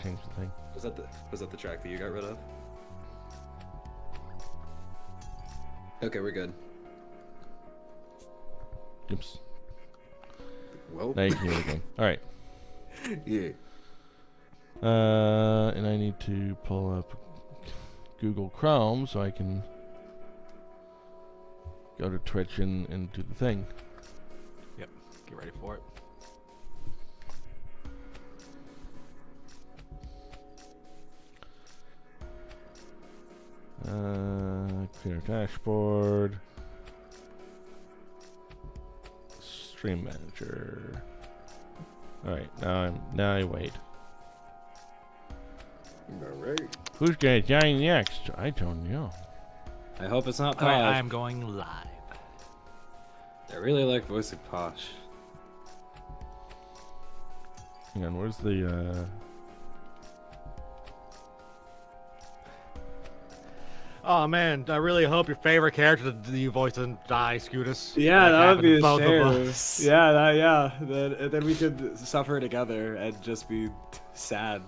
change the thing. Was that the track that you got rid of? Okay, we're good. Oops. Well. Now you can hear it again. All right. Yeah. And I need to pull up Google Chrome so I can go to Twitch and do the thing. Yep. Get ready for it. Clear dashboard. Stream manager. All right, now I wait. All right. Who's gonna join next? I don't know. I hope it's not Posh. Alright, I am going live. I really like voicing Posh. Hang on, where's the Oh man, I really hope your favorite character that you voiced doesn't die, Scootus. Yeah, Like that would be a happened to both of shame. us. Yeah. Then we could suffer together and just be sad.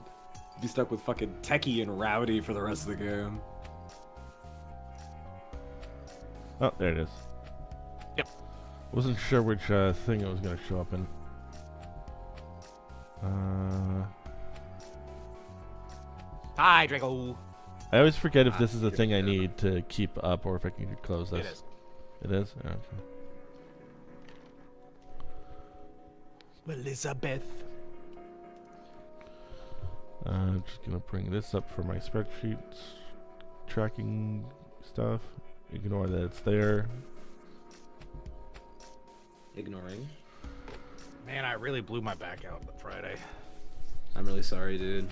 Be stuck with fucking Techie and Rowdy for the rest of the game. Oh, there it is. Yep. Wasn't sure which thing it was gonna show up in. Hi, Draco. I always forget if this is the thing I need to keep up or if I can close this. It is. It is? Okay. Elizabeth. I'm just gonna bring this up for my spreadsheets tracking stuff. Ignore that it's there. Ignoring. Man, I really blew my back out on Friday. I'm really sorry, dude.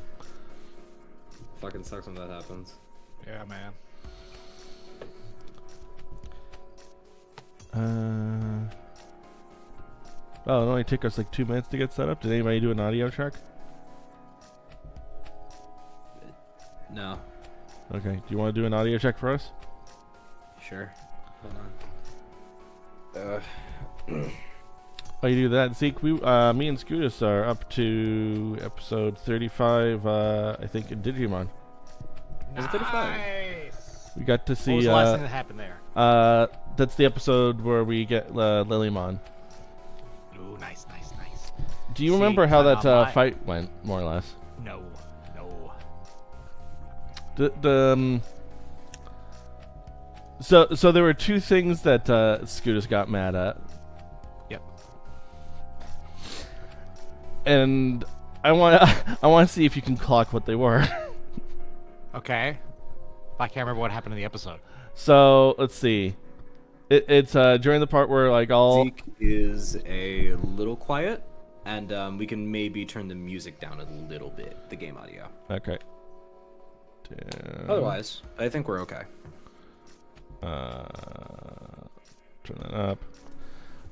Fucking sucks when that happens. Yeah, man. Well, it only took us like 2 minutes to get set up. Did anybody do an audio check? No. Okay. Do you want to do an audio check for us? Sure. Hold on. While you do that, Zeke, me and Scootus are up to episode 35, I think, in Digimon. Is it 35? Nice. We got to see. What was the last thing that happened there? That's the episode where we get Lilymon. Ooh, nice. Do you See, remember how but that fight went, more or less? No. So there were two things that Scootus got mad at. Yep. And I want to see if you can clock what they were. Okay. I can't remember what happened in the episode. So let's see. It's during the part where like all Zeke is a little quiet, and we can maybe turn the music down a little bit, the game audio. Okay. Otherwise, I think we're okay. Turn that up.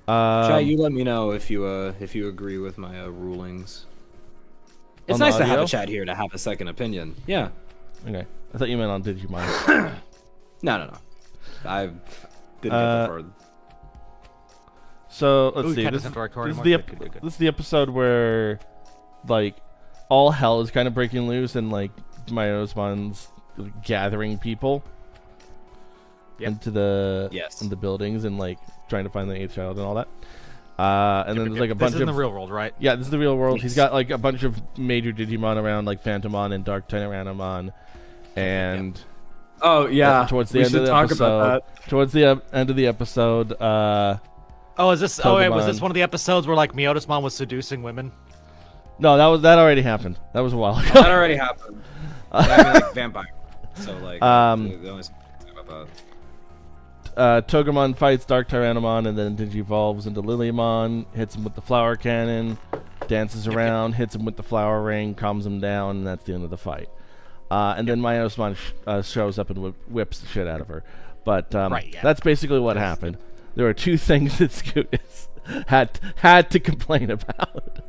Chat, you let me know if you agree with my rulings. It's On the nice to have audio? a chat here to have a second opinion. Yeah. Okay. I thought you meant on Digimon. No. I didn't get that far. So let's Ooh, see. you This kinda sent the recording is mark. the Good. this is the episode where like all hell is kind of breaking loose and like Myosmon's gathering people into the into buildings and like trying to find the eighth child and all that. And then there's like a bunch This is of in the real world, right? Yeah, this is the real world. Yes. He's got like a bunch of major Digimon around, like Phantomon and Dark Tyrannomon, and Oh yeah. towards the we end should of the talk episode. about that. Towards the end of the episode. Oh, is this? Oh, wait, was this Pokemon. one of the episodes where like Miotismon was seducing women? No, that already happened. That was a while ago. That already happened. Yeah, I mean, like vampire. So like the only thing about that. Togemon fights Dark Tyrannomon and then Digivolves into Lilymon, hits him with the flower cannon, dances around, hits him with the flower ring, calms him down, and that's the end of the fight. And then Myosmon shows up and whips the shit out of her. But that's basically what happened. There were two things that Scootus had to complain about.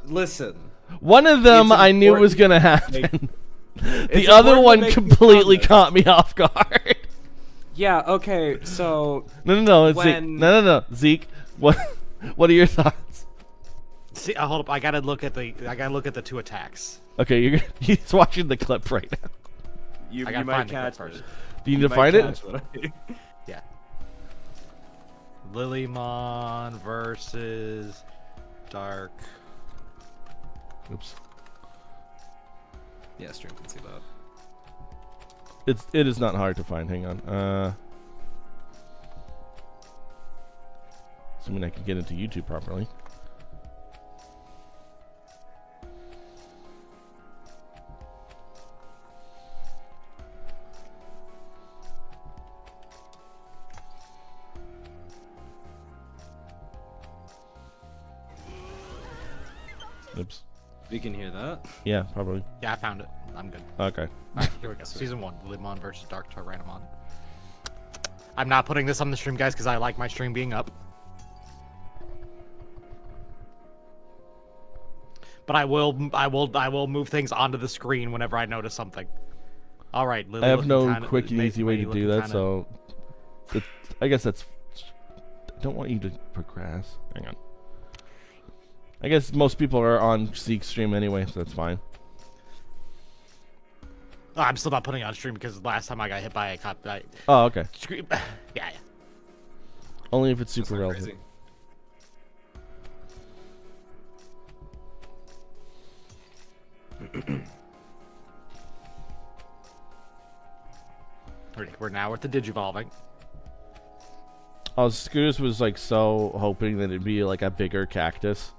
Listen. One of them I knew was going to happen. The other one completely caught me off guard. Yeah, okay, so No, when- Zeke. No, Zeke. What are your thoughts? see. Hold up. I gotta look at the two attacks. Okay, he's watching the clip right now. You I gotta might find the catch clip first. Do you need to find it? Yeah. Lilymon versus Dark. Oops. Yeah, stream can see that. It is not hard to find. Hang on. Assuming I can get into YouTube properly. Oops. We can hear that. Yeah, probably. Yeah, I found it. I'm good. Okay. Alright, here we go. Season 1, Lilymon versus Dark Tyrannomon. I'm not putting this on the stream, guys, because I like my stream being up. But I will move things onto the screen whenever I notice something. All right, Lily I have no quick and easy way to do that, so I guess that's. I don't want you to progress. Hang on. I guess most people are on Zeke's stream anyway, so that's fine. Oh, I'm still not putting it on stream because last time I got hit by a cop. Oh, okay. Yeah. Only if it's That's super not relevant. crazy. We're now at the Digivolving. Oh, Scootus was like so hoping that it'd be like a bigger cactus.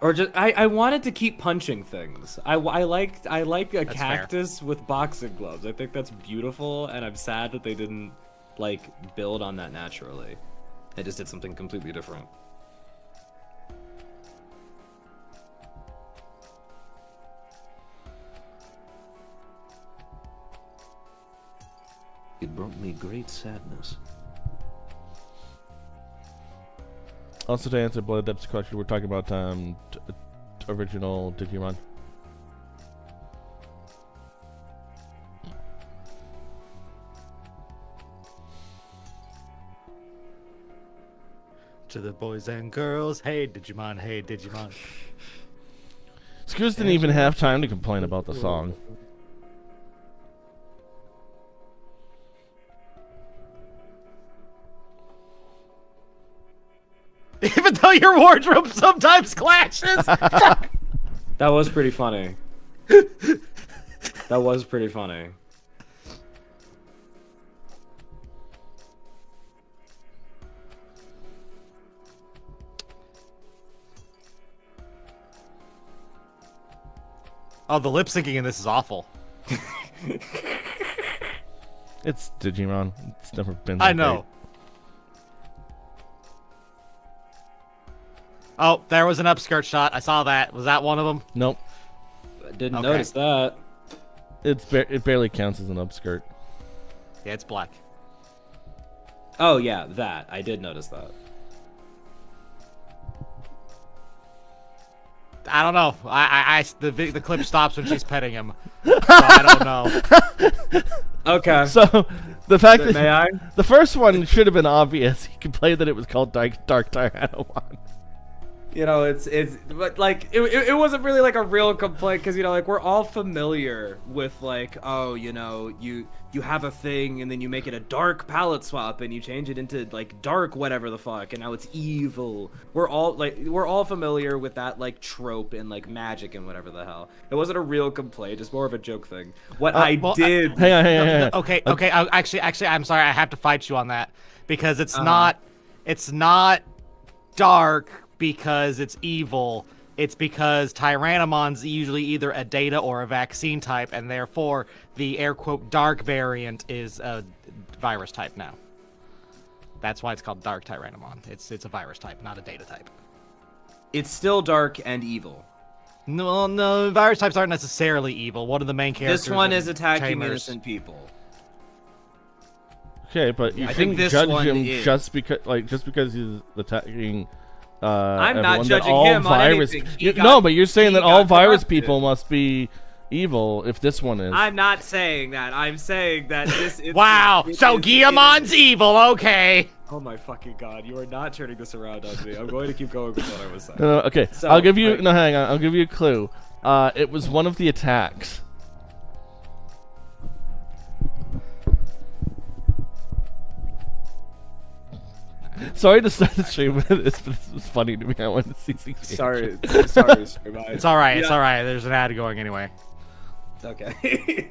Or just I wanted to keep punching things. I like a That's cactus with boxing gloves. I think that's beautiful, and I'm sad that they didn't like build on that naturally. They just did something completely different. It brought me great sadness. Also, to answer Blood Depth's question, we're talking about original Digimon. To the boys and girls, hey Digimon, hey Digimon. Scootus didn't even have time to complain about the song. Even though your wardrobe sometimes clashes. That was pretty funny. That was pretty funny. Oh, the lip syncing in this is awful. It's Digimon. It's never been. I that know. great. Oh, there was an upskirt shot. I saw that. Was that one of them? Nope. I didn't Okay. notice that. It barely counts as an upskirt. Yeah, it's black. Oh yeah, that. I did notice that. I don't know. The clip stops when she's petting him. So I don't know. Okay. So the fact that May I? the first one should have been obvious. He complained that it was called Dark Tyrannomon. You know, it's but like it wasn't really like a real complaint because you know like we're all familiar with like, oh, you know, you have a thing and then you make it a dark palette swap and you change it into like dark whatever the fuck and now it's evil. We're all familiar with that like trope in like magic and whatever the hell. It wasn't a real complaint, it's more of a joke thing. What I did. Hang on. Okay. Actually, I'm sorry. I have to fight you on that because it's not dark because it's evil. It's because Tyrannomon's usually either a data or a vaccine type, and therefore the air quote dark variant is a virus type now. That's why it's called Dark Tyrannomon. It's a virus type, not a data type. It's still dark and evil. No, virus types aren't necessarily evil. One of the main characters. This one in is attacking Tamers. innocent people. Okay, but you I shouldn't think this judge one him is. just because he's attacking. I'm not everyone, that judging all him on virus. anything. No, but you're saying that all virus corrupted. people must be evil if this one is. I'm not saying that. I'm saying that this is. Wow. So Guillemon's evil. Okay. Oh my fucking god! You are not turning this around on me. I'm going to keep going with what I was saying. No, okay. So, I'll give you. like- No, hang on. I'll give you a clue. It was one of the attacks. Sorry to start the stream with this, but this was funny to me. I wanted to see Zeke's Sorry, reaction. sorry, It's all right. It's all right. There's an ad going anyway. Okay.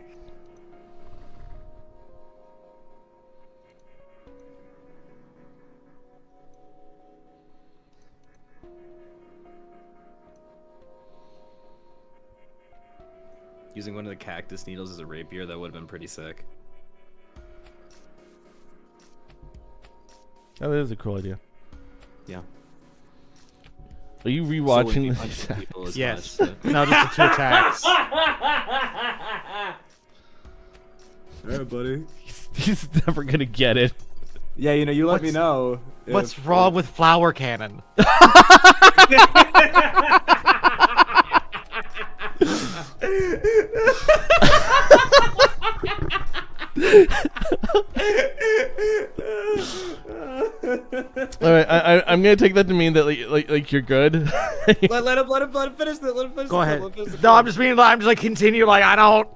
Using one of the cactus needles as a rapier, that would have been pretty sick. Oh, that is a cool idea. Yeah. Are you So when rewatching you this? punch people as Yes. much, No, just the 2 attacks. Hey, buddy. He's never gonna get it. Yeah, you know, you let me know. What's wrong with flower cannon? All right, I'm gonna take that to mean that like you're good. let him finish it. Let him finish Go it. ahead. Let him finish it. No, I'm just like continue. Like I don't.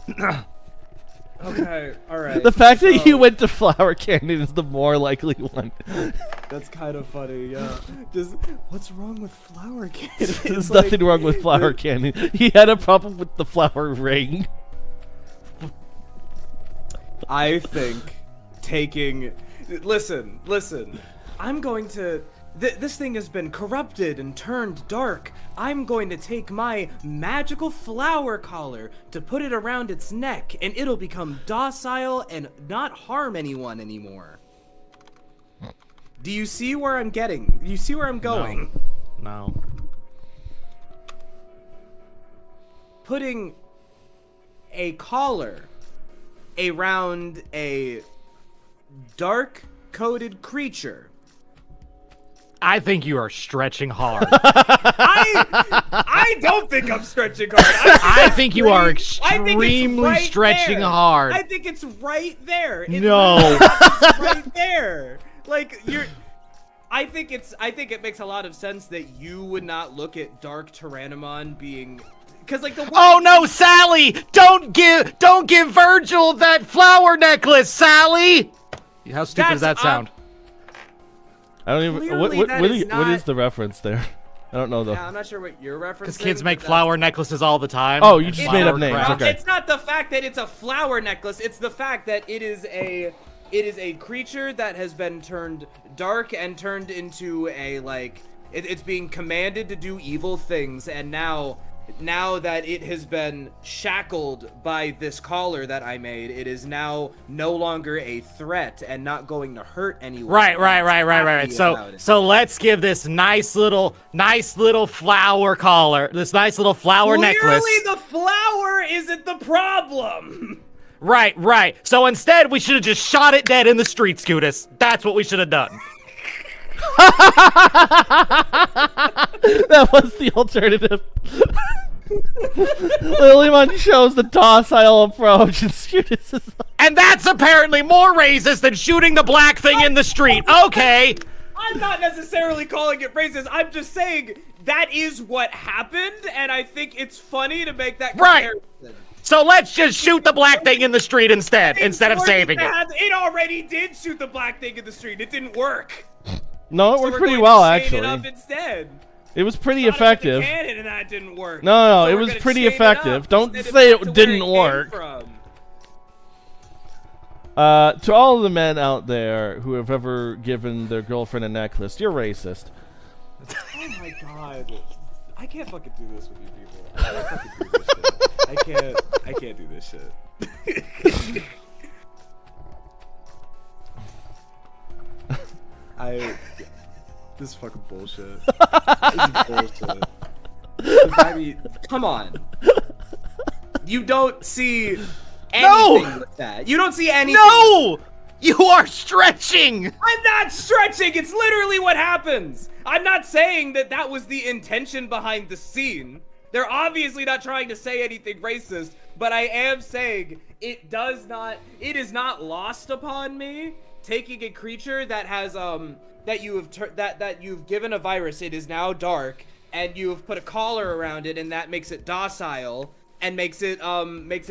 Okay, alright. The fact that so- you went to Flower Canyon is the more likely one. That's kind of funny, yeah. Just, what's wrong with flower cannon? There's nothing wrong with Flower Canyon. He had a problem with the flower ring. I think taking... Listen. I'm going to... This thing has been corrupted and turned dark. I'm going to take my magical flower collar to put it around its neck, and it'll become docile and not harm anyone anymore. Do you see where I'm getting? You see where I'm going? No. Putting a collar around a dark-coated creature. I think you are stretching hard. I don't think I'm stretching hard. I think you are I think it's extremely right stretching there. hard. I think it's right there. No. It's right there. Like you're. I think it makes a lot of sense that you would not look at Dark Tyrannomon being, because like the. Oh no, Sally! Don't give Virgil that flower necklace, Sally! How stupid does that That's sound? I don't even. Clearly that is What is not- the reference there? I don't know though. Yeah, I'm not sure what you're referencing. Because kids but make that's- flower necklaces all the time. Oh, you and just flower made up names, crowns. okay. It's not the fact that it's a flower necklace. It's the fact that it is a creature that has been turned dark and turned into a it's being commanded to do evil things, and now that it has been shackled by this collar that I made, it is now no longer a threat and not going to hurt anyone. Right. Happy about it. So let's give this nice little flower collar, this nice little flower necklace. Clearly the flower isn't the problem. Right. So instead, we should have just shot it dead in the street, Scootus. That's what we should have done. That was the alternative. Lilymon chose the docile approach, and Scootus is And that's apparently more racist than shooting the black thing in the street. Okay. I'm not necessarily calling it racist. I'm just saying that is what happened, and I think it's funny to make that Right. comparison. So let's just shoot the black thing in the street instead of saving it. It already did shoot the black thing in the street. It didn't work. No, it So worked we're pretty going well to chain actually. it up instead. It was pretty Shot it with the effective. cannon and that didn't work. No, So it we're was gonna pretty chain it effective. up Don't instead of say back it to didn't where it came work. from. To all of the men out there who have ever given their girlfriend a necklace, you're racist. Oh my god. I can't fucking do this with you people. I can't fucking do this shit. I can't do this shit. This is fucking bullshit. This is bullshit. Come on. You don't see anything with that. You don't see anything. No! You are stretching! I'm not stretching. It's literally what happens. I'm not saying that was the intention behind the scene. They're obviously not trying to say anything racist, but I am saying it is not lost upon me taking a creature that has that you've given a virus. It is now dark, and you've put a collar around it, and that makes it docile and makes it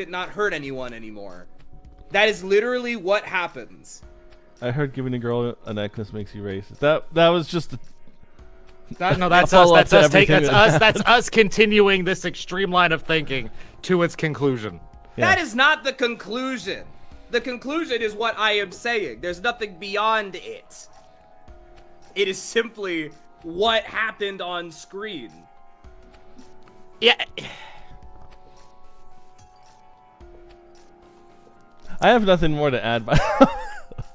not hurt anyone anymore. That is literally what happens. I heard giving a girl a necklace makes you racist. That was just That's us continuing this extreme line of thinking to its conclusion. Yeah. That is not the conclusion. The conclusion is what I am saying. There's nothing beyond it. It is simply what happened on screen. Yeah. I have nothing more to add.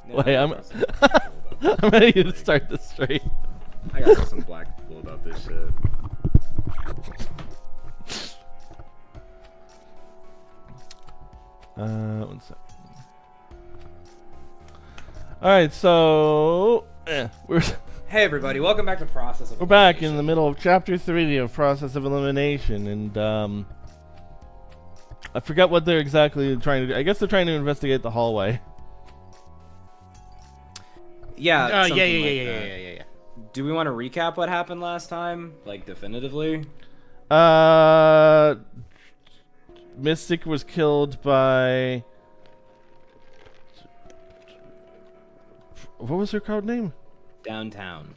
Wait, I'm ready to start this straight. I got some black people about this shit. One sec. All right, so we're Hey everybody, welcome back to Process of we're back in the middle of Chapter 3 of Process of Elimination, and I forgot what they're exactly trying to do. I guess they're trying to investigate the hallway. Yeah. Yeah. Do we want to recap what happened last time, like definitively? Mystic was killed by. What was her code name? Downtown.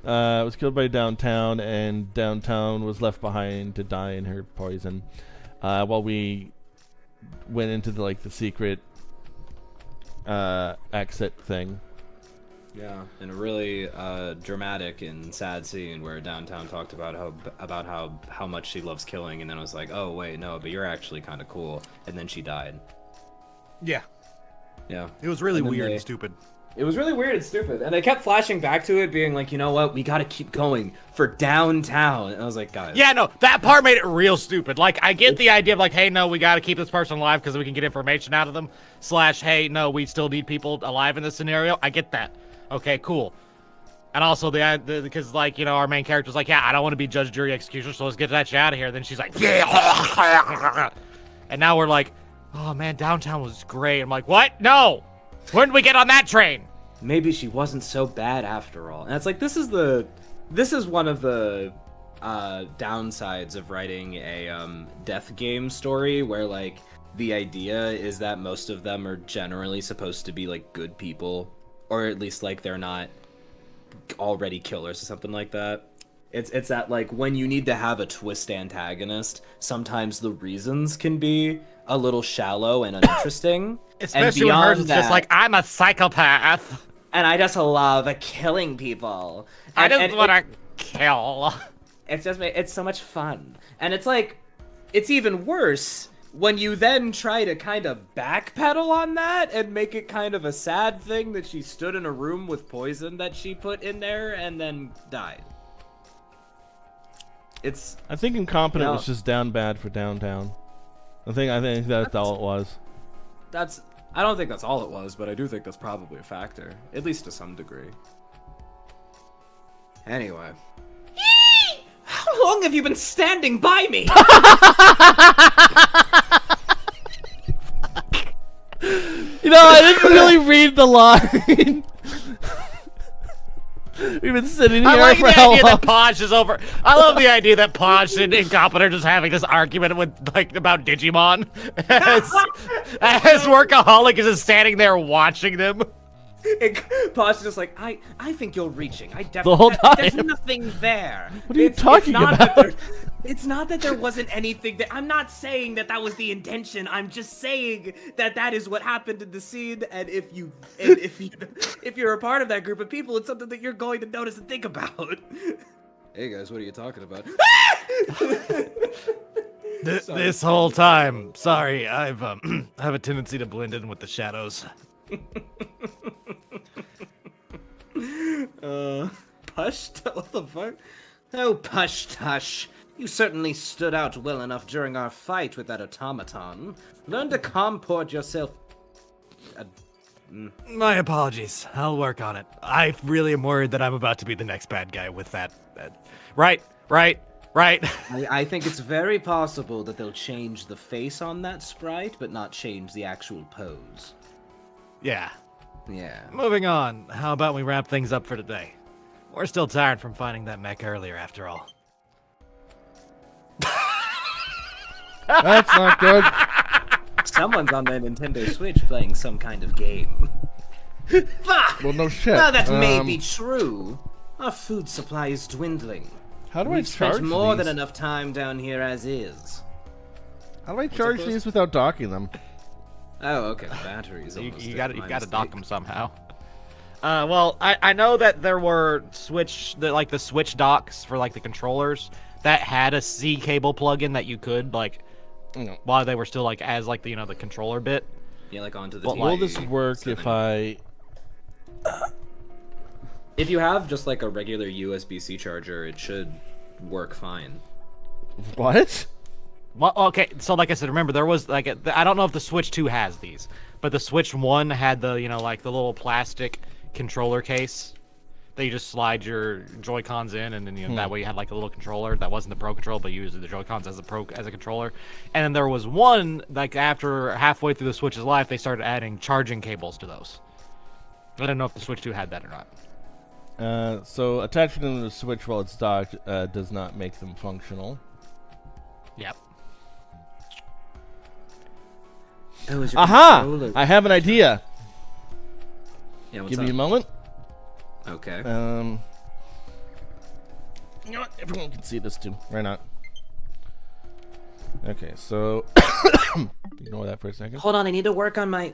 Was killed by Downtown, and Downtown was left behind to die in her poison. While we went into the secret exit thing. Yeah, in a really dramatic and sad scene where Downtown talked about how much she loves killing, and then I was like, oh wait, no, but you're actually kind of cool, and then she died. Yeah. Yeah. It was really weird and stupid. It was really weird and stupid, and they kept flashing back to it, being like, you know what, we gotta keep going for Downtown, and I was like, guys. Yeah, no, that part made it real stupid. Like, I get the idea of like, hey, no, we gotta keep this person alive because we can get information out of them. / hey, no, we still need people alive in this scenario. I get that. Okay, cool. And also because our main character's like, yeah, I don't want to be judge, jury, executioner, so let's get that shit out of here. Then she's like, yeah. And now we're like, oh man, Downtown was great. I'm like, what? No. When did we get on that train? Maybe she wasn't so bad after all. And it's like, this is one of the downsides of writing a death game story, where like the idea is that most of them are generally supposed to be like good people, or at least like they're not already killers or something like that. It's that like when you need to have a twist antagonist, sometimes the reasons can be a little shallow and uninteresting. Especially when hers is just like, I'm a psychopath. And I just love killing people. I just want to kill. It's so much fun. And it's like, it's even worse when you then try to kind of backpedal on that and make it kind of a sad thing that she stood in a room with poison that she put in there and then died. I think incompetent was just down bad for Downtown. I think that's all it was. I don't think that's all it was, but I do think that's probably a factor, at least to some degree. Anyway. How long have you been standing by me? I didn't really read the line. We've been sitting here I like for the how idea long? that Podge is over. I love the idea that Podge and Incompetent are just having this argument with about Digimon. As Workaholic is just standing there watching them. Podge is just like, I think you're reaching. I definitely. The whole time. There's nothing there. What are you talking about? It's not that there wasn't anything there. I'm not saying that was the intention. I'm just saying that is what happened in the scene. And if you're a part of that group of people, it's something that you're going to notice and think about. Hey guys, what are you talking about? This whole time, sorry, I have a tendency to blend in with the shadows. Push? What the fuck? Oh, Push Tush. You certainly stood out well enough during our fight with that automaton. Learn to comport yourself. My apologies. I'll work on it. I really am worried that I'm about to be the next bad guy with that. Right. Right. I think it's very possible that they'll change the face on that sprite, but not change the actual pose. Yeah. Yeah. Moving on. How about we wrap things up for today? We're still tired from fighting that mech earlier, after all. That's not good. Someone's on their Nintendo Switch playing some kind of game. Well, no shit. Well, that may be true. Our food supply is dwindling. How do I We've charge spent more these? than enough time down here as is. How do I charge these without docking them? Oh, okay. Batteries. You got to dock them somehow. Well, I know that there were the Switch docks for like the controllers that had a C cable plug-in that you could while they were still like as like the the controller bit. Yeah, like onto the. But TV. will this work if I? If you have just like a regular USB-C charger, it should work fine. What? Well, okay, so like I said, remember there was I don't know if the Switch 2 has these, but the Switch 1 had the like the little plastic controller case that you just slide your Joy-Cons in, and then that way you had like a little controller that wasn't the Pro Controller, but you used the Joy-Cons as a controller. And then there was one like after halfway through the Switch's life, they started adding charging cables to those. I don't know if the Switch 2 had that or not. So attaching them to the Switch while it's docked does not make them functional. Yep. Oh, is your Aha! controller- I have an idea. Yeah, what's Give up? me a moment. Okay. You know what? Everyone can see this too. Why not? Okay, so ignore that for a second. Hold on, I need to work on my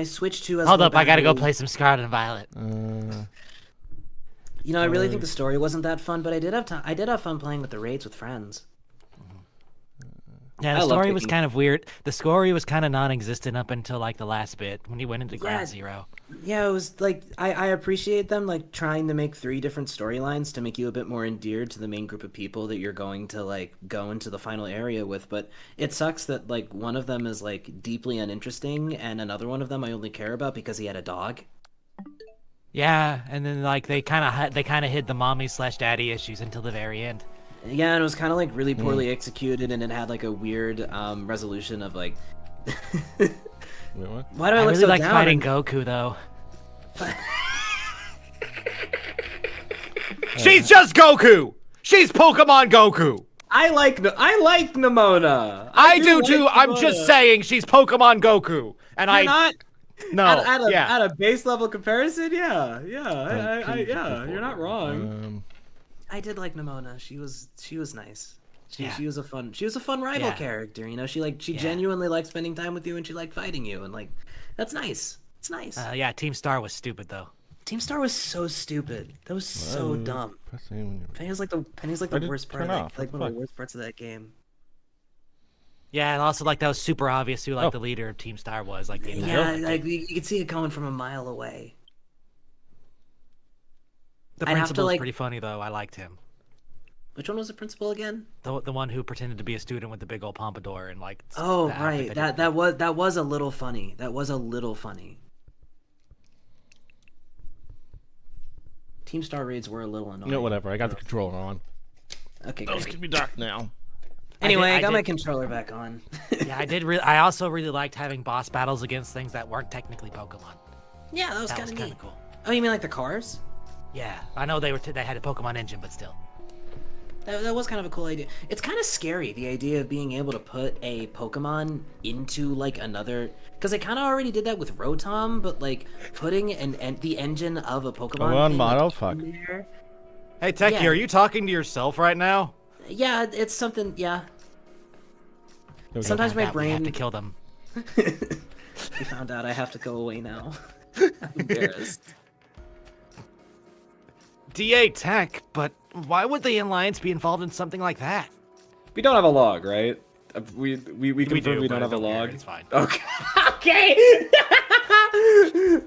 Switch 2 has Hold low up, I gotta go battery. play some Scarlet and Violet. You know, I really think the story wasn't that fun, but I did have fun playing with the raids with friends. Yeah, I the love story was taking- kind of weird. The story was kind of non-existent up until like the last bit when you went into Ground Zero. Yeah, it was like I appreciate them like trying to make 3 different storylines to make you a bit more endeared to the main group of people that you're going to like go into the final area with, but it sucks that like one of them is like deeply uninteresting and another one of them I only care about because he had a dog. Yeah, and then like they kind of hid the mommy/daddy issues until the very end. Yeah, and it was kind of like really poorly executed, and it had like a weird resolution of like. Wait, what? Why do I I look really so like down? fighting Goku though. She's just Goku. She's Pokemon Goku. I like Nimona. I do like too. I'm Nimona. just saying she's Pokemon Goku, and You're not no at a base level comparison. Yeah, you're not wrong. I did like Nimona. She was nice. She was a fun rival character. You know, she genuinely liked spending time with you, and she liked fighting you, and like that's nice. It's nice. Yeah, Team Star was stupid though. Team Star was so stupid. That was so dumb. Penny's like the worst part of that, like one of the worst parts of that game. Yeah, and also like that was super obvious who like the leader of Team Star was. Like Like you could see it coming from a mile away. the I'd have to, principal was like- pretty funny though. I liked him. Which one was the principal again? The one who pretended to be a student with the big old pompadour and like. Oh the outfit right, that was a little funny. That was a little funny. Team Star raids were a little annoying. No, whatever. I got the controller on. Okay, Those great. can be docked now. Anyway, I I got my did- controller back on. Yeah, I also really liked having boss battles against things that weren't technically Pokemon. Yeah, that was That kind was of kind neat. of cool. Oh, you mean like the cars? Yeah, I know they had a Pokemon engine, but still. That was kind of a cool idea. It's kind of scary, the idea of being able to put a Pokemon into like another, because they kind of already did that with Rotom, but like putting the engine of a Pokemon. Come on, thing, Mono, like, fuck. in there. Hey, Techie, Yeah. are you talking to yourself right now? Yeah, it's something. Yeah. we go. Sometimes my We have brain. to kill them. We found out I have to go away now. I'm embarrassed. DA Tech, but why would the Alliance be involved in something like that? We don't have a log, right? We confirmed we but don't have a I care, log. It's fine. Okay.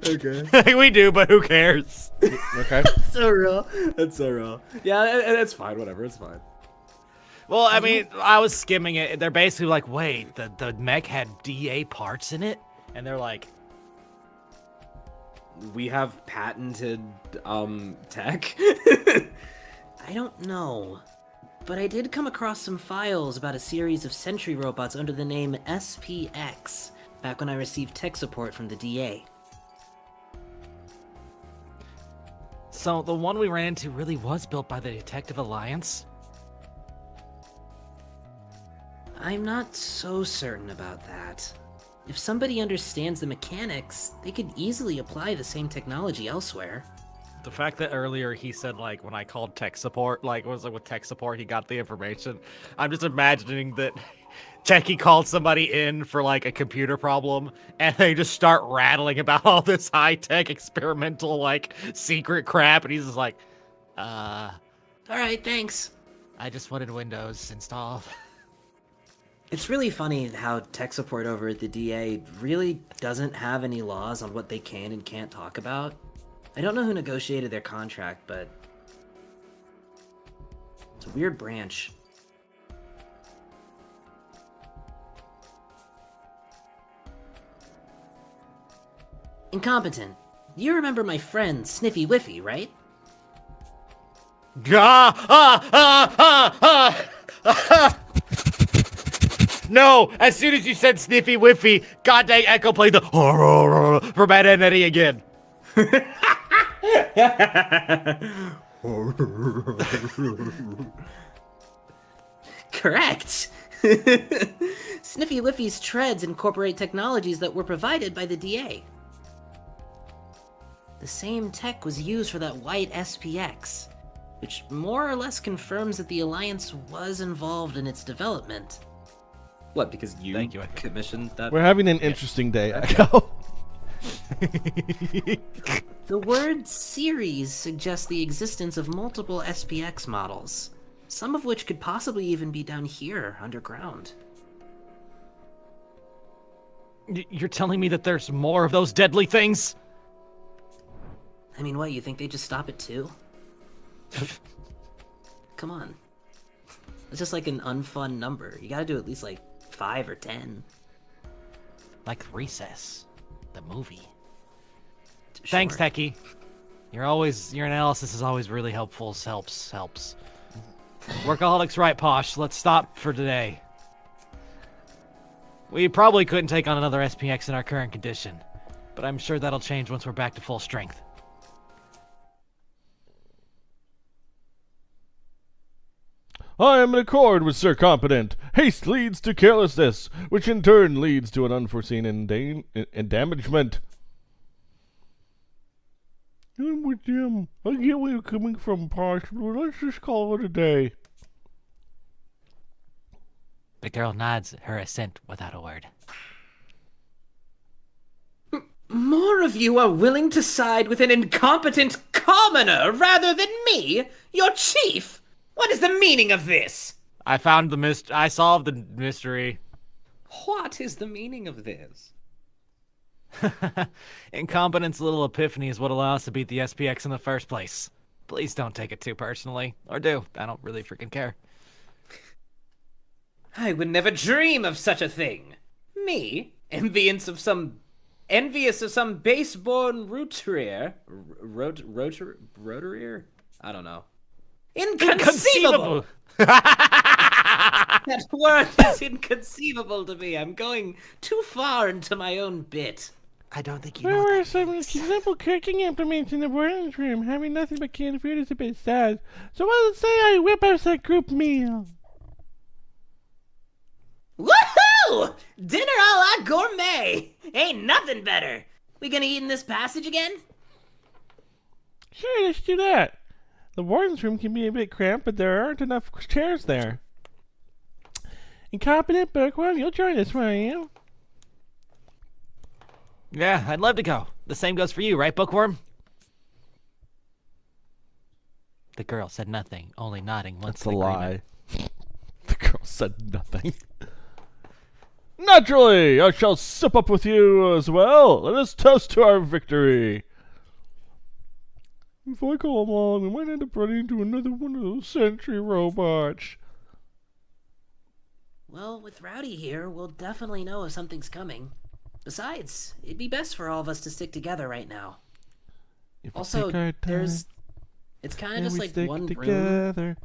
Okay. We do, but who cares? Okay. So real. That's so real. Yeah, it's fine. Whatever. It's fine. Well, I mean, I was skimming it. They're basically like, wait, the mech had DA parts in it? And they're like, We have patented tech. I don't know. But I did come across some files about a series of sentry robots under the name SPX, back when I received tech support from the DA. So the one we ran into really was built by the Detective Alliance? I'm not so certain about that. If somebody understands the mechanics, they could easily apply the same technology elsewhere. The fact that earlier he said, like, when I called tech support, like, was it with tech support he got the information? I'm just imagining that Techie called somebody in for, like, a computer problem, and they just start rattling about all this high-tech experimental, like, secret crap, and he's just like, Alright, thanks. I just wanted Windows installed. It's really funny how tech support over at the DA really doesn't have any laws on what they can and can't talk about. I don't know who negotiated their contract, but it's a weird branch. Incompetent. You remember my friend Sniffy Whiffy, right? No! As soon as you said Sniffy Whiffy, God dang Echo played the for Mad Entity again. Correct! Sniffy Whiffy's treads incorporate technologies that were provided by the DA. The same tech was used for that white SPX, which more or less confirms that the Alliance was involved in its development. What? Because you Thank you, Echo. commissioned that? We're having an interesting day, Echo. The word series suggests the existence of multiple SPX models, some of which could possibly even be down here, underground. You're telling me that there's more of those deadly things? I mean, what, you think they just stop at 2? Come on. It's just like an unfun number. You gotta do at least like 5 or 10. Like Recess, the movie. Sure. Thanks, Techie. Your analysis is always really helpful. Helps. Workaholics right, Posh. Let's stop for today. We probably couldn't take on another SPX in our current condition, but I'm sure that'll change once we're back to full strength. I am in accord with Sir Competent. Haste leads to carelessness, which in turn leads to an unforeseen endamagement. I'm with them. I get where you're coming from, Posh, but let's just call it a day. The girl nods her assent without a word. More of you are willing to side with an incompetent commoner rather than me, your chief! What is the meaning of this? I solved the mystery. What is the meaning of this? Incompetence little epiphany is what allowed us to beat the SPX in the first place. Please don't take it too personally. Or do. I don't really freaking care. I would never dream of such a thing. Me, envious of some base-born rotarier? Rotarier? I don't know. Inconceivable! That word is inconceivable to me. I'm going too far into my own bit. I don't think you know There what were that some means. simple cooking implements in the boiling room. Having nothing but canned food is a bit sad. So let's say I whip us a group meal. Woohoo! Dinner a la gourmet! Ain't nothing better. We gonna eat in this passage again? Sure, let's do that. The warden's room can be a bit cramped, but there aren't enough chairs there. Incompetent bookworm, you'll join us, won't you? Yeah, I'd love to go. The same goes for you, right, Bookworm? The girl said nothing, only nodding once That's a in agreement. lie. The girl said nothing. Naturally, I shall sip up with you as well. Let us toast to our victory. If I go along, we might end up running into another one of those sentry robots. Well, with Rowdy here, we'll definitely know if something's coming. Besides, it'd be best for all of us to stick together right now. If we Also, take our time it's kind of and just we like stick one room together.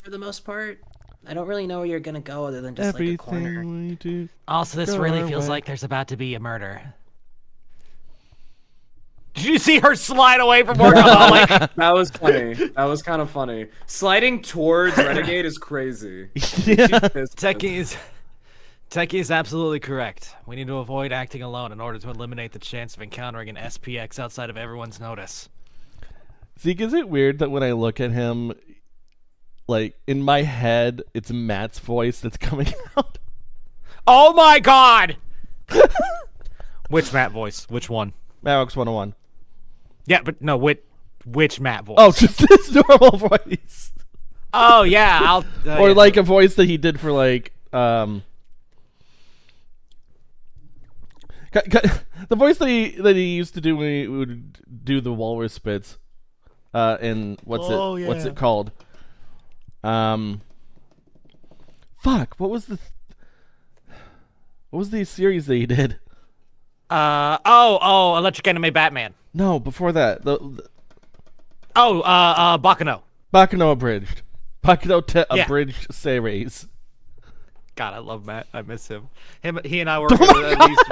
for the most part. I don't really know where you're gonna go other than just like a corner. Everything we do. Also, this Go really our feels way. like there's about to be a murder. Did you see her slide away from Workaholic? That was funny. That was kind of funny. Sliding towards Renegade is crazy. Yeah. Techie is absolutely correct. We need to avoid acting alone in order to eliminate the chance of encountering an SPX outside of everyone's notice. Zeke, is it weird that when I look at him, like, in my head, it's Matt's voice that's coming out? Oh my god! Which Matt voice? Which one? Marox 101. Yeah, but no, which Matt voice? Oh, just his normal voice. Oh yeah, I'll. Or yeah. like a voice that he did for like the voice that he used to do when he would do the walrus spits. And what's it called? Fuck, what was the series that he did? Electric Anime Batman. No, before that. The Bakano. Bakano Abridged. Bakano Yeah. Abridged series. God, I love Matt. I miss him. He and I work at least.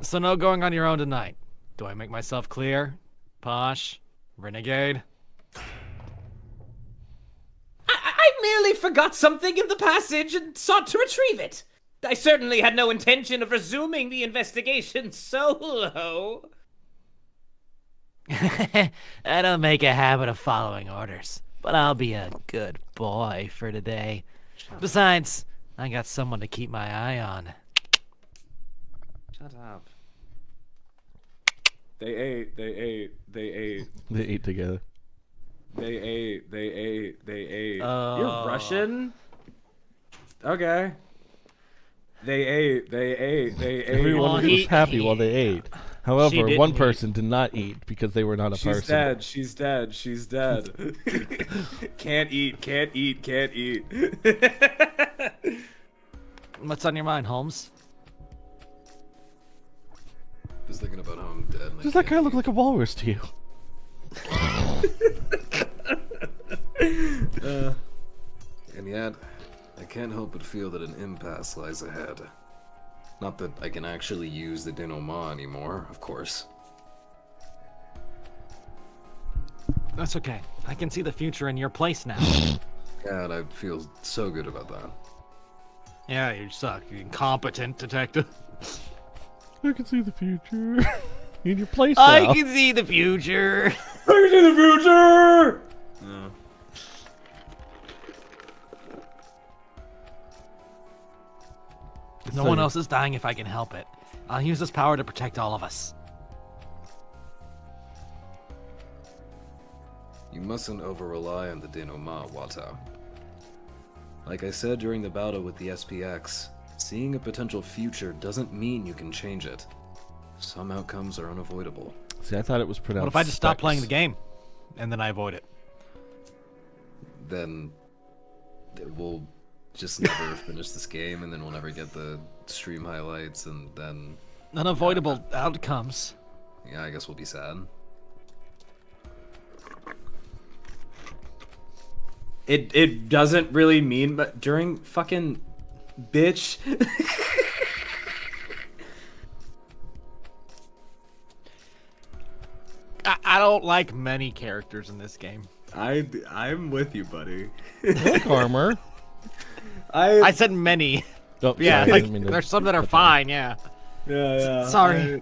So no going on your own tonight. Do I make myself clear? Posh? Renegade? I merely forgot something in the passage and sought to retrieve it. I certainly had no intention of resuming the investigation solo. I don't make a habit of following orders, but I'll be a good boy for today. Besides, I got someone to keep my eye on. Shut up. They ate. They ate together. They ate. You're Russian? Okay. They ate. Everyone Well, was happy while they ate. However, didn't one eat. person did not eat because they were not a person. She's dead. Can't eat. What's on your mind, Holmes? Just thinking about how I'm dead. And I Does that can't guy look eat. like a walrus to you? And yet, I can't help but feel that an impasse lies ahead. Not that I can actually use the denouement anymore, of course. That's okay. I can see the future in your place now. God, I feel so good about that. Yeah, you suck, you incompetent detective. I can see the future in your place I now. can see the future. Look into the future. No one else is dying if I can help it. I'll use this power to protect all of us. You mustn't over-rely on the denouement, Wata. Like I said during the battle with the SPX, seeing a potential future doesn't mean you can change it. Some outcomes are unavoidable. See, I thought it was pronounced. What if I just stop specs. playing the game, and then I avoid it? Then we'll just never finish this game, and then we'll never get the stream highlights, and then, Unavoidable outcomes. yeah, I guess we'll be sad. It doesn't really mean, but during fucking bitch. I don't like many characters in this game. I'm with you, buddy. Like armor. I said many. Oh, Yeah, sorry, I like, didn't mean to there's some that are put fine, yeah. Yeah. Sorry.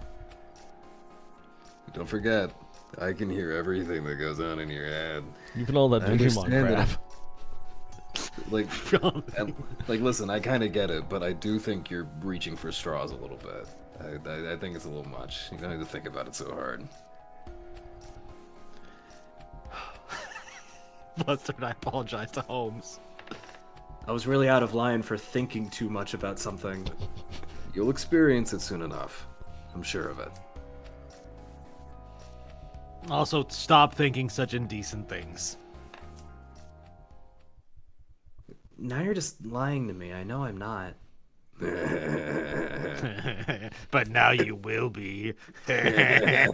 Don't forget, I can hear everything that goes on in your head. You can all that I Digimon understand crap. that. Like, like, listen, I kind of get it, but I do think you're reaching for straws a little bit. I think it's a little much. You don't need to think about it so hard. Buster, I apologize to Holmes. I was really out of line for thinking too much about something. You'll experience it soon enough. I'm sure of it. Also, stop thinking such indecent things. Now you're just lying to me. I know I'm not. But now you will be. I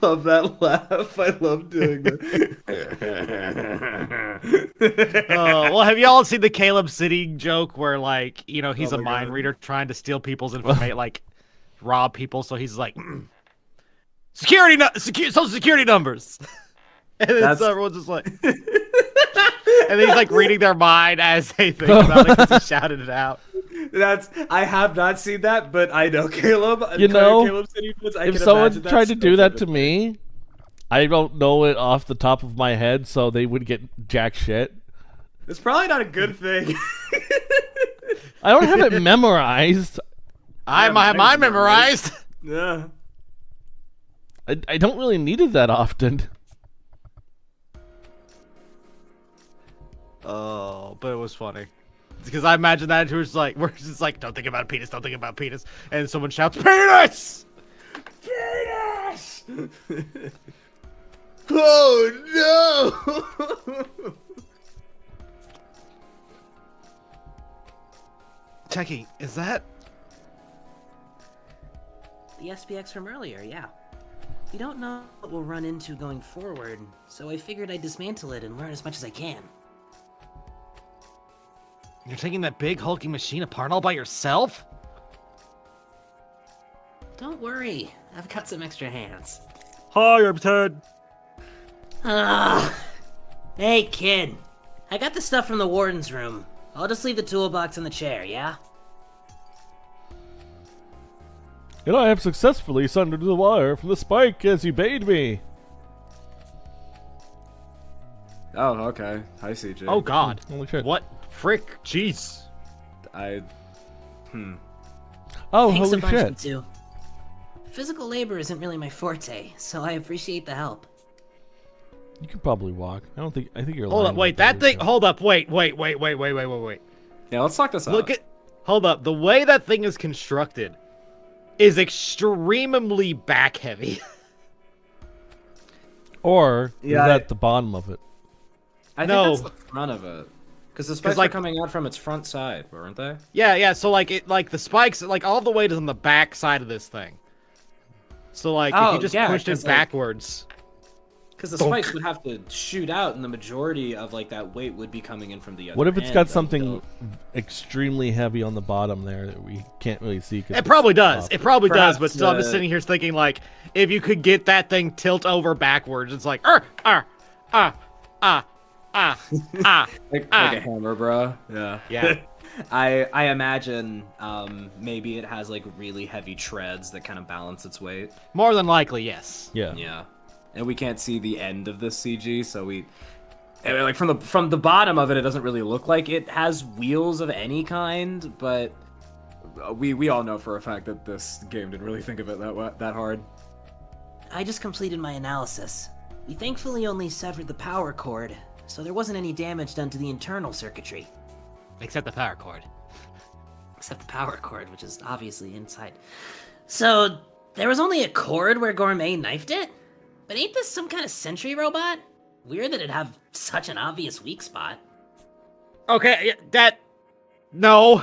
love that laugh. I love doing that. Well, have y'all seen the Caleb City joke where, like, you know, he's a mind reader trying to steal people's information, like, rob people? So he's like, social security numbers. And then so everyone's just like, and then he's like reading their mind as they think about it because he shouted it out. I have not seen that, but I know Caleb. You know, Caleb City Foods, I if can someone imagine tried to so do that to vividly. me, I don't know it off the top of my head, so they would get jack shit. It's probably not a good thing. I don't have it memorized. I have mine memorized. Yeah. I don't really need it that often. Oh, but it was funny. Because I imagine that it was like, we're just like, don't think about penis, don't think about penis. And someone shouts, penis! Penis! Oh no! Techie, is that? The SPX from earlier, yeah. We don't know what we'll run into going forward, so I figured I'd dismantle it and learn as much as I can. You're taking that big hulking machine apart all by yourself? Don't worry, I've got some extra hands. Hi, I'm Ted. Hey, kid. I got the stuff from the warden's room. I'll just leave the toolbox in the chair, yeah? And I have successfully sundered the wire from the spike as you bade me. Oh, okay. Hi, CJ. Oh God. Holy shit. What frick? Jeez. Oh, Thanks holy a bunch, shit. too. Physical labor isn't really my forte, so I appreciate the help. You can probably walk. I think you're Hold lying up, wait, about that thing, Lisa. hold up, wait. Yeah, let's talk this out. Look at, hold up, the way that thing is constructed is extremely back heavy. Or Yeah, is that the bottom of it? I No. think that's the front of it. Because the spikes like- are coming out from its front side, weren't they? Yeah, so like the spikes, like all the weight is on the back side of this thing. So like if Oh, you just yeah, pushed it 'cause, like- backwards. Because the spikes would have to shoot out, and the majority of like that weight would be coming in from the other. What if it's end got of something the- extremely heavy on the bottom there that we can't really see? 'Cause It probably it's does. up? It probably does, but Perhaps, still I'm just sitting here thinking like if you could get that thing tilt over backwards, it's like like a hammer, bro? Yeah. Yeah. I imagine maybe it has like really heavy treads that kind of balance its weight. More than likely, yes. Yeah. Yeah. And we can't see the end of this CG, so like from the bottom of it, it doesn't really look like it has wheels of any kind. But we all know for a fact that this game didn't really think of it that hard. I just completed my analysis. We thankfully only severed the power cord, so there wasn't any damage done to the internal circuitry. Except the power cord. Except the power cord, which is obviously inside. So, there was only a cord where Gourmet knifed it? But ain't this some kind of sentry robot? Weird that it'd have such an obvious weak spot. Okay, no.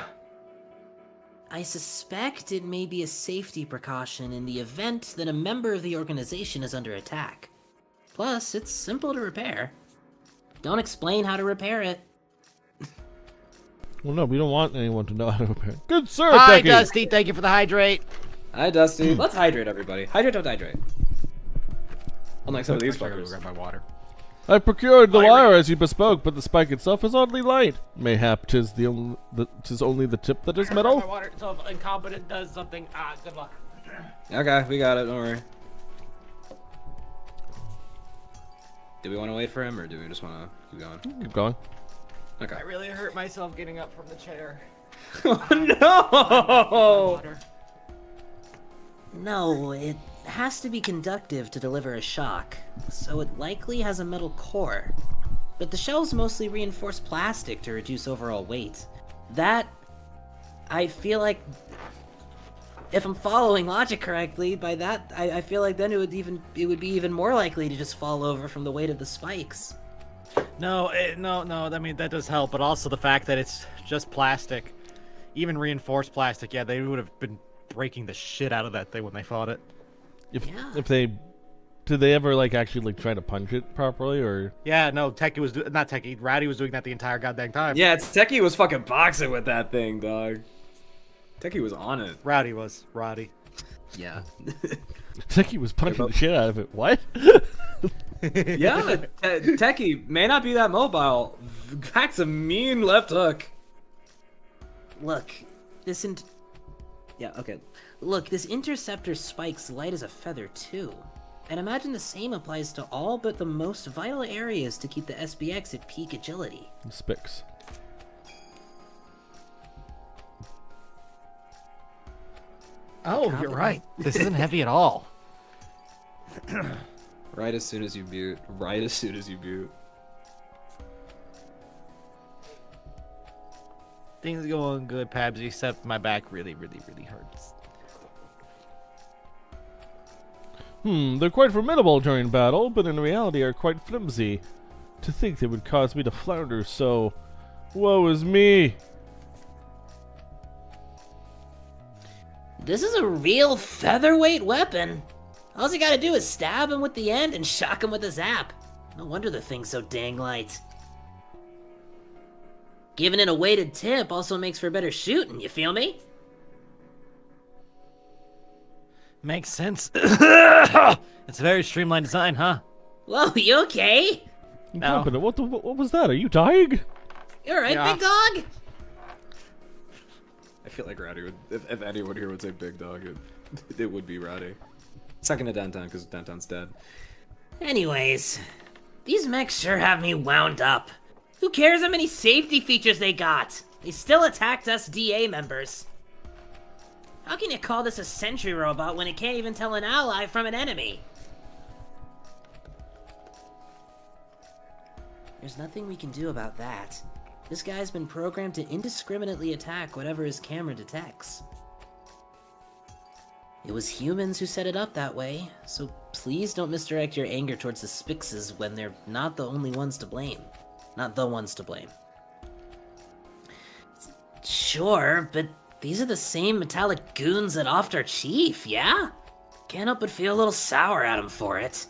I suspect it may be a safety precaution in the event that a member of the organization is under attack. Plus, it's simple to repair. Don't explain how to repair it. Well, no, we don't want anyone to know how to repair. Good sir, Hi, Techie. Dusty. Thank you for the hydrate. Hi, Dusty. Let's hydrate, everybody. Hydrate, don't hydrate. Unlike some of these Sorry, fuckers. grab my water. I procured the wire as you bespoke, but the spike itself is oddly light. Mayhap 'tis only the tip that is My metal. water. So if incompetent does something, good luck. Okay, we got it. Don't worry. Do we want to wait for him, or do we just want to keep going? Keep going. Okay. I really hurt myself getting up from the chair. No! No, it has to be conductive to deliver a shock, so it likely has a metal core. But the shell's mostly reinforced plastic to reduce overall weight. That, I feel like, if I'm following logic correctly, by that, I feel like then it would be even more likely to just fall over from the weight of the spikes. No, I mean that does help, but also the fact that it's just plastic. even reinforced plastic, yeah, they would have been breaking the shit out of that thing when they fought it. If they did they ever like actually like try to punch it properly or? Yeah, no, Teki was not Teki. Rowdy was doing that the entire goddamn time. Yeah, Teki was fucking boxing with that thing, dog. Teki was on it. Rowdy was Roddy. Yeah. Teki was punching the shit out of it. What? Yeah, Teki may not be that mobile. That's a mean left hook. Look, this Look, this interceptor spikes light as a feather too. And imagine the same applies to all but the most vital areas to keep the SBX at peak agility. Spix. Oh, you're right. This isn't heavy at all. Right as soon as you mute. Right as soon as you mute. Things going good, Pabs, except my back really, really, really hurts. They're quite formidable during battle, but in reality are quite flimsy. To think they would cause me to flounder so. Woe is me! This is a real featherweight weapon. All you gotta do is stab him with the end and shock him with a zap. No wonder the thing's so dang light. Giving it a weighted tip also makes for better shooting, you feel me? Makes sense. It's a very streamlined design, huh? Whoa, you okay? No. What was that? Are you dying? You alright, Yeah. big dog? I feel like Rowdy would, if anyone here would say big dog, it would be Rowdy. Second to Downtown, because Downtown's dead. Anyways, these mechs sure have me wound up. Who cares how many safety features they got? They still attacked us DA members. How can you call this a sentry robot when it can't even tell an ally from an enemy? There's nothing we can do about that. This guy's been programmed to indiscriminately attack whatever his camera detects. It was humans who set it up that way, so please don't misdirect your anger towards the Spixes when they're not the only ones to blame. Not the ones to blame. Sure, but these are the same metallic goons that offed our chief, yeah? Can't help but feel a little sour at him for it.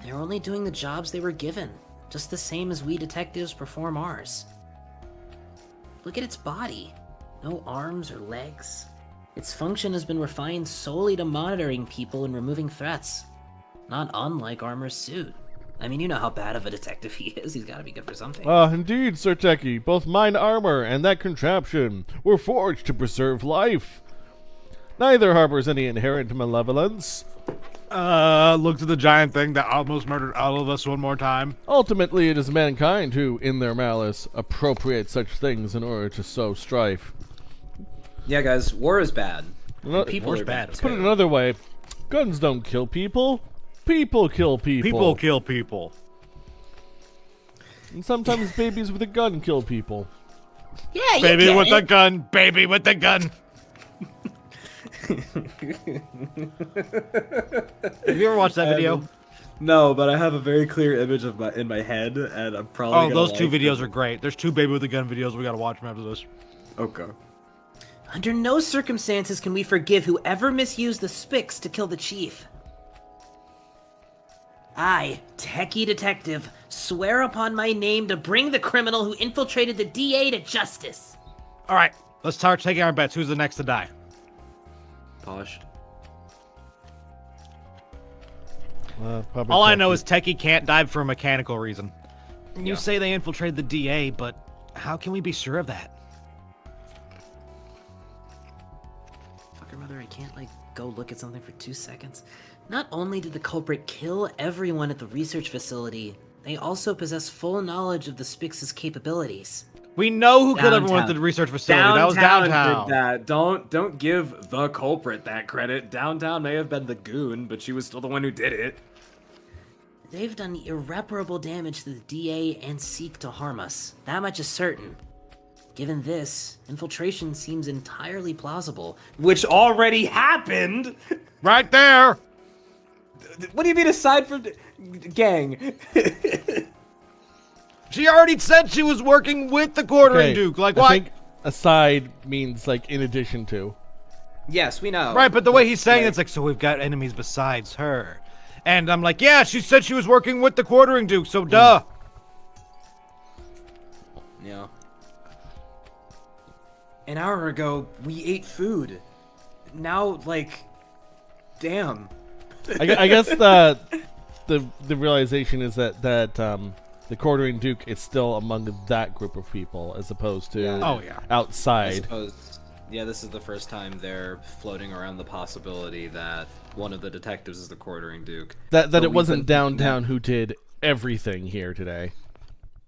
They're only doing the jobs they were given, just the same as we detectives perform ours. Look at its body. No arms or legs. Its function has been refined solely to monitoring people and removing threats. Not unlike Armor's suit. I mean, you know how bad of a detective he is. He's gotta be good for something. Indeed, Sir Teki. Both mine armor and that contraption were forged to preserve life. Neither harbors any inherent malevolence. Looked at the giant thing that almost murdered all of us one more time. Ultimately, it is mankind who, in their malice, appropriate such things in order to sow strife. Yeah, guys, war is bad. People are bad. Put it another way, guns don't kill people. People kill people. People kill people. And sometimes babies with a gun kill people. Yeah, you Baby get with it. the gun. Baby with the gun. Have you ever watched that video? No, but I have a very clear image of in my head, and I'm probably Oh, gonna those two like videos it. are great. There's two Baby with the Gun videos. We gotta watch them after this. Okay. Under no circumstances can we forgive whoever misused the Spix to kill the chief. I, Techie Detective, swear upon my name to bring the criminal who infiltrated the DA to justice. All right, let's start taking our bets. Who's the next to die? Posh. Probably All I Teki. know is Techie can't die for a mechanical reason. You Yeah. say they infiltrated the DA, but how can we be sure of that? Fucker mother, I can't, go look at something for 2 seconds. Not only did the culprit kill everyone at the research facility, they also possess full knowledge of the Spix's capabilities. We know who killed everyone at Downtown. the research facility. That was Downtown. Did that. Don't give the culprit that credit. Downtown may have been the goon, but she was still the one who did it. They've done irreparable damage to the DA and seek to harm us. That much is certain. Given this, infiltration seems entirely plausible. Which already happened. Right there. What do you mean aside from gang? She already said she was working with the quartering Okay, duke. Like, I why? think aside means like in addition to. Yes, we know. Right, but the way he's saying like- it's like, so we've got enemies besides her. And I'm like, yeah, she said she was working with the quartering duke, so duh. Yeah. An hour ago, we ate food. Now, like, damn. I guess the realization is that the quartering duke is still among that group of people as opposed to Yeah. Oh, yeah. I outside. suppose, yeah, this is the first time they're floating around the possibility that one of the detectives is the quartering duke. That But it we've wasn't been thinking downtown who did everything here today.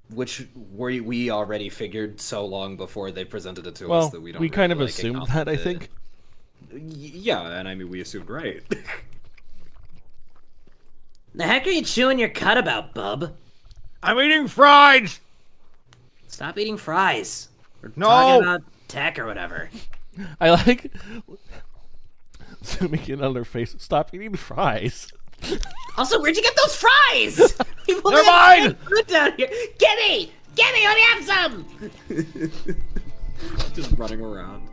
which we already figured so long before they presented it to Well, us that we don't. we kind of really, like, assumed that, I acknowledge think. it. Yeah, and I mean we assumed right. The heck are you chewing your cud about, bub? I'm eating fries. Stop eating fries. We're No. talking about tech or whatever. I like zooming in on their face. Stop eating fries. Also, where'd you get those fries? People They're that mine! food down here. Gimme! Gimme! Let me have some! Just running around.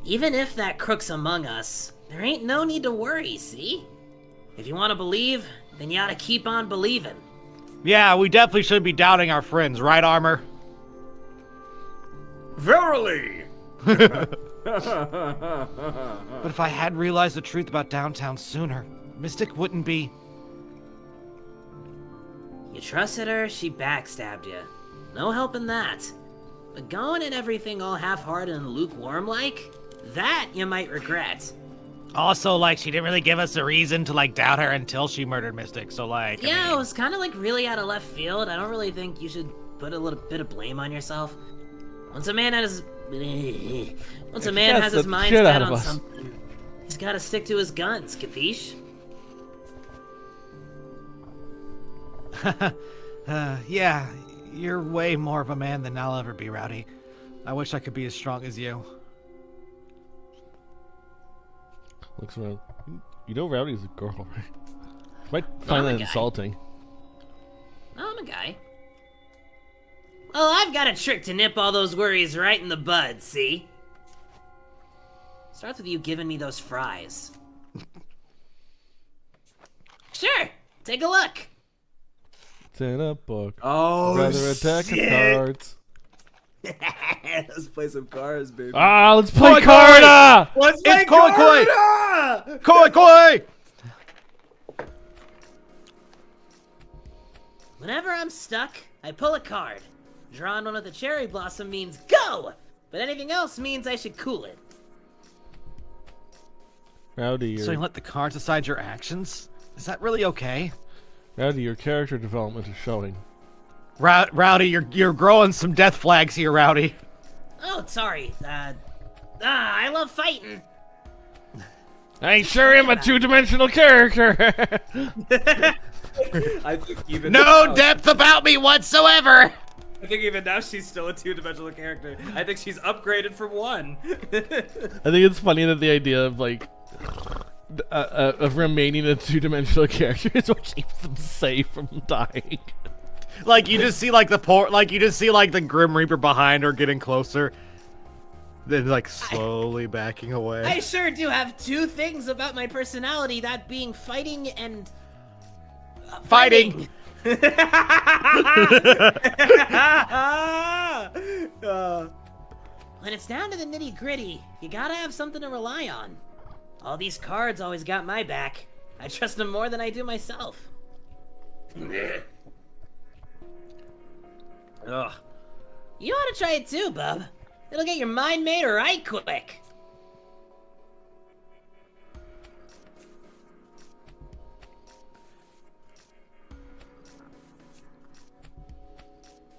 Even if that crook's among us, there ain't no need to worry, see? If you want to believe, then you ought to keep on believing. Yeah, we definitely should be doubting our friends, right, Armor? Verily! But if I had realized the truth about downtown sooner, Mystic wouldn't be. You trusted her, she backstabbed you. No help in that. But going at everything all half-hearted and lukewarm-like, that you might regret. Also, like, she didn't really give us a reason to, like, doubt her until she murdered Mystic, so, like, Yeah, it was kind of like really out of left field. I don't really think you should put a little bit of blame on yourself. Once a man has his mind shit set out of on us. something, he's got to stick to his guns, capiche? Yeah, you're way more of a man than I'll ever be, Rowdy. I wish I could be as strong as you. Looks around. You know Rowdy's a girl, right? Might find I'm a that guy. insulting. I'm a guy. Well, I've got a trick to nip all those worries right in the bud, see? Starts with you giving me those fries. Sure, take a look. It's in a book. Oh, Rather attack of shit. cards. Let's play some cards, baby. Ah, let's play Koi Koi! Carda! Let's It's play Koi Koi! Carda! Koi Koi! Whenever I'm stuck, I pull a card. Drawing one with a cherry blossom means go, but anything else means I should cool it. Rowdy, So you your, let the cards decide your actions? Is that really okay? Rowdy, your character development is showing. Rowdy, you're growing some death flags here, Rowdy. Oh, sorry. I love fighting. I sure am a two-dimensional character. I think even No now, depth about me whatsoever. I think even now she's still a two-dimensional character. I think she's upgraded from one. I think it's funny that the idea of like of remaining a two-dimensional character is what keeps them safe from dying. Like you just see like the Grim Reaper behind her getting closer. Then like slowly backing away. I sure do have two things about my personality, that being fighting and... Fighting. When it's down to the nitty-gritty, you gotta have something to rely on. All these cards always got my back. I trust them more than I do myself. Ugh. You ought to try it too, bub. It'll get your mind made right quick.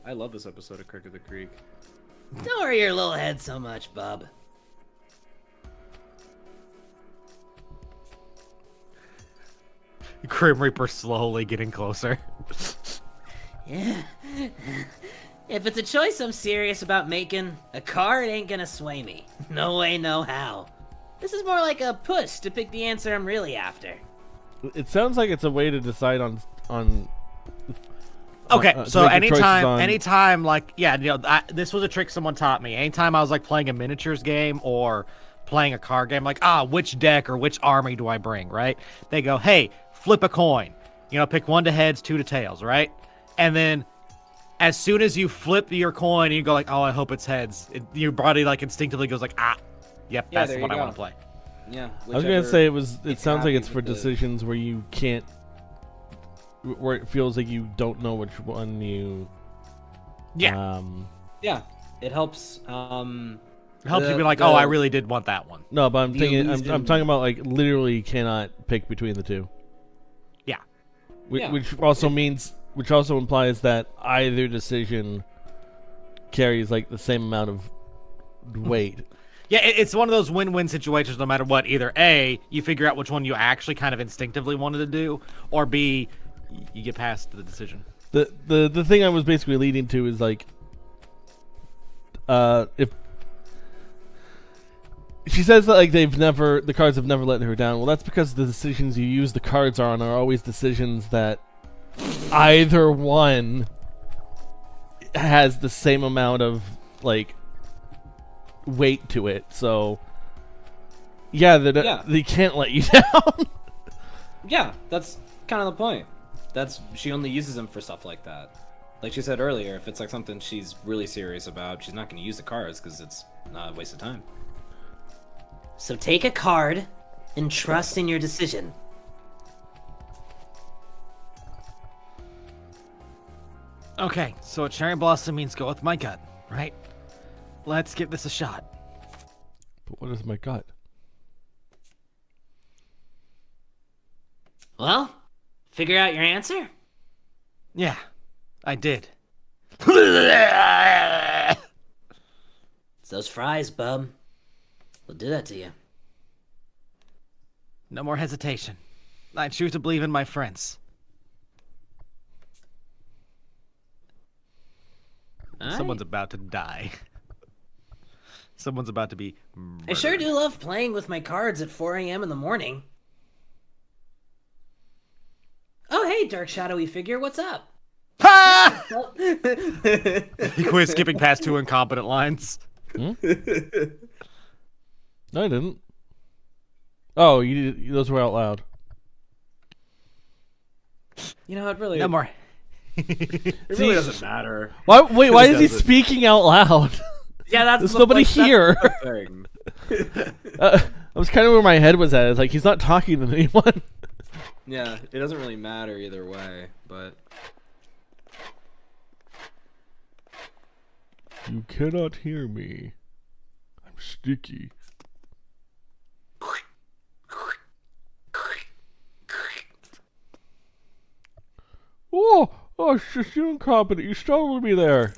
I love this episode of Crick of the Creek. Don't worry your little head so much, bub. Grim Reaper slowly getting closer. Yeah. If it's a choice I'm serious about making, a card ain't gonna sway me. No way, no how. This is more like a push to pick the answer I'm really after. It sounds like it's a way to decide on Okay, to so make your choices on- anytime, like, yeah, this was a trick someone taught me. Anytime I was like playing a miniatures game or playing a card game, like, which deck or which army do I bring, right? They go, hey, flip a coin. Pick 1 to heads, 2 to tails, right? And then as soon as you flip your coin, you go like, oh, I hope it's heads. Your body like instinctively goes like, yep, Yeah, that's there the one you I go. want to play. Yeah. I was gonna say it sounds like happy it's for with the- decisions where you can't, where it feels like you don't know which one you. Yeah. Yeah, it helps. It helps you be like, I really did want that one. No, but I'm The thinking. I'm illusion- talking about like literally cannot pick between the two. Yeah. Yeah. Which also means, which also implies that either decision carries like the same amount of weight. Yeah, it's one of those win-win situations no matter what. Either A, you figure out which one you actually kind of instinctively wanted to do, or B, you get past the decision. The thing I was basically leading to is like, if she says that like the cards have never let her down. Well, that's because the decisions you use the cards on are always decisions that either one has the same amount of like weight to it. So yeah, they can't let you down. Yeah, that's kind of the point. She only uses them for stuff like that. Like she said earlier, if it's like something she's really serious about, she's not going to use the cards because it's not a waste of time. So take a card and trust in your decision. Okay, so a cherry blossom means go with my gut, right? Let's give this a shot. But what is my gut? Well, figure out your answer? Yeah, I did. It's those fries, bub. We'll do that to you. No more hesitation. I choose to believe in my friends. Someone's about to die. Someone's about to be murdered. I sure do love playing with my cards at 4 a.m. in the morning. Oh, hey, dark shadowy figure, what's up? Ha! Oh, He quit skipping past 2 incompetent lines. No, I didn't. Oh, those were out loud. You know, it really, No more. it really doesn't matter. Why is he doesn't. speaking out loud? Yeah, that's There's nobody here. That's the thing. That was kind of where my head was at. It's like he's not talking to anyone. Yeah, it doesn't really matter either way, but You cannot hear me. I'm sticky. Oh, it's just you incompetent. You startled me there.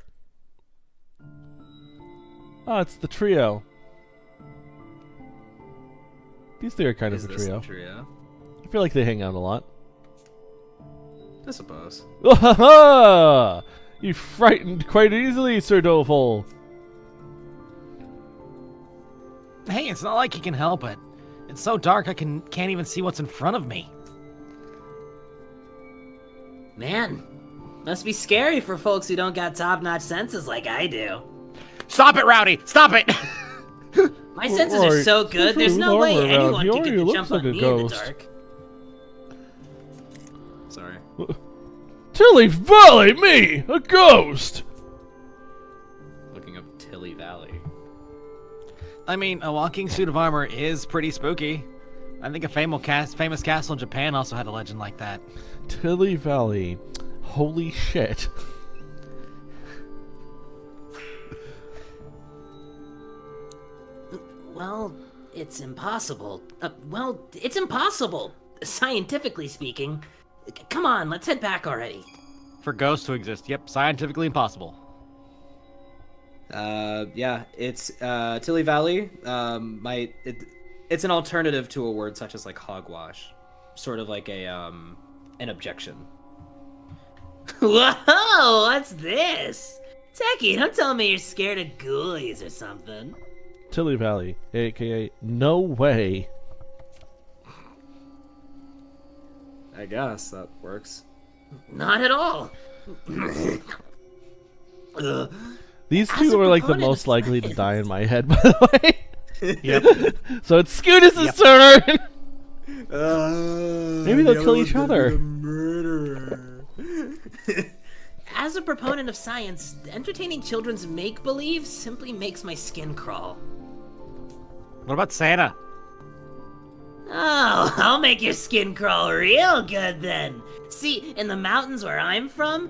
Ah, it's the trio. These three are kind is of a this trio. the trio? I feel like they hang out a lot. I suppose. You frightened quite easily, Sir Doful. Hey, it's not like you can help it. It's so dark I can't even see what's in front of me. man, must be scary for folks who don't got top-notch senses like I do. Stop it, Rowdy! Stop it! My senses are so good, there's no way Armor around. anyone He can get already the looks jump like on a me in the ghost. dark. Sorry. Tilly Valley, me, a ghost. Looking up Tilly Valley. I mean, a walking suit of armor is pretty spooky. I think a famous castle in Japan also had a legend like that. Tilly Valley, holy shit. Well, it's impossible. It's impossible, scientifically speaking. Come on, let's head back already. For ghosts to exist, yep, scientifically impossible. Yeah, it's Tilly Valley. It's an alternative to a word such as like hogwash, sort of like a an objection. Whoa, what's this? Techie, don't tell me you're scared of ghoulies or something. Tilly Valley, aka no way. I guess that works. Not at all. These As two a are like the proponent most of likely to science. die in my head, by the way. Yep. So it's Scootus' turn. Maybe they'll kill each other. As a proponent of science, entertaining children's make-believe simply makes my skin crawl. What about Santa? Oh, I'll make your skin crawl real good then. See, in the mountains where I'm from,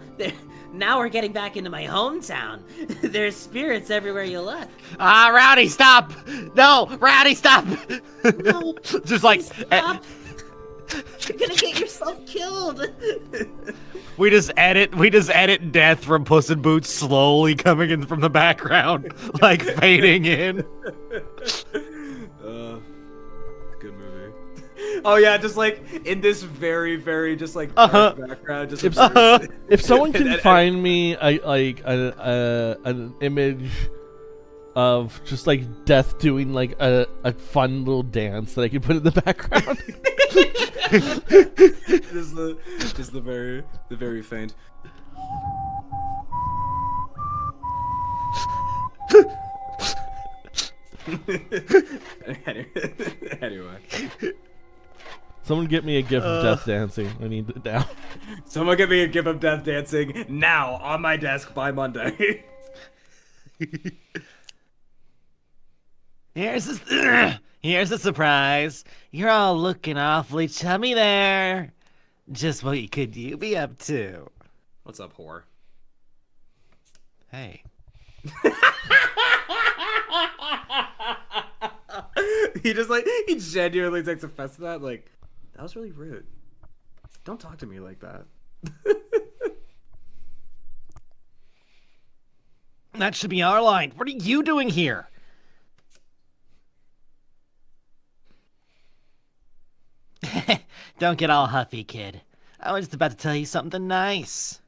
now we're getting back into my hometown. There's spirits everywhere you look. Ah, Rowdy, stop! No, Rowdy, stop! No, Just like stop. You're gonna get yourself killed. we just edit death from Puss in Boots slowly coming in from the background, like fading in. Good movie. Oh yeah, just like in this very, very just like dark background, just observes- If someone can And- find me an image of just like Death doing like a fun little dance that I can put in the background. just the very faint. Anyway, Someone get me a gift of Death dancing. I need it now. someone give me a gift of death dancing now on my desk by Monday. Here's a surprise. You're all looking awfully chummy there. Just what could you be up to? What's up, whore? Hey. he genuinely takes offense to that. Like, that was really rude. Don't talk to me like that. That should be our line. What are you doing here? Don't get all huffy, kid. I was just about to tell you something nice.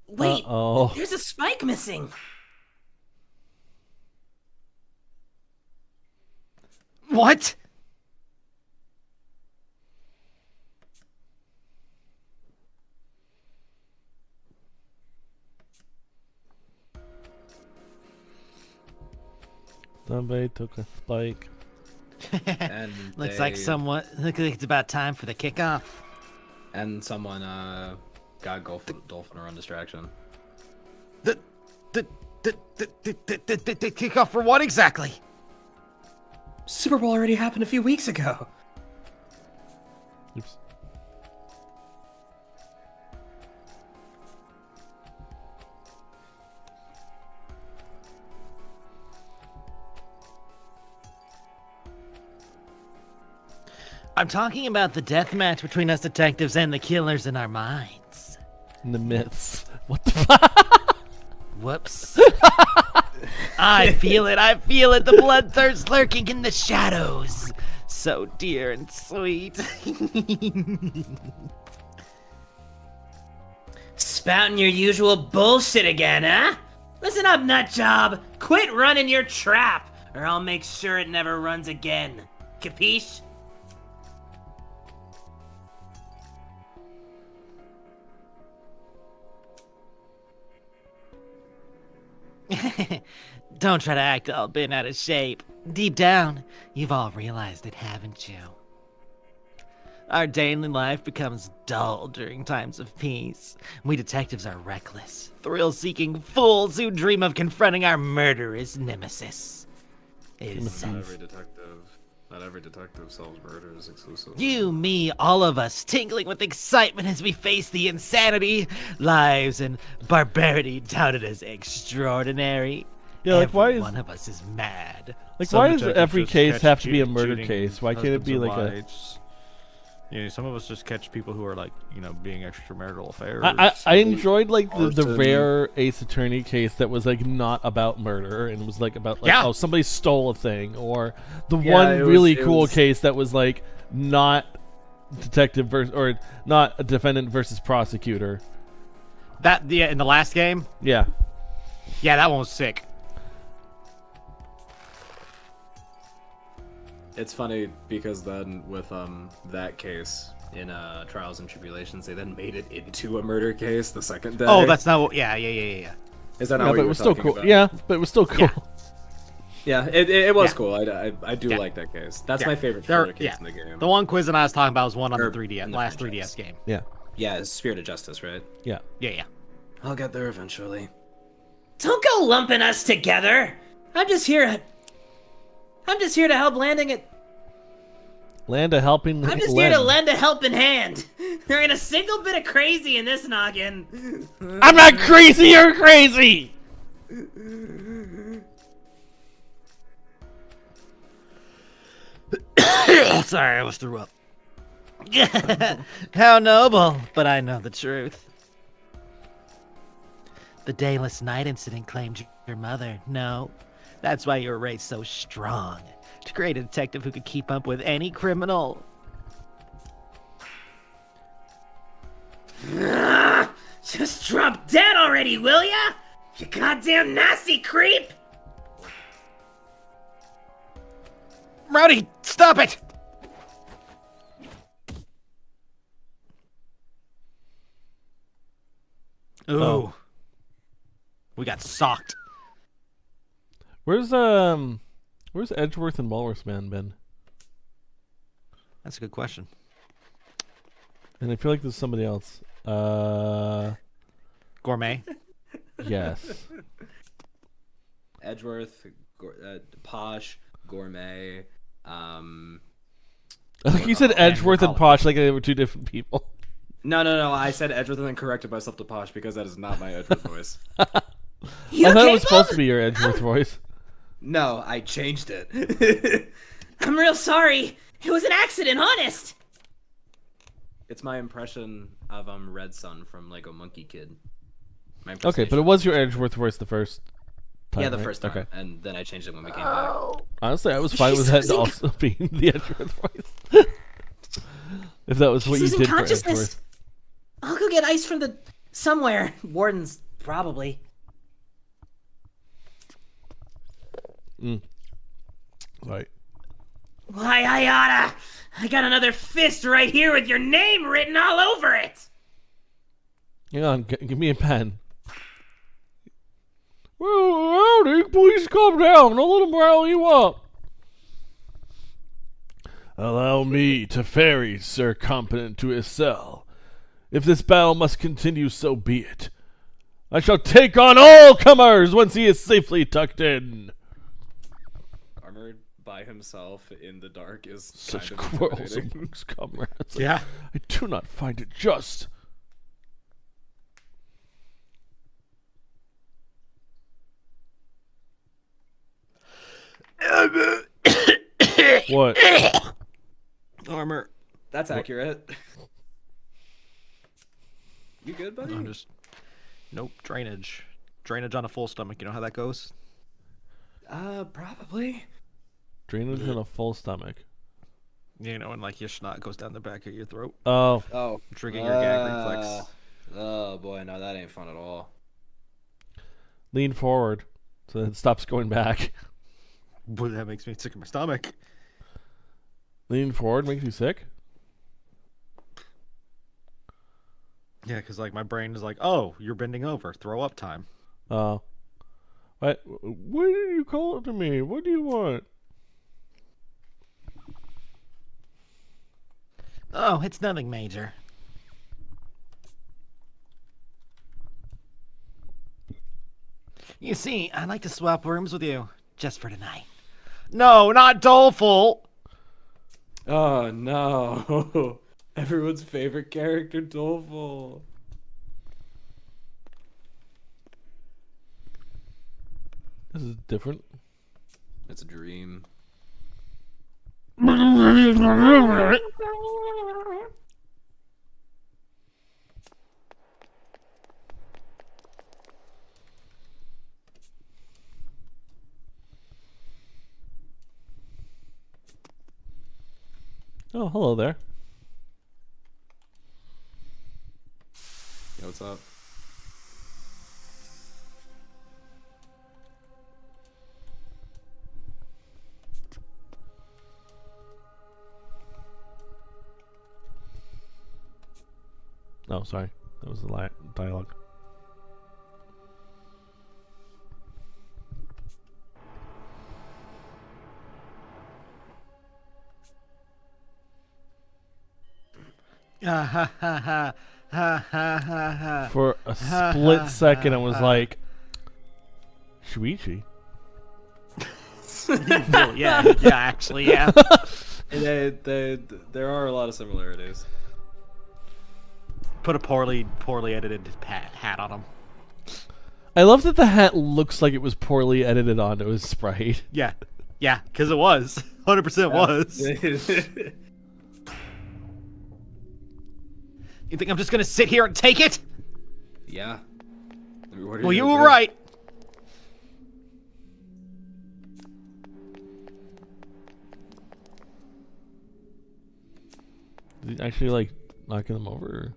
Wait, Uh-oh. there's a spike missing. What? Somebody took a spike. And Looks like it's about time for the kickoff. And someone got dolphin run distraction. The kickoff for what exactly? Super Bowl already happened a few weeks ago. Oops. I'm talking about the death match between us detectives and the killers in our minds. In the midst. What the fuck? Whoops. I feel it. The bloodthirst lurking in the shadows. So dear and sweet. Spouting your usual bullshit again, huh? Listen up, nutjob. Quit running your trap, or I'll make sure it never runs again. Capiche? Don't try to act all bent out of shape. Deep down, you've all realized it, haven't you? Our daily life becomes dull during times of peace. We detectives are reckless, thrill-seeking fools who dream of confronting our murderous nemesis. Not every detective solves murders exclusively. You, me, all of us, tingling with excitement as we face the insanity, lives, and barbarity touted as extraordinary. Yeah, like, why Every is- one of us is mad. Like, Some why does detectives every just case catch have to be a murder cheating case? Why can't it be husbands like and a... wives. Yeah, some of us just catch people who are like, being extramarital affairs. I enjoyed like the Arson. rare Ace Attorney case that was like not about murder and was like about like Yeah. oh somebody stole a thing, or the Yeah, one it was- really it cool was- case that was like not detective versus or not a defendant versus prosecutor. In the last game, Yeah, yeah, that one was sick. It's funny because then with that case in Trials and Tribulations, they then made it into a murder case the second day. Oh, that's not what. Yeah. Is that not Yeah, what but you it were was still talking cool. about? Yeah, but it was still cool. Yeah. Yeah, it was Yeah. cool. I do Yeah. like that case. That's Yeah. my favorite There- filler case yeah. in the game. The one quiz that I was talking about was one on the Or 3DS, in the last franchise. 3DS game. Yeah, Yeah, it's Spirit of Justice, right? yeah. Yeah. I'll get there eventually. Don't go lumping us together. I'm just here to help landing it. Land a helping. I'm just here to lend a helping hand. There ain't a single bit of crazy in this noggin. I'm not crazy. You're crazy. Sorry, I was threw up. How noble, but I know the truth. The Dayless Night incident claimed your mother. No, that's why you were raised so strong. To create a detective who could keep up with any criminal. Just drop dead already, will ya? You goddamn nasty creep! Rowdy, stop it! Ooh. Oh. We got socked. Where's Edgeworth and Walrus Man been? That's a good question. And I feel like there's somebody else. Gourmet. Yes. Edgeworth, Posh, Gourmet. Like you said Edgeworth and Posh like they were two different people. No. I said Edgeworth and then corrected myself to Posh because that is not my Edgeworth voice. You I thought okay, it was supposed bub? to be your Edgeworth voice. No, I changed it. I'm real sorry. It was an accident, honest. It's my impression of Red Sun from Lego Monkey Kid. My Okay, but it impersonation. was your Edgeworth voice the first time. Yeah, the right? first time. Okay. And then I changed it when we came back. Honestly, I was fine with that losing- also being the Edgeworth voice. If that was what you He's did losing for consciousness. Edgeworth. I'll go get ice from the somewhere. Warden's probably. Right. Why, I oughta. I got another fist right here with your name written all over it. Hang on, give me a pen. Well, howdy, please calm down. I'll let him rile you up. Allow me to ferry Sir Competent to his cell. If this battle must continue, so be it. I shall take on all comers once he is safely tucked in. Armored by himself in the dark is Such kind of quarrels intimidating. amongst comrades. Yeah. I do not find it just. What? Armor. That's accurate. You good, buddy? I'm just. Nope. Drainage. Drainage on a full stomach. You know how that goes? Probably. Drainage in a full stomach. You know, when like your snot goes down the back of your throat, Oh, Oh. triggering your gag reflex. Oh boy, no, that ain't fun at all. lean forward so that it stops going back. Boy, that makes me sick in my stomach. Lean forward makes you sick? Yeah, because like my brain is like, oh, you're bending over, throw up time. Oh. What did you call it to me? What do you want? Oh, it's nothing major. You see, I'd like to swap rooms with you, just for tonight. No, not doleful! Oh no. Everyone's favorite character, Doleful. This is different. It's a dream. Oh, hello there. Yo, what's up? Oh, sorry. That was the dialogue. Ha ha ha ha ha ha ha. For a split second, I was like, Shuichi. Well, yeah, actually, yeah. There are a lot of similarities. Put a poorly edited hat on him. I love that the hat looks like it was poorly edited onto his sprite. Yeah, because it was 100% was. You think I'm just gonna sit here and take it? Yeah. I mean, what are Well, you gonna were do? right. Is he actually like knocking them over? Or?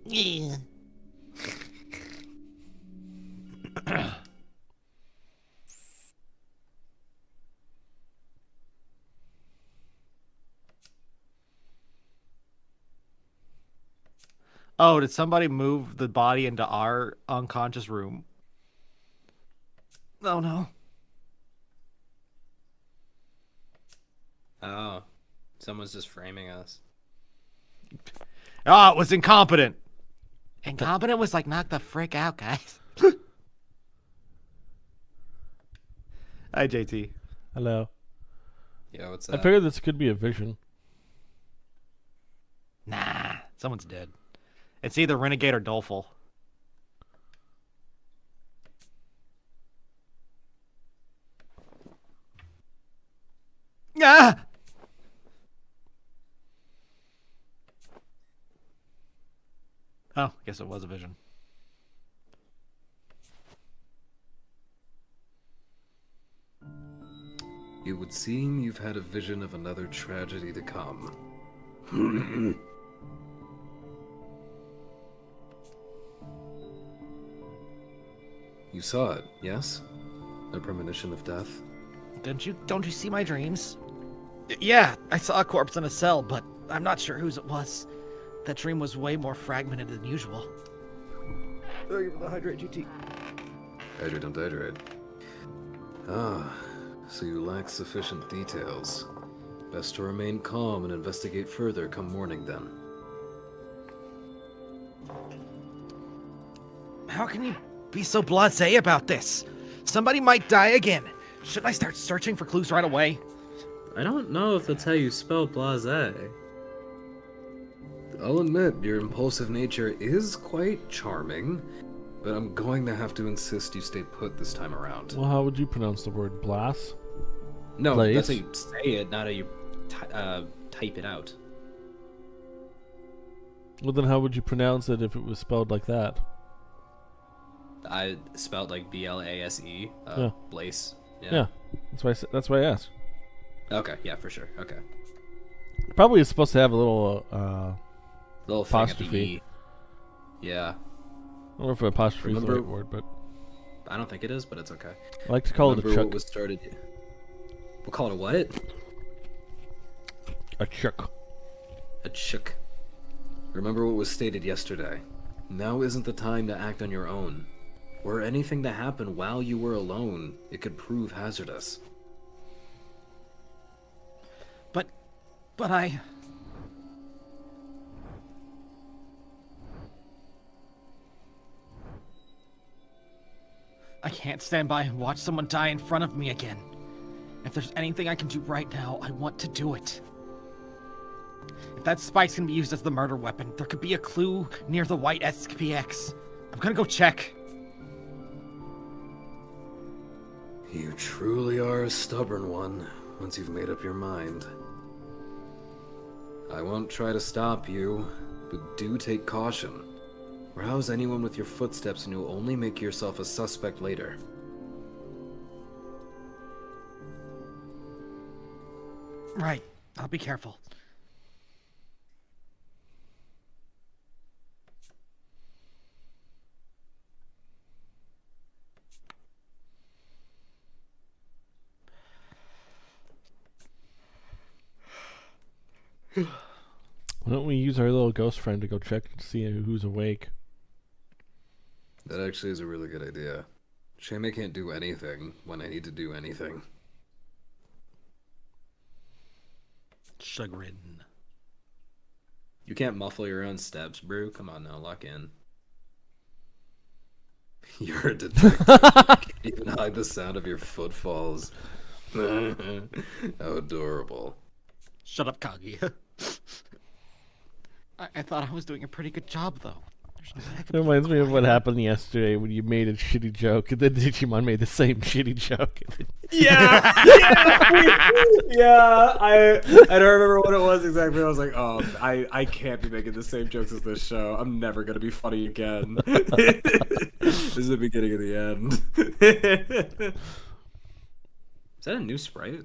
Yeah. Oh, did somebody move the body into our unconscious room? Oh no. Oh, someone's just framing us. Oh, it was incompetent. Incompetent was like, knock the frick out, guys. Hi, JT. Hello. Yeah, what's I that? figured this could be a vision. Nah, someone's dead. It's either Renegade or Doleful. Ah! Oh, guess it was a vision. It would seem you've had a vision of another tragedy to come. You saw it, yes? A premonition of death? Don't you see my dreams? Yeah, I saw a corpse in a cell, but I'm not sure whose it was. That dream was way more fragmented than usual. Oh, you're the Hydrate GT. Hydrate and hydrate. Ah, so you lack sufficient details. Best to remain calm and investigate further come morning then. How can you be so blasé about this? Somebody might die again. Shouldn't I start searching for clues right away? I don't know if that's how you spell blase. I'll admit, your impulsive nature is quite charming, but I'm going to have to insist you stay put this time around. Well, how would you pronounce the word blast? No, Blaze? that's how you say it, not how you type it out. Well, then how would you pronounce it if it was spelled like that? I spelled like Blase. Yeah. Blaze. Yeah, that's why I asked. Okay, yeah, for sure. Okay. Probably it's supposed to have a little Little thing at the apostrophe. E. Yeah. I don't know if apostrophe is the Remember- right word, but I don't think it is, but it's okay. I like to call it a Remember what chuck. was started. We'll call it a what? A chuck. A chook. Remember what was stated yesterday. Now isn't the time to act on your own. Were anything to happen while you were alone, it could prove hazardous. But I can't stand by and watch someone die in front of me again. If there's anything I can do right now, I want to do it. If that spike's gonna be used as the murder weapon, there could be a clue near the white SPX. I'm gonna go check. You truly are a stubborn one, once you've made up your mind. I won't try to stop you, but do take caution. Rouse anyone with your footsteps and you'll only make yourself a suspect later. Right, I'll be careful. Why don't we use our little ghost friend to go check and see who's awake? That actually is a really good idea. Shame I can't do anything when I need to do anything. Chagrin. You can't muffle your own steps, Brew. Come on now, lock in. You're a detective. You can't even hide the sound of your footfalls. How adorable. Shut up, Kagi. I thought I was doing a pretty good job, though. There's no way I could It be reminds me of what quiet. happened yesterday when you made a shitty joke, and then Digimon made the same shitty joke. Yeah, yeah. I don't remember what it was exactly. I was like, oh, I can't be making the same jokes as this show. I'm never gonna be funny again. This is the beginning of the end. Is that a new sprite?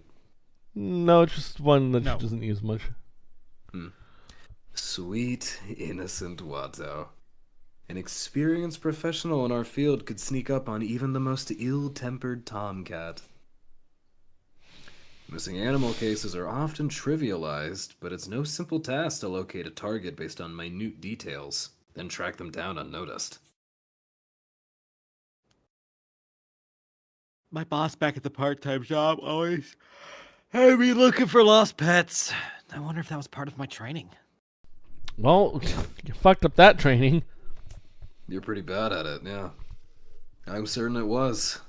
No, it's just one that No. she doesn't use much. Sweet, innocent Watto. An experienced professional in our field could sneak up on even the most ill-tempered tomcat. Missing animal cases are often trivialized, but it's no simple task to locate a target based on minute details, then track them down unnoticed. My boss back at the part-time job always had me looking for lost pets. I wonder if that was part of my training. Well, you fucked up that training. You're pretty bad at it, yeah. I'm certain it was.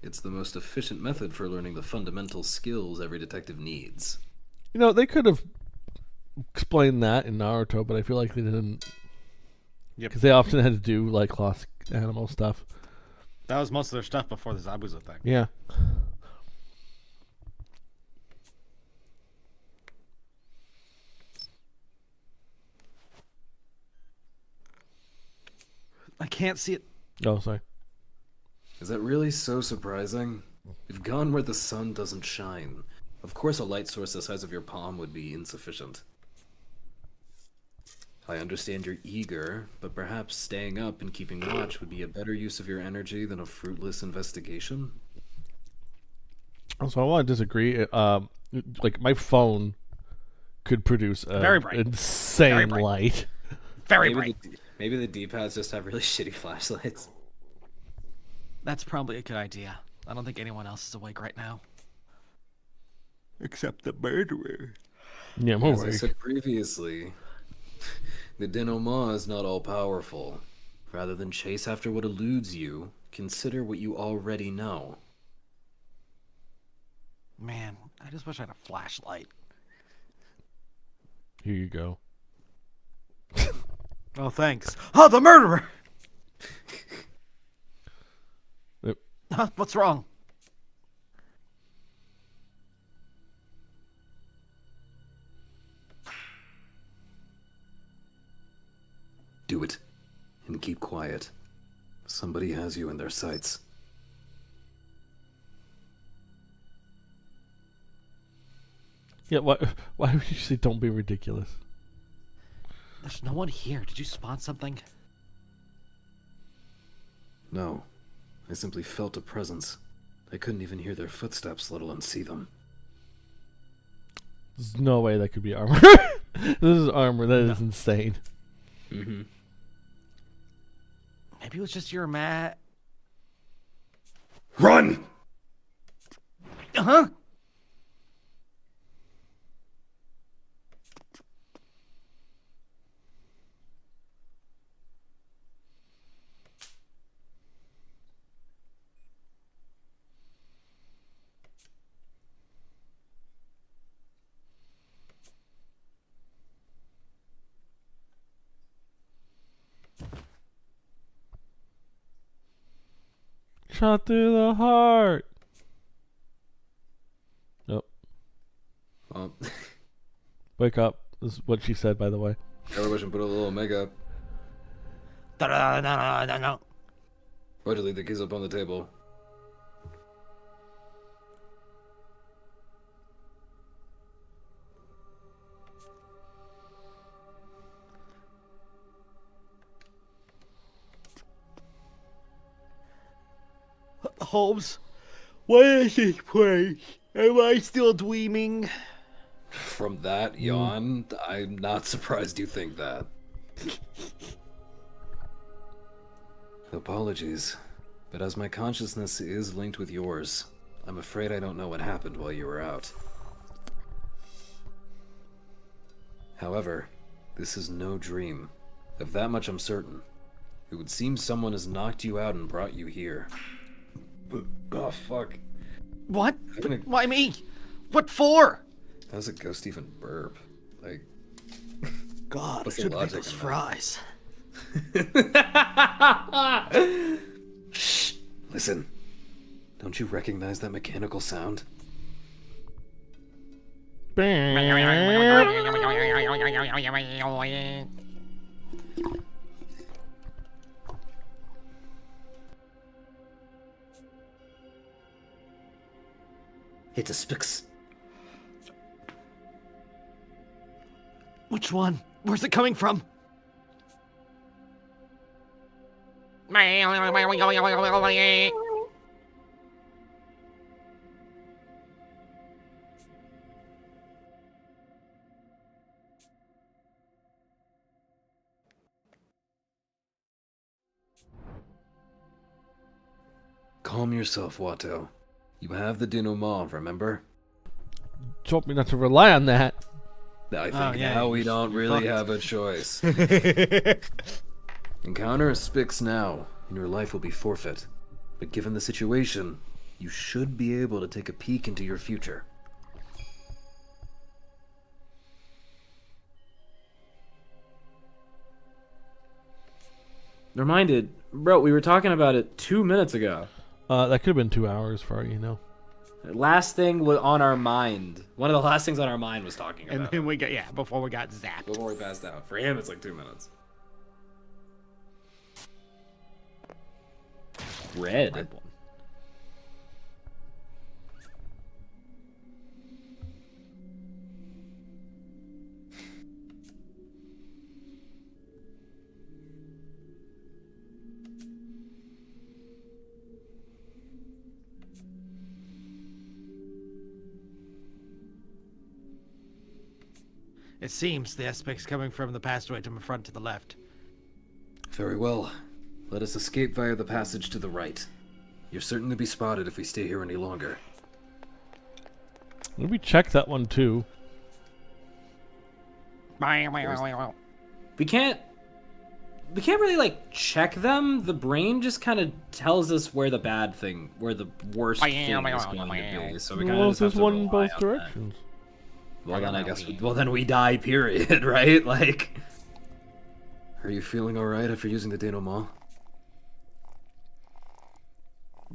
It's the most efficient method for learning the fundamental skills every detective needs. You know, they could have explained that in Naruto, but I feel like they didn't. Yep. Because they often had to do, like, lost animal stuff. That was most of their stuff before the Zabuza thing. Yeah. I can't see it. Oh, sorry. Is that really so surprising? You've gone where the sun doesn't shine. Of course a light source the size of your palm would be insufficient. I understand you're eager, but perhaps staying up and keeping watch would be a better use of your energy than a fruitless investigation? Also, I want to disagree. Like, my phone could produce a Very bright. insane Very bright. light. Very bright. Maybe the D-pads just have really shitty flashlights. That's probably a good idea. I don't think anyone else is awake right now. Except the murderer. Yeah, I'm As I awake. said previously, the denouement is not all-powerful. Rather than chase after what eludes you, consider what you already know. Man, I just wish I had a flashlight. Here you go. Oh, thanks. Oh, the murderer! Yep. Huh, what's wrong? Do it, and keep quiet. Somebody has you in their sights. Yeah, why would you say don't be ridiculous? There's no one here. Did you spawn something? No, I simply felt a presence. I couldn't even hear their footsteps, let alone see them. There's no way that could be armor. This is armor. That is insane. Mm-hmm. Maybe it was just your mat. Run! Uh-huh. Shot through the heart. Oh, Well, wake up. This is what she said, by the way. everyone should put a little makeup. Da-da-da-da-da-da. Why'd you leave the keys up on the table? Holmes, what is this place? Am I still dreaming? From that yawn, I'm not surprised you think that. Apologies, but as my consciousness is linked with yours, I'm afraid I don't know what happened while you were out. However, this is no dream. Of that much I'm certain. It would seem someone has knocked you out and brought you here. Oh, fuck. What? gonna- Why me? What for? How's a ghost even burp? Like, God, What's I the should make logic those in fries. shh! Listen. Don't you recognize that mechanical sound? It's a Spix. Which one? Where's it coming from? Calm yourself, Watto. You have the denouement, remember? Told me not to rely on that. I think yeah, now you we don't really fucked. have a choice. Encounter a Spix now, and your life will be forfeit. But given the situation, you should be able to take a peek into your future. Reminded, bro, we were talking about it 2 minutes ago. That could have been 2 hours for all you know. Last thing was on our mind. One of the last things on our mind was talking And about then it we got before we got zapped. before we passed out. For him, it's like 2 minutes. Red. It seems the aspect's coming from the passageway to my front to the left. Very well. Let us escape via the passage to the right. You're certain to be spotted if we stay here any longer. Maybe check that one too. We can't really like check them. The brain just kind of tells us where the bad thing, where the worst thing is going to be. So we kind Well, of if just have there's to one in rely both on that. directions. Well, then I guess. Well, then we die. Period. Right? Like. Are you feeling alright after using the denouement?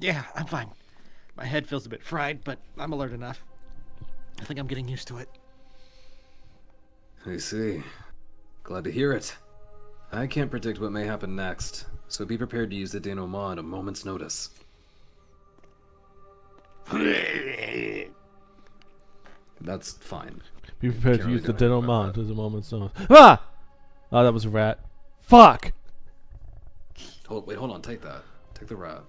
Yeah, I'm fine. My head feels a bit fried, but I'm alert enough. I think I'm getting used to it. I see. Glad to hear it. I can't predict what may happen next, so be prepared to use the denouement at a moment's notice. That's fine. Be prepared to Can't use the really do anything about denouement as a moment's notice. Ah! Oh, that was a rat. Fuck! Wait, hold on, take that. Take the rat.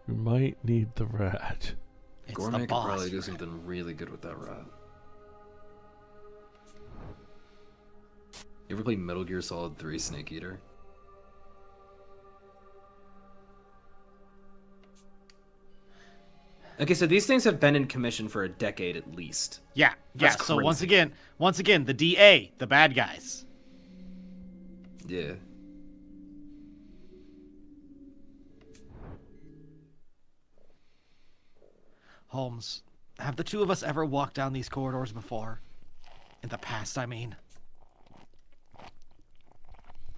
We might need the rat. It's Gourmet the could boss. probably do something really good with that rat. You ever play Metal Gear Solid 3 Snake Eater? Okay, so these things have been in commission for a decade at least. Yeah. That's So once crazy. again, the DA, the bad guys. Yeah. Holmes, have the two of us ever walked down these corridors before? In the past, I mean.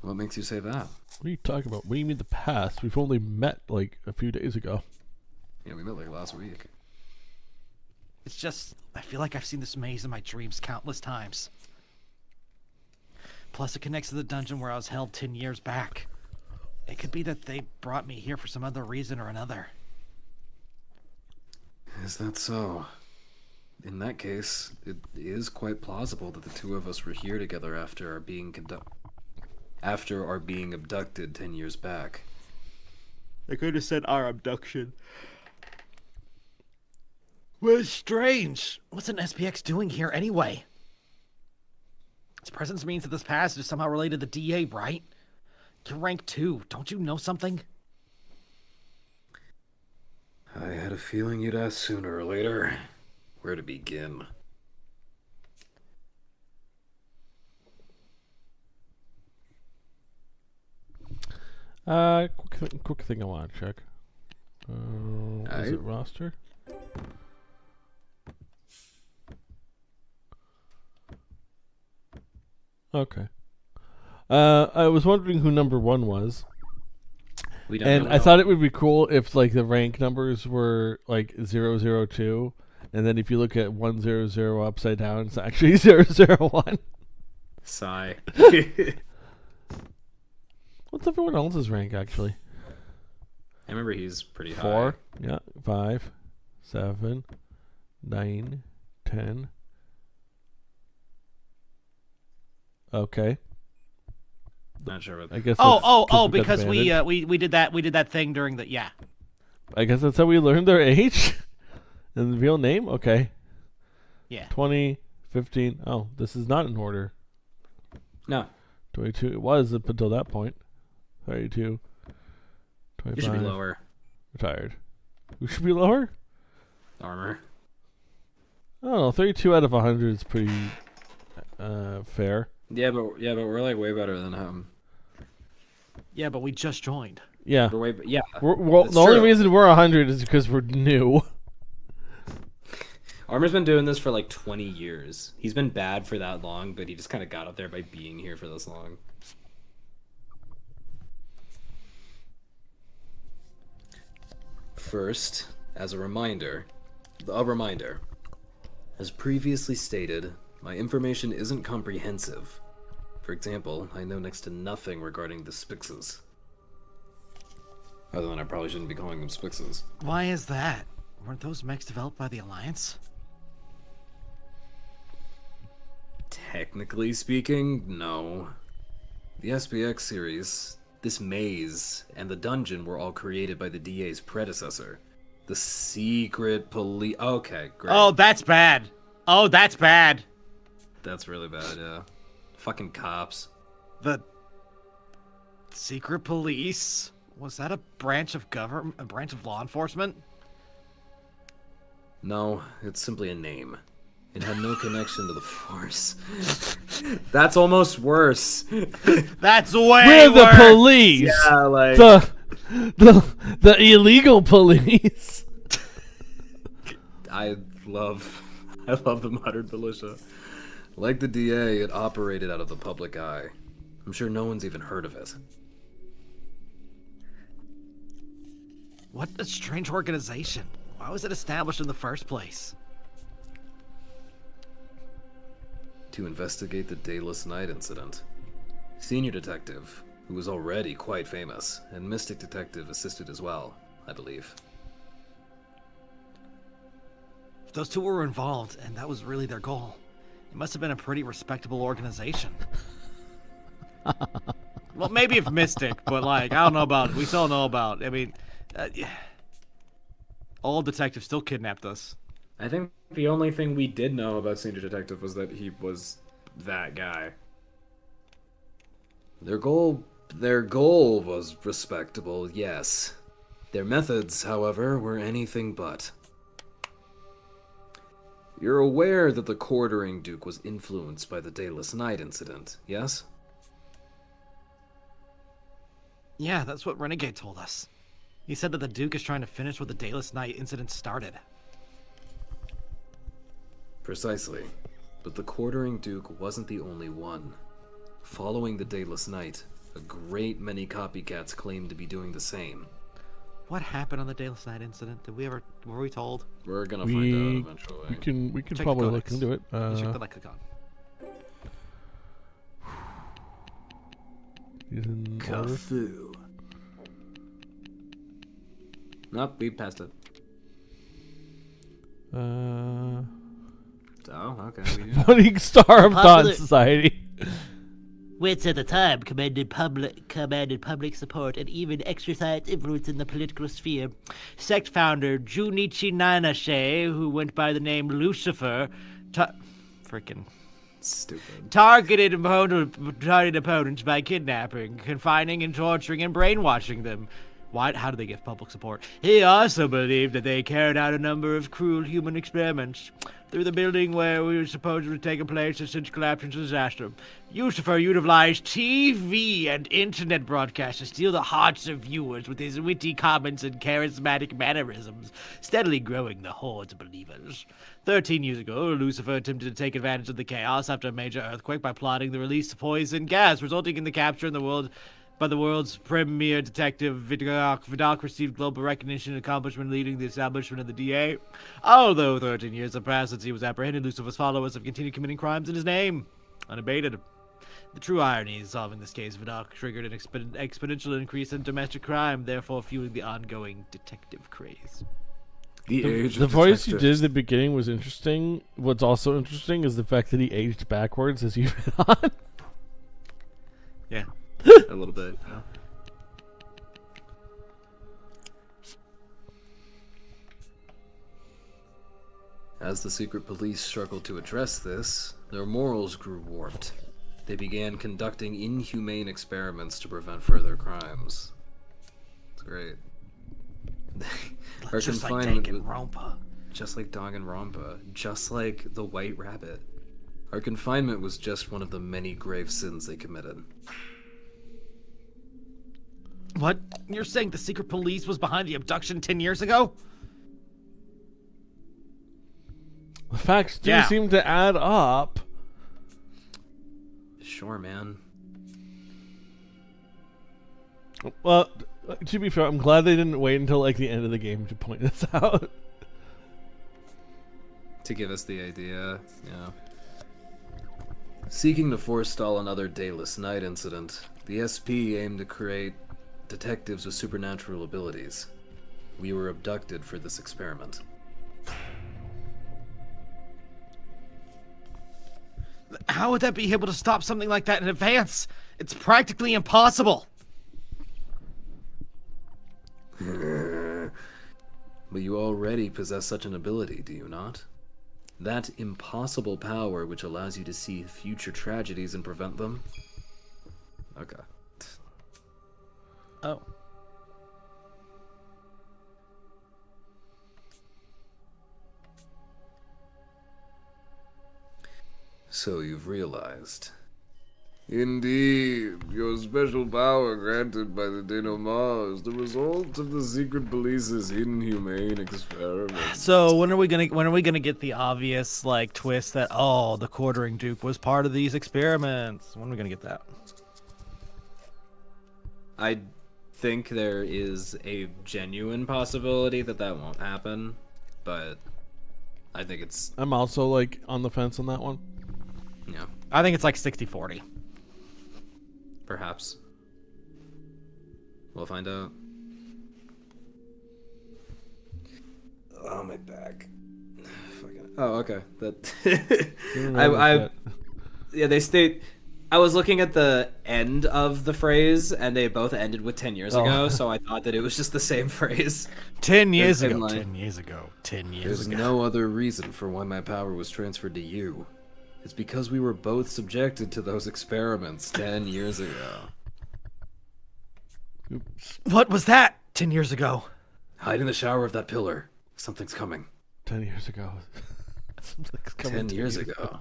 What makes you say that? What are you talking about? What do you mean the past? We've only met like a few days ago. Yeah, we met like last week. It's just, I feel like I've seen this maze in my dreams countless times. Plus, it connects to the dungeon where I was held 10 years back. It could be that they brought me here for some other reason or another. Is that so? In that case, it is quite plausible that the two of us were here together after our being abducted 10 years back. They could have said our abduction. Well, it's strange. What's an SPX doing here anyway? Its presence means that this passage is somehow related to the DA, right? You're rank 2. Don't you know something? I had a feeling you'd ask sooner or later. Where to begin? Quick thing I want to check. Is it roster? Okay. I was wondering who number 1 was. We don't And know. I thought it would be cool if like the rank numbers were like 002, and then if you look at 100 upside down, it's actually 001. Sigh. What's everyone else's rank actually? I remember he's pretty high. 4, yeah, 5, 7, 9, 10. Okay, Not sure what. I guess. Oh, that's we got because advantage. we did that thing during the I guess that's how we learned their age and the real name. Okay, Yeah. 20, 15. Oh, this is not in order. No, 22. It was up until that point. 32. 25. you should be lower. Retired. We should be lower? Armor. I don't know. 32 out of 100 is pretty fair. Yeah, but we're like way better than him. Yeah, but we just joined. Yeah. We're way, yeah. Well, That's the only true. reason we're 100 is because we're new. Armor's been doing this for like 20 years. He's been bad for that long, but he just kind of got up there by being here for this long. First, as a reminder, as previously stated, my information isn't comprehensive. For example, I know next to nothing regarding the Spixes. Other than I probably shouldn't be calling them Spixes. Why is that? Weren't those mechs developed by the Alliance? Technically speaking, no. The SPX series, this maze, and the dungeon were all created by the DA's predecessor. The secret police. Okay, great. Oh, that's bad. Oh, that's bad. That's really bad, yeah. Fucking cops. The secret police? Was that a branch of government, a branch of law enforcement? No, it's simply a name. It had no connection to the Force. That's almost worse. That's way We're the worse. police. Yeah, like The illegal police. I love the modern militia. Like the DA, it operated out of the public eye. I'm sure no one's even heard of it. What a strange organization. Why was it established in the first place? To investigate the Dayless Night incident. Senior Detective, who was already quite famous, and Mystic Detective assisted as well, I believe. If those two were involved, and that was really their goal, it must have been a pretty respectable organization. Well, maybe if Mystic, but like, I don't know about, we still know about, I mean, all detectives still kidnapped us. I think the only thing we did know about Senior Detective was that he was that guy. Their goal was respectable, yes. Their methods, however, were anything but. You're aware that the quartering Duke was influenced by the Dayless Night incident, yes? Yeah, that's what Renegade told us. He said that the Duke is trying to finish what the Dayless Night incident started. Precisely. But the quartering Duke wasn't the only one. Following the Dayless Night, a great many copycats claimed to be doing the same. What happened on the Dayless Night incident? Were we told? We're gonna find out eventually. We can Check probably the look codex. into it. Check the lexicon. He's in order. Cafu. Nope, we passed it. Oh, okay. We do. Voting Star of Dawn Popular- Society. which at the time commanded public support and even exercised influence in the political sphere. Sect founder Junichi Nanashe, who went by the name Lucifer, freaking Stupid. targeted opponents by kidnapping, confining, and torturing and brainwashing them. Why? How do they give public support? He also believed that they carried out a number of cruel human experiments through the building where we were supposedly taking place has since collapsed into disaster. Lucifer utilized TV and internet broadcasts to steal the hearts of viewers with his witty comments and charismatic mannerisms, steadily growing the hordes of believers. 13 years ago, Lucifer attempted to take advantage of the chaos after a major earthquake by plotting the release of poison gas, resulting in the capture in the world by the world's premier detective. Vidocq received global recognition and accomplishment, leading the establishment of the DA. Although 13 years have passed since he was apprehended, Lucifer's followers have continued committing crimes in his name, unabated. The true irony is solving this case, Vidocq triggered an exponential increase in domestic crime, therefore fueling the ongoing detective craze. The voice you did at the beginning was interesting. What's also interesting is the fact that he aged backwards as you read on. Yeah. A little bit. Yeah. As the secret police struggled to address this, their morals grew warped. They began conducting inhumane experiments to prevent further crimes. It's great. Just like Danganronpa. Just like Danganronpa. Just like the White Rabbit. Our confinement was just one of the many grave sins they committed. What? You're saying the secret police was behind the abduction 10 years ago? The facts do seem to add up. Sure, man. Well, to be fair, I'm glad they didn't wait until like the end of the game to point this out. To give us the idea, yeah. Seeking to forestall another Dayless Night incident, the SP aimed to create detectives with supernatural abilities. We were abducted for this experiment. How would that be able to stop something like that in advance? It's practically impossible. But you already possess such an ability, do you not? That impossible power which allows you to see future tragedies and prevent them? Okay. Oh. So you've realized. Indeed, your special power granted by the denouement is the result of the secret police's inhumane experiment. So when are we gonna get the obvious like twist that the quartering duke was part of these experiments? When are we gonna get that? I think there is a genuine possibility that that won't happen, but I think it's I'm also like on the fence on that one. yeah, I think it's like 60-40. perhaps. We'll find out. Oh, my back. Fucking. Oh, okay. That. Yeah, they state. I was looking at the end of the phrase, and they both ended with 10 years ago, so I thought that it was just the same phrase. 10 years Same ago. line. 10 years ago. 10 years There's ago. no other reason for why my power was transferred to you. It's because we were both subjected to those experiments 10 years ago. What was that 10 years ago? Hide in the shower of that pillar. Something's coming. 10 years ago. Something's coming 10 to years you. ago.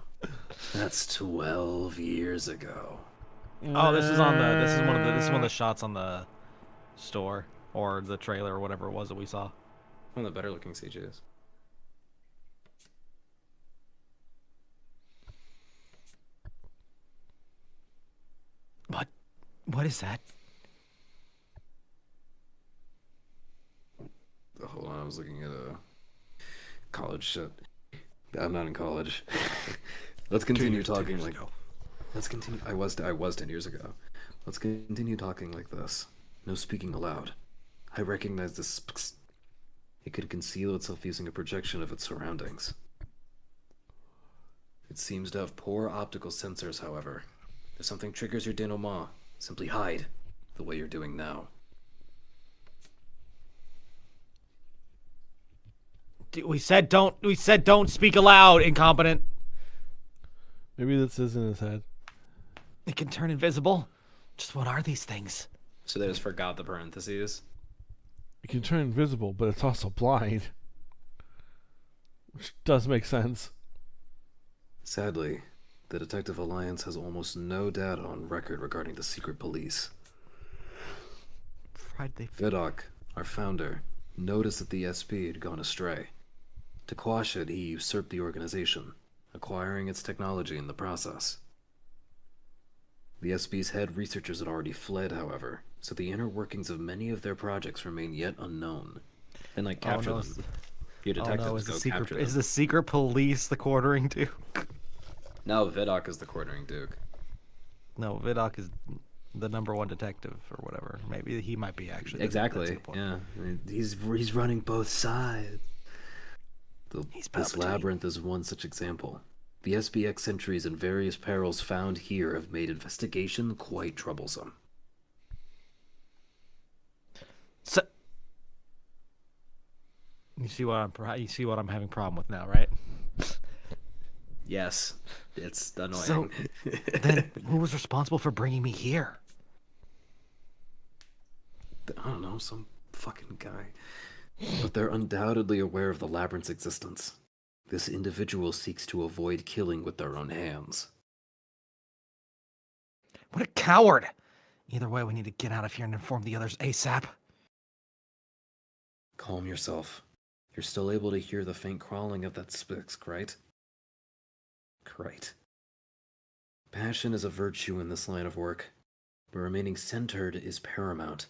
That's 12 years ago. Oh, this is one of the shots on the store or the trailer or whatever it was that we saw. One of the better looking CGs. What is that? Hold on, I was looking at a college shit. I'm not in college. Let's continue talking like. Let's continue. I was 10 years ago. Let's continue talking like this. No speaking aloud. I recognize this. It could conceal itself using a projection of its surroundings. It seems to have poor optical sensors, however. If something triggers your denouement, simply hide, the way you're doing now. We said don't speak aloud, incompetent. Maybe this is in his head. It can turn invisible. Just what are these things? So they just forgot the parentheses. It can turn invisible, but it's also blind. Which does make sense. Sadly, the Detective Alliance has almost no data on record regarding the secret police. Vidok, our founder, noticed that the SP had gone astray. To quash it, he usurped the organization, acquiring its technology in the process. The SP's head researchers had already fled, however, so the inner workings of many of their projects remain yet unknown. Then like capture them. Your detectives go capture them. Is the secret police the quartering duke? No, Vidok is the quartering duke. No, Vidok is the #1 detective or whatever. Maybe he might be actually. Exactly. Yeah, I mean, he's running both sides. This labyrinth is one such example. The SBX entries and various perils found here have made investigation quite troublesome. So, you see what I'm having problem with now, right? Yes, it's annoying. So, then who was responsible for bringing me here? I don't know, some fucking guy. But they're undoubtedly aware of the labyrinth's existence. This individual seeks to avoid killing with their own hands. What a coward! Either way, we need to get out of here and inform the others ASAP. Calm yourself. You're still able to hear the faint crawling of that spisk, right? Great. Passion is a virtue in this line of work, but remaining centered is paramount.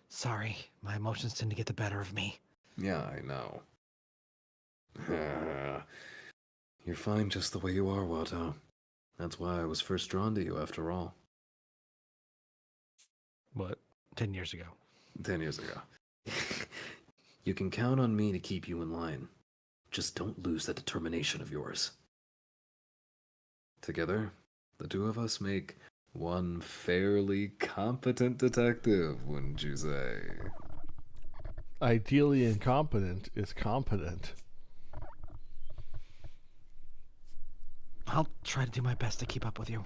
Sorry, my emotions tend to get the better of me. Yeah, I know. You're fine just the way you are, Watto. That's why I was first drawn to you, after all. What? 10 years ago. 10 years ago. You can count on me to keep you in line. Just don't lose that determination of yours. Together, the two of us make one fairly competent detective, wouldn't you say? Ideally incompetent is competent. I'll try to do my best to keep up with you.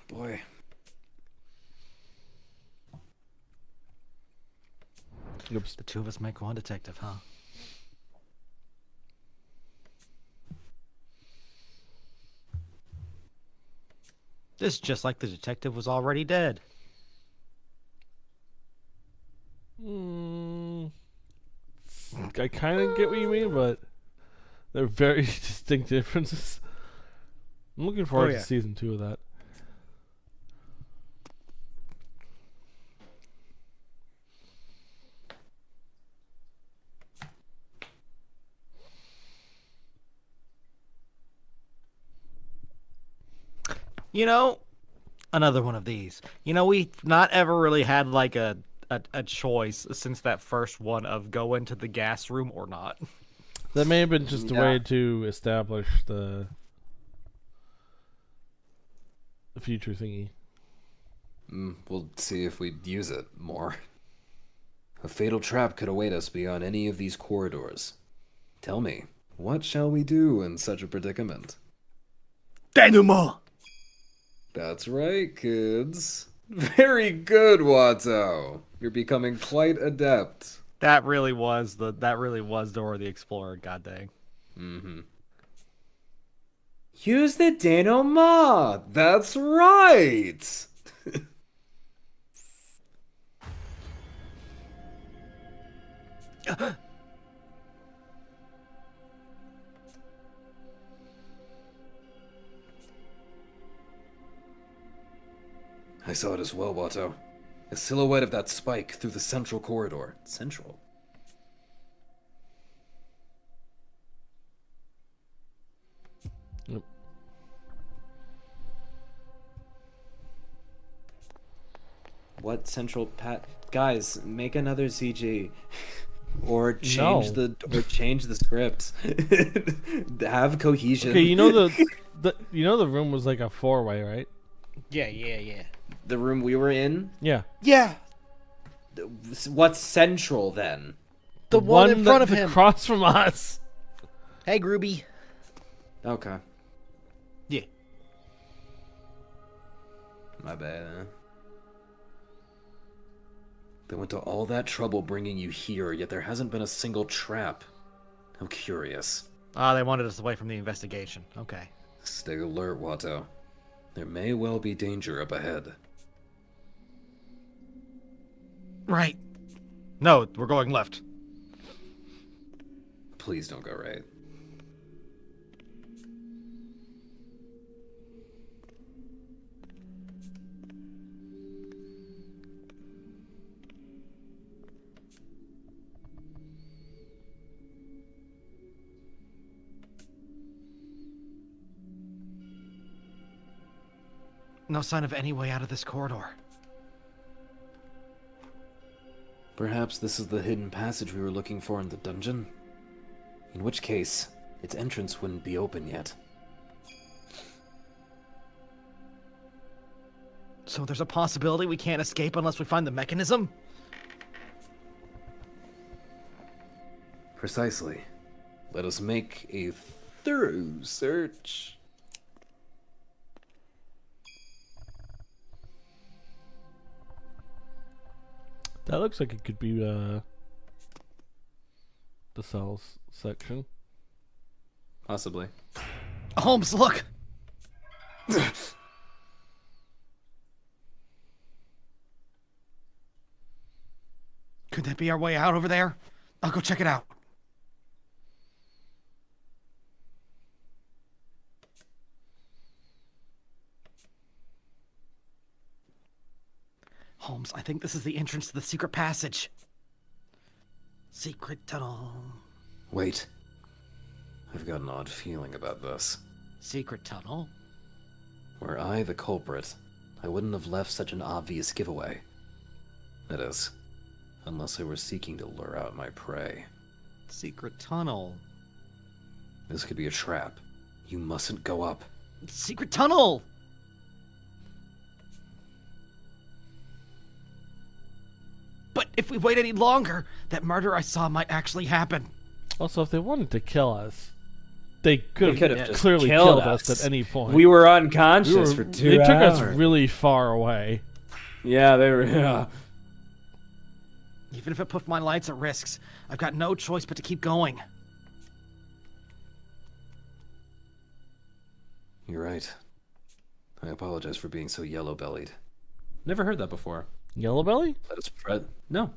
Boy. Oops. The two of us make one detective, huh? This is just like the detective was already dead. I kind of get what you mean, but they're very distinct differences. I'm looking forward to season 2 of that. You know, another one of these. You know, we've not ever really had like a choice since that first one of go into the gas room or not. That may have been just a way to establish the future thingy. We'll see if we use it more. A fatal trap could await us beyond any of these corridors. Tell me, what shall we do in such a predicament? Denouement! That's right, kids. Very good, Watto. You're becoming quite adept. That really was Dora the Explorer, god dang. Mm-hmm. Use the denouement. That's right. I saw it as well, Watto. A silhouette of that spike through the central corridor. Central? Yep. What central guys, make another CG. Or change the script. Have cohesion. Okay, you know the room was like a 4-way, right? Yeah. The room we were in? Yeah. Yeah, What's central then? the one in front of that's him. across from us. Hey, Groovy. Okay. Yeah. My bad. They went to all that trouble bringing you here, yet there hasn't been a single trap. How curious. They wanted us away from the investigation. Okay. Stay alert, Watto. There may well be danger up ahead. Right. No, we're going left. Please don't go right. No sign of any way out of this corridor. Perhaps this is the hidden passage we were looking for in the dungeon? In which case, its entrance wouldn't be open yet. So there's a possibility we can't escape unless we find the mechanism? Precisely. Let us make a thorough search. That looks like it could be the cells section. Possibly. Holmes, look! Could that be our way out over there? I'll go check it out. Holmes, I think this is the entrance to the secret passage. Secret tunnel. Wait. I've got an odd feeling about this. Secret tunnel? Were I the culprit, I wouldn't have left such an obvious giveaway. That is, unless I were seeking to lure out my prey. Secret tunnel. This could be a trap. You mustn't go up. Secret tunnel! But if we wait any longer, that murder I saw might actually happen. Also, if they wanted to kill us, they could could've have just clearly killed killed us us. at any point. We were unconscious for 2 They took hours. us really far away. Yeah, they were. Yeah. Even if it put my lights at risks, I've got no choice but to keep going. You're right. I apologize for being so yellow-bellied. Never heard that before. Yellow Belly? No.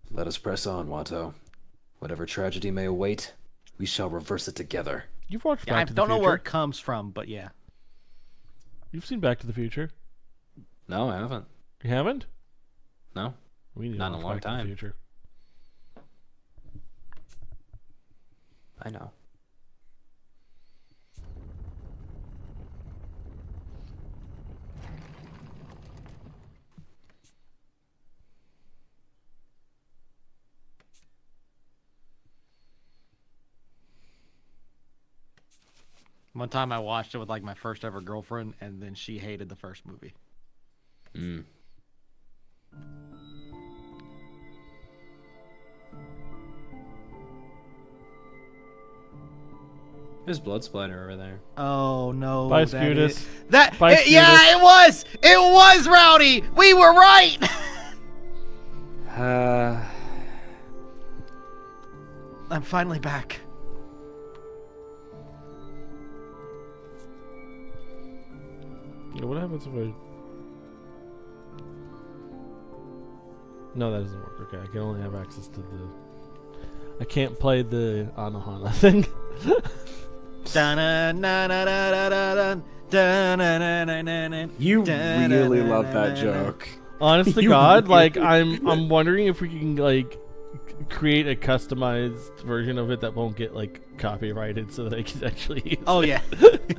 Let us press on, Watto. Whatever tragedy may await, we shall reverse it together. You've watched Yeah, Back I to the don't know Future. where it comes from, but yeah. You've seen Back to the Future. No, I haven't. You haven't? No. We need to Not in a watch long Back to the time. Future. I know. One time I watched it with like my first ever girlfriend, and then she hated the first movie. There's blood splatter over there. Oh no! Bye, that Scootus. is- That Bye, yeah, Scootus. it was. It was Rowdy. We were right. I'm finally back. Yeah, what happens if I... No, that doesn't work. Okay, I can only have access to the... I can't play the Anohana thing. You really love that joke. Honest to You God, really like I'm wondering if we can like create a customized version of it that won't get like copyrighted, so that I can actually use Oh it. yeah.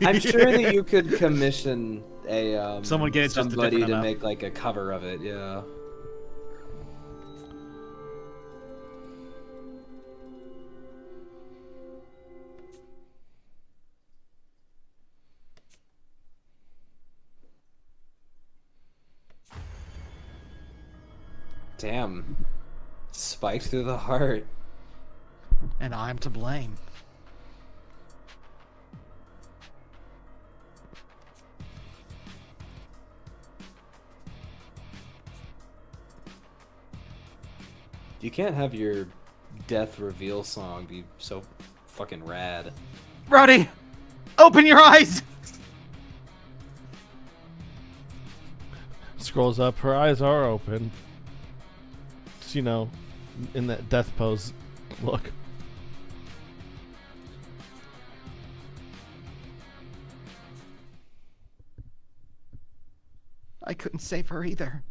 I'm sure that you could commission a Someone get it just a somebody different to enough. make like a cover of it. Yeah. Damn. Spiked through the heart. And I'm to blame. You can't have your death reveal song be so fucking rad. Rowdy, open your eyes. Scrolls up. Her eyes are open. Just, you know, in that death pose look. I couldn't save her either.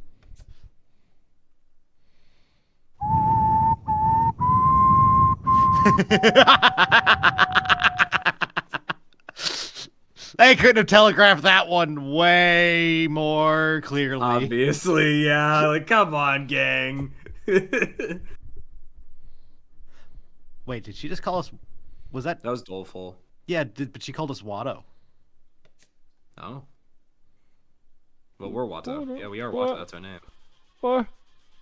They couldn't have telegraphed that one way more clearly. Obviously, yeah. Like, come on, gang. Wait, did she just call us? Was that? That was doleful. Yeah, but she called us Watto. Oh. Well, we're Watto. Watto. Yeah, we are What? Watto. That's our name. Why?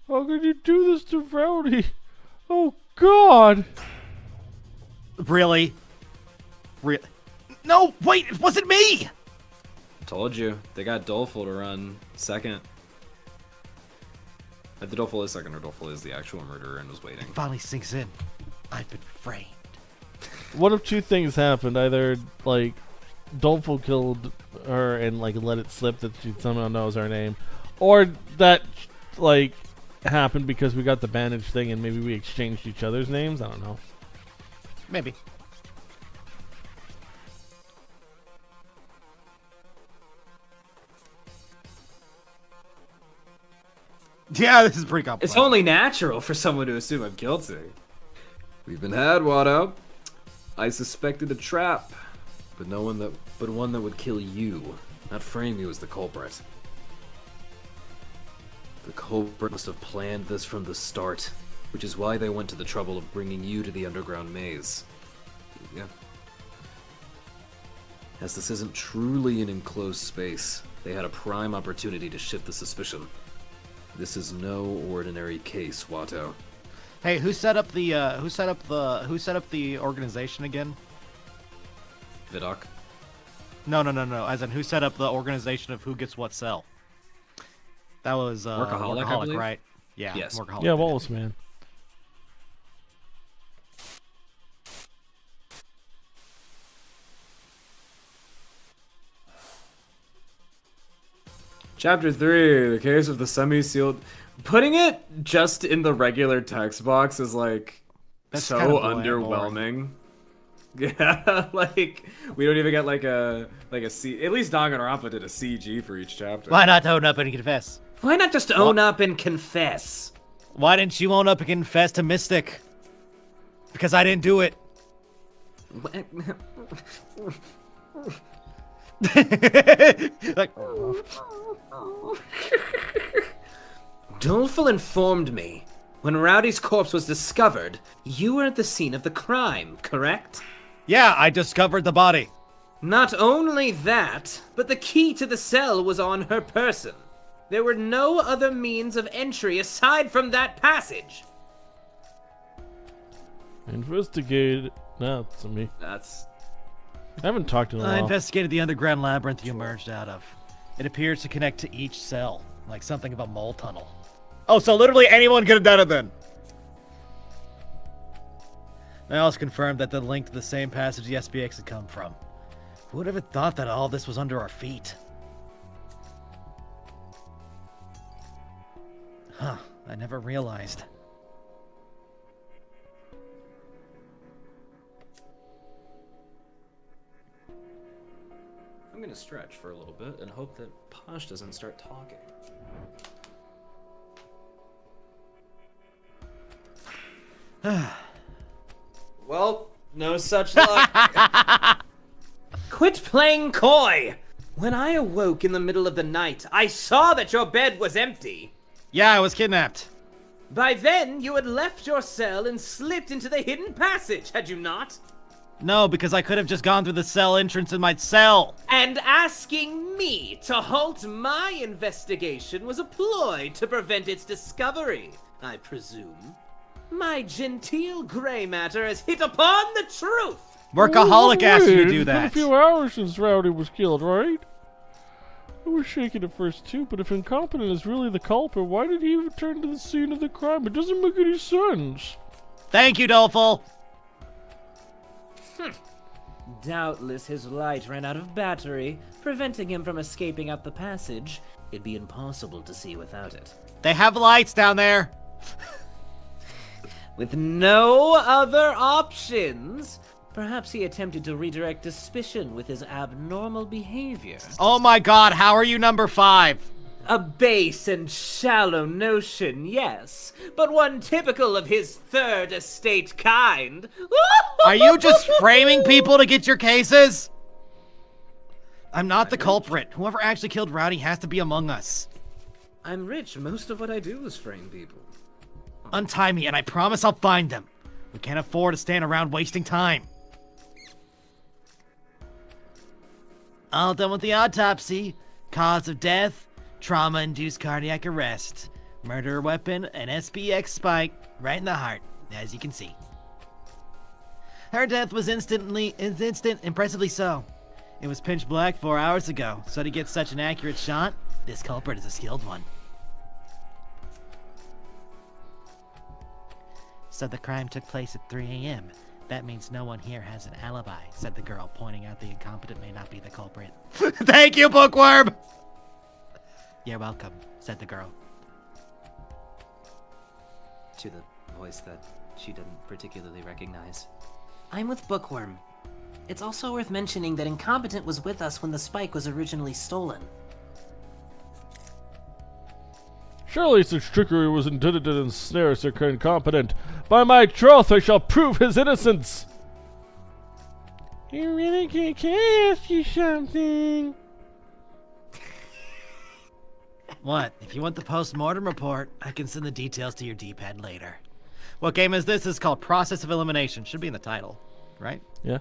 How could you do this to Rowdy? Oh, God. Really? Really? No, wait, it wasn't me! Told you. They got Doleful to run second. The Doleful is second, or Doleful is the actual murderer and was waiting. It finally sinks in. I've been framed. What if two things happened? Either, like, Doleful killed her and, like, let it slip that she somehow knows our name. Or that, like, happened because we got the bandage thing and maybe we exchanged each other's names? I don't know. Maybe. Yeah, this is pretty complex. It's only natural for someone to assume I'm guilty. We've been had, Watto. I suspected a trap, but one that would kill you, not frame you as the culprit. The culprit must have planned this from the start, which is why they went to the trouble of bringing you to the underground maze. Yeah. As this isn't truly an enclosed space, they had a prime opportunity to shift the suspicion. This is no ordinary case, Watto. Hey, who set up the organization again? Vidok. No. As in, who set up the organization of who gets what cell? That was Workaholic, I believe? right? Yeah. Yes. Workaholic. Yeah, Wallace, man. Chapter 3, the case of the semi-sealed... Putting it just in the regular text box is, like, That's so kinda underwhelming. Yeah, like, we don't even get, like a C... At least Danganronpa did a CG for each chapter. Why not own up and confess? Why not just own up and confess? Why didn't you own up and confess to Mystic? Because I didn't do it. Like, Doleful informed me. When Rowdy's corpse was discovered, you were at the scene of the crime, correct? yeah, I discovered the body. Not only that, but the key to the cell was on her person. There were no other means of entry aside from that passage. Investigate. No, it's me. That's... I haven't talked in a I while. investigated the underground labyrinth you emerged out of. It appears to connect to each cell, like something of a mole tunnel. Oh, so literally anyone could have done it then. I also confirmed that the link to the same passage the SPX had come from. Who would have ever thought that all this was under our feet? Huh, I never realized. I'm gonna stretch for a little bit and hope that Posh doesn't start talking. Well, no such luck. Quit playing coy! When I awoke in the middle of the night, I saw that your bed was empty. Yeah, I was kidnapped. By then, you had left your cell and slipped into the hidden passage, had you not? No, because I could have just gone through the cell entrance in my cell. And asking me to halt my investigation was a ploy to prevent its discovery, I presume. My genteel gray matter has hit upon the truth! Workaholic asked you to do It's been a that. few hours since Rowdy was killed, right? I was shaken at first too, but if Incompetent is really the culprit, why did he return to the scene of the crime? It doesn't make any sense. Thank you, Doleful. Doubtless his light ran out of battery, preventing him from escaping out the passage. It'd be impossible to see without it. They have lights down there. With no other options, perhaps he attempted to redirect suspicion with his abnormal behavior. Oh my god, how are you number 5? A base and shallow notion, yes, but one typical of his third estate kind. Are you just framing people to get your cases? I'm not the culprit. Whoever actually killed Rowdy has to be among us. I'm rich. Most of what I do is frame people. Untie me and I promise I'll find them. We can't afford to stand around wasting time. All done with the autopsy. Cause of death, trauma-induced cardiac arrest. Murder weapon, an SPX spike, right in the heart, as you can see. Her death was instant, impressively so. It was pitch black 4 hours ago, so to get such an accurate shot, this culprit is a skilled one. So the crime took place at 3 a.m. That means no one here has an alibi, said the girl, pointing out the incompetent may not be the culprit. Thank you, Bookworm! You're welcome, said the girl. To the voice that she didn't particularly recognize. I'm with Bookworm. It's also worth mentioning that Incompetent was with us when the spike was originally stolen. Surely such trickery was intended to ensnare Sir Incompetent. By my troth, I shall prove his innocence! You really can I ask you something? What? If you want the post-mortem report, I can send the details to your D-pad later. What game is this? It's called Process of Elimination. Should be in the title, right? Yeah.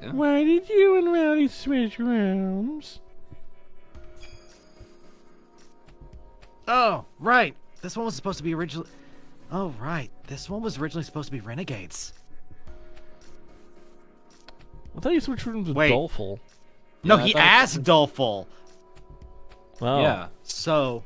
Yeah. Why did you and Rowdy switch rooms? Oh, right. This one was supposed to be originally... Oh, right. This one was originally supposed to be Renegades. I thought you switched rooms with Wait. Doleful. No, Yeah, I he thought it- asked Doleful. Oh. Yeah. So...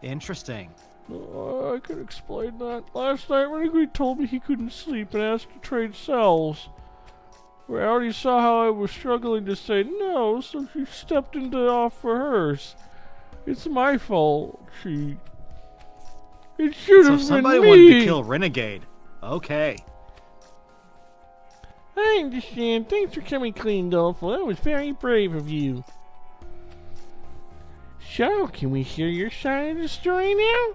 Interesting. Oh, I could explain that. Last night, Renegade told me he couldn't sleep and asked to trade cells. Rowdy saw how I was struggling to say no, so she stepped in to offer hers. It's my fault. It should So have somebody been wanted me. to kill Renegade. Okay. I understand. Thanks for coming clean, Doleful. That was very brave of you. So, can we hear your side of the story now?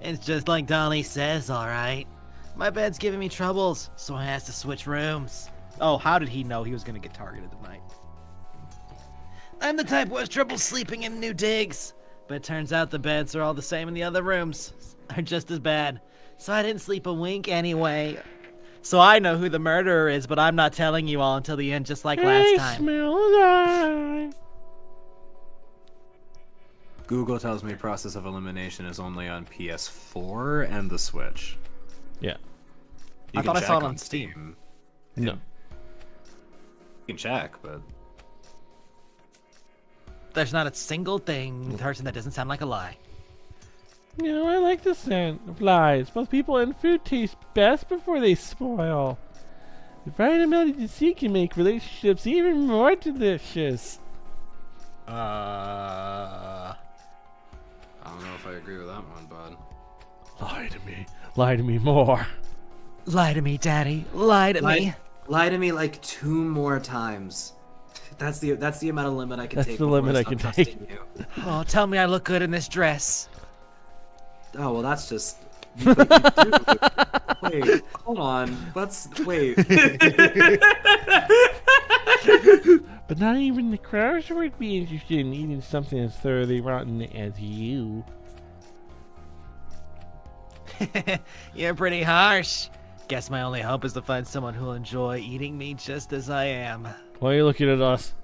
It's just like Dolly says, alright. My bed's giving me troubles, so I asked to switch rooms. Oh, how did he know he was gonna get targeted tonight? I'm the type who has trouble sleeping in new digs. But it turns out the beds are all the same in the other rooms. Are just as bad. So I didn't sleep a wink anyway. So I know who the murderer is, but I'm not telling you all until the end, just like last I time. smell alive. Google tells me Process of Elimination is only on PS4 and the Switch. Yeah. You I can thought I saw check it on Steam. No. You can check, but There's not a single thing person that doesn't sound like a lie. You know, I like the scent of lies. Both people and food taste best before they spoil. The right amount of deceit can make relationships even more delicious. I don't know if I agree with that one, bud. Lie to me. Lie to me more. Lie to me, Daddy. Lie to me. lie to me like 2 more times. That's the amount of limit I can That's take. the before limit I stop can trusting take. You. Oh, tell me I look good in this dress. Oh well, that's just. But you do. Wait, hold on. Let's wait. But not even the crows would be interested in eating something as thoroughly rotten as you. You're pretty harsh. Guess my only hope is to find someone who'll enjoy eating me just as I am. Why are you looking at us?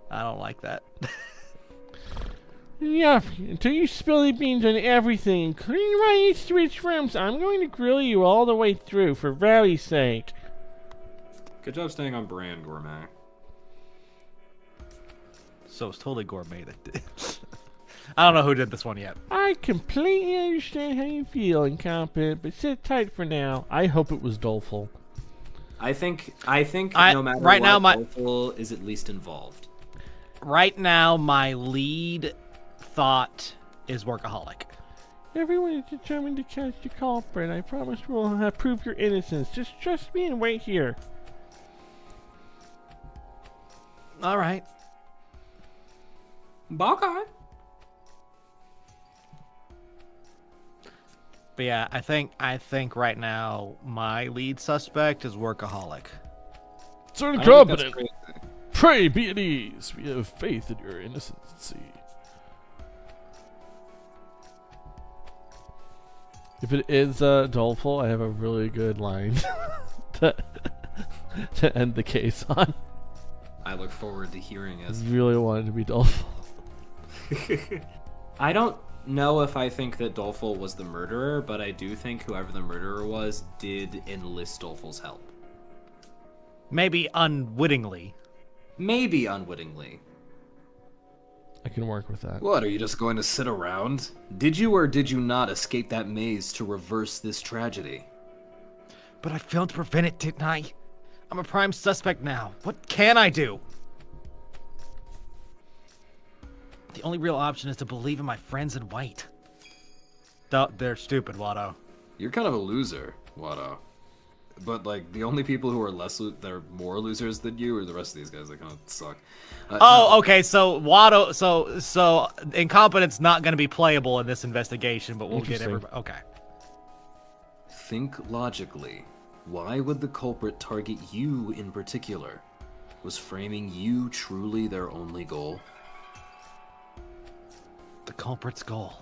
I don't like that. Yeah, until you spill the beans on everything, including my sweet shrimps, I'm going to grill you all the way through, for Rowdy's sake. Good job staying on brand, Gourmet. So it's totally gourmet that did. I don't know who did this one yet. I completely understand how you feel, incompetent, but sit tight for now. I hope it was doleful. I think no matter right what, now my Doleful is at least involved. right now my lead thought is workaholic. Everyone is determined to catch the culprit. I promise we'll prove your innocence. Just trust me and wait here. All right. Okay. But yeah, I think right now my lead suspect is workaholic. Sir I think that's incompetent, crazy. pray be at ease. We have faith in your innocency. If it is doleful, I have a really good line to end the case on. I look forward to hearing I it. really wanted to be doleful. I don't know if I think that Doleful was the murderer, but I do think whoever the murderer was did enlist Doleful's help. Maybe unwittingly. Maybe unwittingly. I can work with that. What, are you just going to sit around? Did you or did you not escape that maze to reverse this tragedy? But I failed to prevent it, didn't I? I'm a prime suspect now. What can I do? The only real option is to believe in my friends in white. They're stupid, Watto. You're kind of a loser, Watto. But, like, the only people who are that are more losers than you are the rest of these guys that kind of suck. Okay, so Watto, so incompetence not going to be playable in this investigation, but we'll get everybody. Okay. Think logically. Why would the culprit target you in particular? Was framing you truly their only goal? The culprit's goal.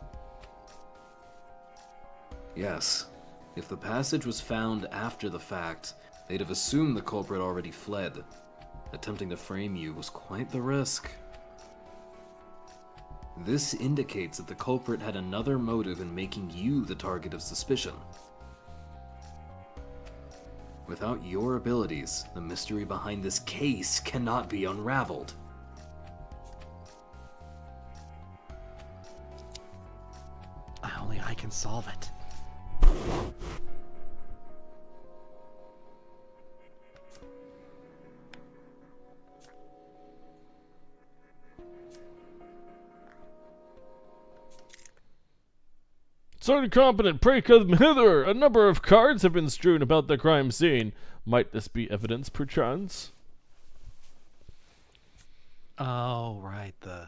Yes. If the passage was found after the fact, they'd have assumed the culprit already fled. Attempting to frame you was quite the risk. This indicates that the culprit had another motive in making you the target of suspicion. Without your abilities, the mystery behind this case cannot be unraveled. Only I can solve it. Sir incompetent, pray come hither. A number of cards have been strewn about the crime scene. Might this be evidence, perchance? Oh, right, the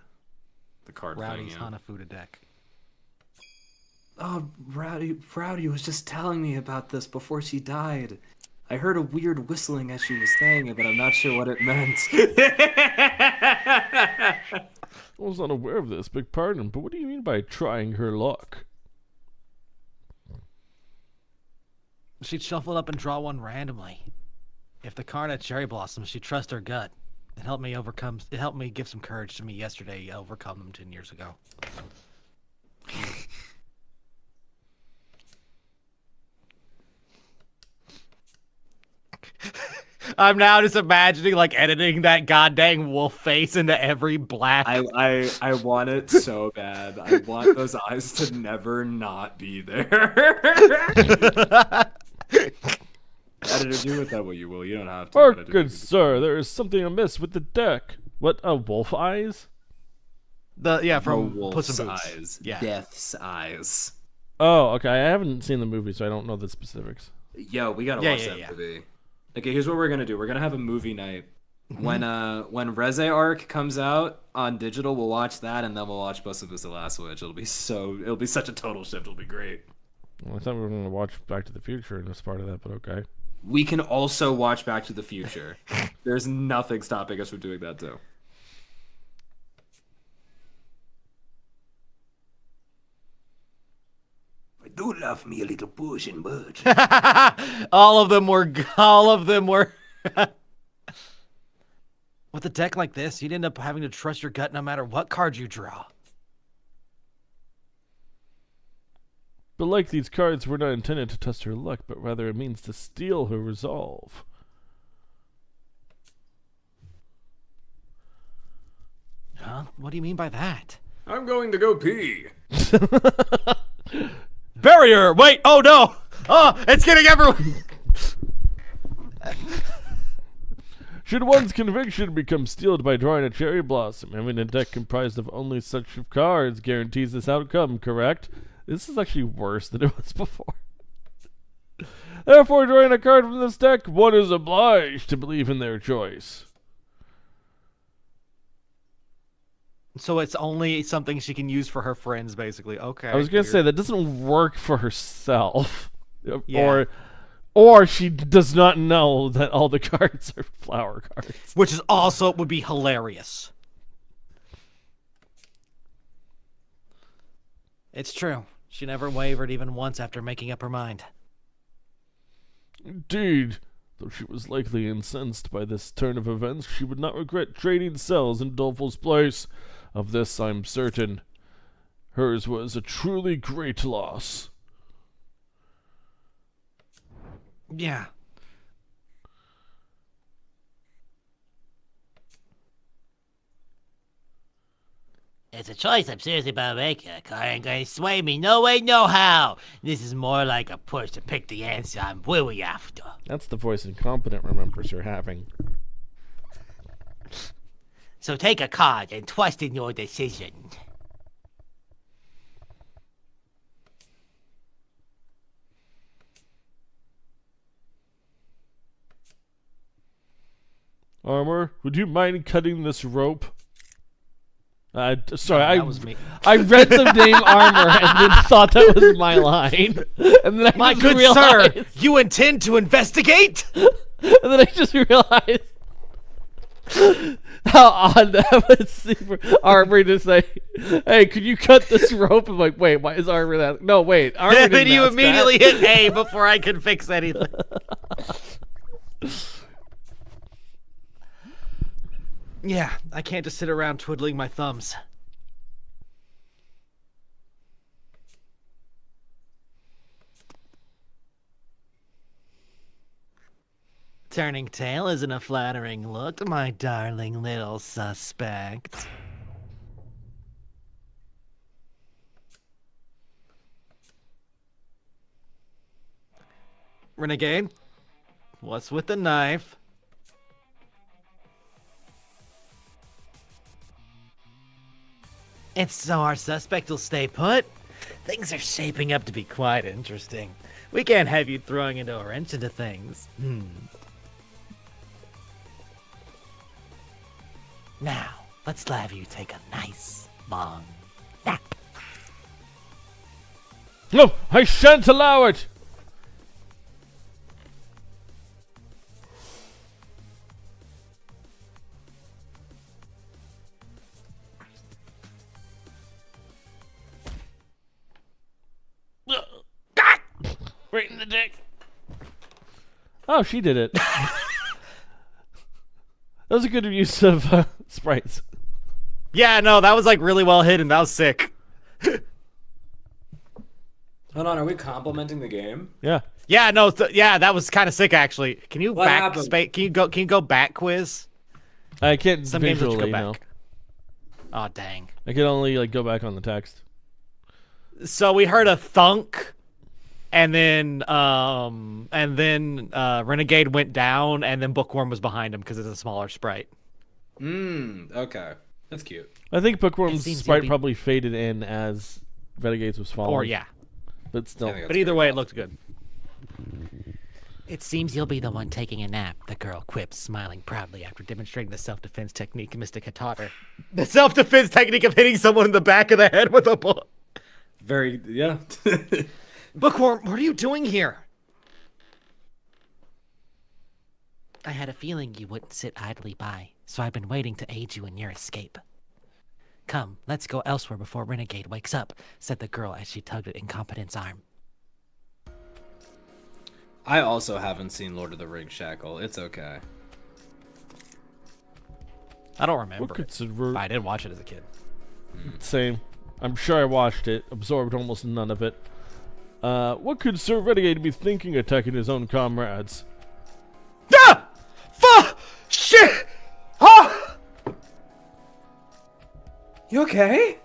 card Rowdy's thing, yeah. Hanafuda deck. Oh, Rowdy was just telling me about this before she died. I heard a weird whistling as she was saying it, but I'm not sure what it meant. I was unaware of this, beg pardon, but what do you mean by trying her luck? She'd shuffle up and draw one randomly. If the card had cherry blossoms, she'd trust her gut. It helped me give some courage to me yesterday, overcome them 10 years ago. I'm now just imagining like editing that goddamn wolf face into every black. I want it so bad. I want those eyes to never not be there. Editor, do with that what you will. You don't have to. Oh, but I do good think sir, there is something amiss with the deck. What, wolf eyes? From wolf's Puss in Boots. eyes. Yeah. Death's eyes. Oh, okay, I haven't seen the movie, so I don't know the specifics. Yo, we gotta Yeah, watch yeah, that yeah. movie. Okay, here's what we're gonna do. We're gonna have a movie night When Reze Arc comes out on digital, we'll watch that, and then we'll watch Buster the Last Witch. It'll be such a total shift. It'll be great. Well, I thought we were going to watch Back to the Future as part of that, but okay. We can also watch Back to the Future. There's nothing stopping us from doing that too. I do love me a little push and budge. All of them were. With a deck like this, you'd end up having to trust your gut no matter what card you draw. But like these cards were not intended to test her luck, but rather a means to steal her resolve. Huh? What do you mean by that? I'm going to go pee. Barrier! Wait! Oh no! Oh, it's getting everyone! Should one's conviction become steeled by drawing a cherry blossom, having a deck comprised of only such cards guarantees this outcome, correct? This is actually worse than it was before. Therefore, drawing a card from this deck, one is obliged to believe in their choice. So it's only something she can use for her friends, basically. Okay. I was going to say, that doesn't work for herself. Yeah. Or she does not know that all the cards are flower cards. Which is also would be hilarious. It's true. She never wavered even once after making up her mind. Indeed. Though she was likely incensed by this turn of events, she would not regret trading cells in Dolphal's place. Of this I'm certain. Hers was a truly great loss. Yeah. It's a choice I'm seriously about making. A car ain't gonna sway me. No way, no how. This is more like a push to pick the answer I'm really after. That's the voice incompetent remembers her having. So take a card and trust in your decision. Armor, would you mind cutting this rope? Sorry, That was me. I read the name Armor and then thought that was my line. And then I My just good realized, sir, you intend to investigate? And then I just realized how odd that would seem for Armor to say, "Hey, could you cut this rope?" I'm like, wait, why is Armor that? No, wait, Armor And then didn't you ask immediately that. hit A before I could fix anything. Yeah, I can't just sit around twiddling my thumbs. Turning tail isn't a flattering look, my darling little suspect. Renegade, what's with the knife? And so our suspect will stay put? Things are shaping up to be quite interesting. We can't have you throwing into a wrench into things. Now, let's have you take a nice, long nap. No, I shan't allow it. Right in the dick. Oh, she did it. That was a good use of sprites. Yeah, no, that was like really well hidden. That was sick. Hold on, are we complimenting the game? Yeah. Yeah, no, yeah, that was kind of sick actually. Can you What happened? Can you go back quiz? I can't Some games let you visually, go no. back. Oh dang. I can only like go back on the text. So we heard a thunk, and then Renegade went down, and then Bookworm was behind him because it's a smaller sprite. Okay. That's cute. I think Bookworm's seems to sprite be- probably faded in as Renegades was falling. Or yeah, But still. I think but either way, it looked good. It seems you'll be the one taking a nap, the girl quips, smiling proudly after demonstrating the self-defense technique Mystic had taught her. The self-defense technique of hitting someone in the back of the head with a book. Very, yeah. Bookworm, what are you doing here? I had a feeling you wouldn't sit idly by, so I've been waiting to aid you in your escape. Come, let's go elsewhere before Renegade wakes up, said the girl as she tugged at Incompetent's arm. I also haven't seen Lord of the Rings Shackle. It's okay. I don't remember What could it, subvert- but I did watch it as a kid. Same. I'm sure I watched it, absorbed almost none of it. What could Sir Renegade be thinking attacking his own comrades? Ah! Shit! Ah! You okay?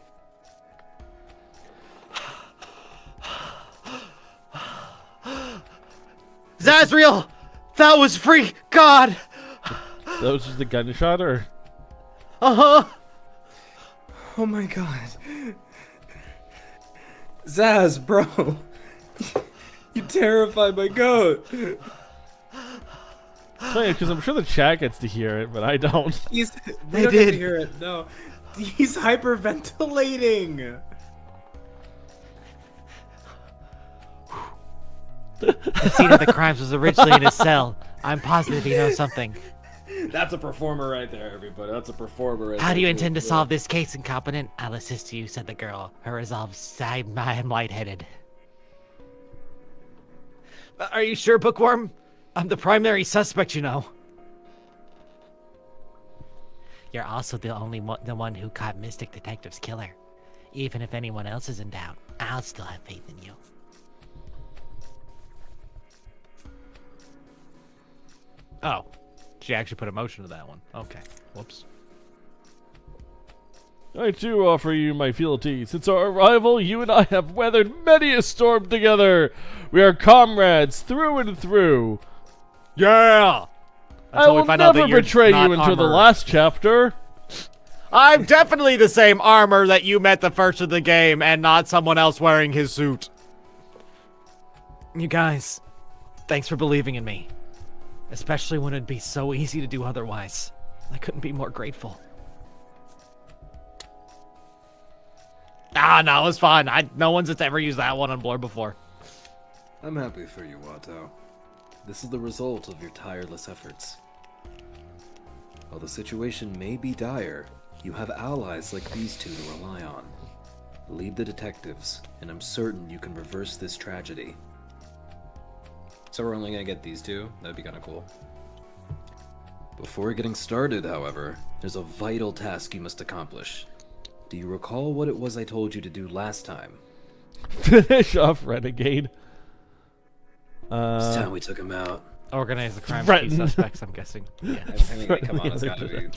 Zazriel! That was free! God! That was just a gunshot, or? Uh-huh! Oh my god. Zaz, bro. You terrified my goat. Funny, because I'm sure the chat gets to hear it, but I don't. We They don't get to did. hear it, no. He's hyperventilating. The scene of the crimes was originally in his cell. I'm positive he knows something. That's a performer right there, everybody. That's a performer right How there. do you intend to solve this case, Incompetent? I'll assist you, said the girl, her resolve side and lightheaded. Are you sure, Bookworm? I'm the primary suspect, you know. You're also the one who caught Mystic Detective's killer. Even if anyone else is in doubt, I'll still have faith in you. Oh, she actually put emotion to that one. Okay, whoops. I too offer you my fealty. Since our arrival, you and I have weathered many a storm together. We are comrades through and through. Yeah! I Until we will find out never that you're betray not you until the armor. last chapter. I'm definitely the same armor that you met the first of the game and not someone else wearing his suit. You guys, thanks for believing in me. Especially when it'd be so easy to do otherwise. I couldn't be more grateful. Ah, no, it's fine. No one's ever used that one on Blur before. I'm happy for you, Watto. This is the result of your tireless efforts. While the situation may be dire, you have allies like these two to rely on. Lead the detectives, and I'm certain you can reverse this tragedy. So we're only gonna get these two? That'd be kinda cool. Before getting started, however, there's a vital task you must accomplish. Do you recall what it was I told you to do last time? Finish off Renegade. It's time we took him out. Organize the crime Threaten. key suspects, I'm guessing. Yeah. I mean, come on, it's gotta be.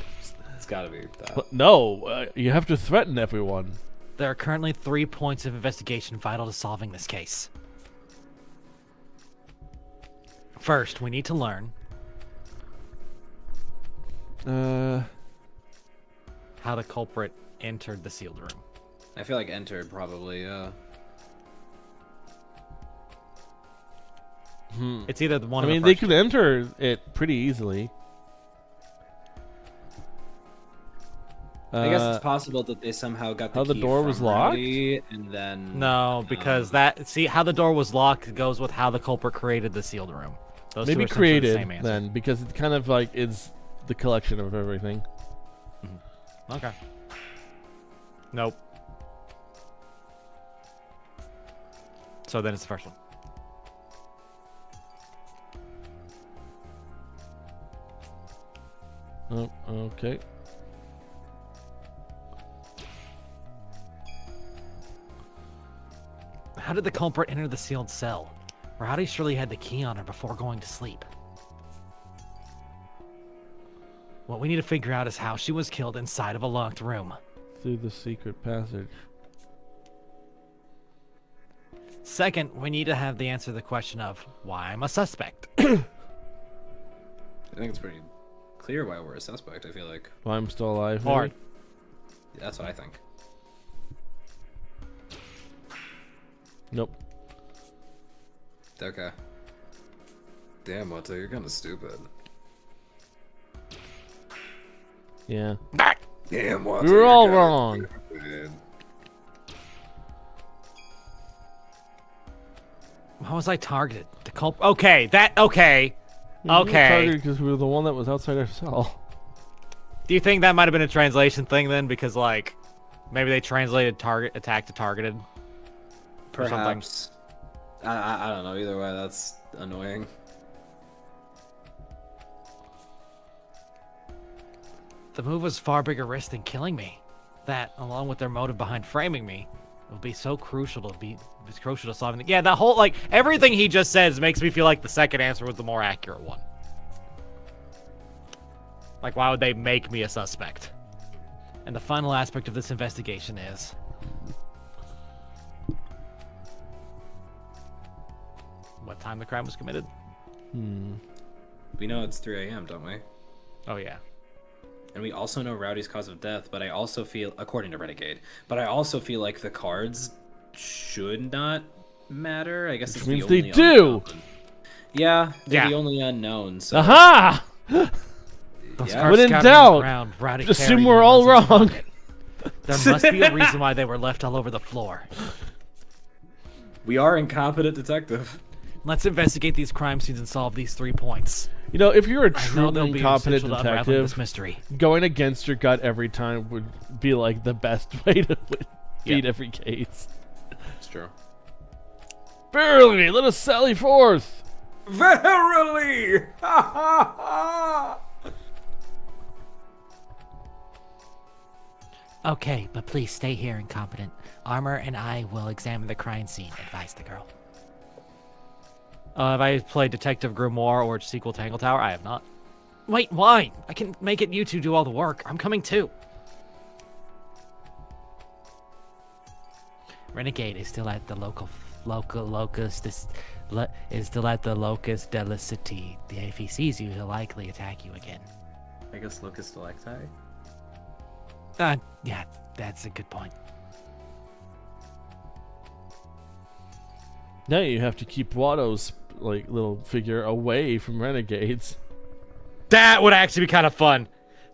It's gotta be that. No, you have to threaten everyone. There are currently 3 points of investigation vital to solving this case. First, we need to learn how the culprit entered the sealed room. I feel like entered probably, It's either the one I of mean, the they first could enter it pretty easily. I guess it's possible that they somehow got the how the key door from was locked? Remedy, and then No, because see how the door was locked goes with how the culprit created the sealed room. Those two Maybe are essentially the created same answer. then, because it kind of like is the collection of everything. Okay. Nope. So then it's the first one. Oh, okay. How did the culprit enter the sealed cell? Rowdy surely had the key on her before going to sleep. What we need to figure out is how she was killed inside of a locked room. Through the secret passage. Second, we need to have the answer to the question of why I'm a suspect. I think it's pretty clear why we're a suspect. I feel like Well, I'm still alive. Or maybe? that's what I think. Nope. Okay. Damn, Watto, you're kind of stupid. Yeah. Damn, Watto. We were all wrong. How was I targeted? The culp. Okay, okay. Okay. Because we were the one that was outside our cell. Do you think that might have been a translation thing then? Because like, maybe they translated target attack to targeted. Or something. Perhaps. I don't know. Either way, that's annoying. The move was far bigger risk than killing me. That, along with their motive behind framing me, will be so crucial to solving the— Yeah, that whole, like, everything he just says makes me feel like the second answer was the more accurate one. Like, why would they make me a suspect? And the final aspect of this investigation is... what time the crime was committed? We know it's 3 a.m., don't we? Oh, yeah. And we also know Rowdy's cause of death, but I also feel, according to Renegade, but I also feel like the cards should not matter. I guess it's means the they only do. unknown. Yeah, they're Yeah. the only unknown. So Aha! Those Yeah. cars When in scouting doubt, around, Rowdy just carrying assume we're them all wasn't wrong. target. There must be a reason why they were left all over the floor. we are incompetent detective. Let's investigate these crime scenes and solve these 3 points. You know, if you're a I know truly they'll be incompetent essential to unraveling this detective, mystery. going against your gut every time would be like the best way to beat every case. It's true. Verily, let us sally forth. Verily! Ha ha ha! Okay, but please stay here, incompetent. Armor and I will examine the crime scene, advised the girl. Have I played Detective Grimoire or sequel Tangle Tower? I have not. Wait, why? I can make it you two do all the work. I'm coming too. Renegade is still at the locus de la city. If he sees you, he'll likely attack you again. I guess Locust Delecti? Yeah, that's a good point. Now you have to keep Watto's like little figure away from renegades. That would actually be kind of fun.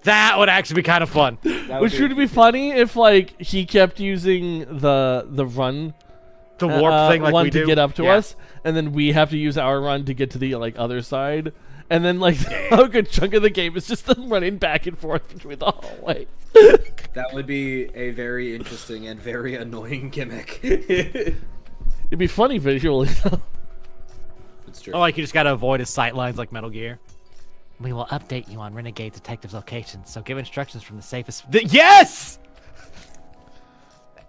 That would actually be kind of fun. Which would be funny if like he kept using the run The warp thing like one we to do. get up to Yeah. us, and then we have to use our run to get to the like other side, and then like a good chunk of the game is just them running back and forth between the hallways. That would be a very interesting and very annoying gimmick. It'd be funny visually though. It's true. Oh, like you just gotta avoid his sight lines like Metal Gear. We will update you on Renegade Detective's location, so give instructions from the safest... Yes!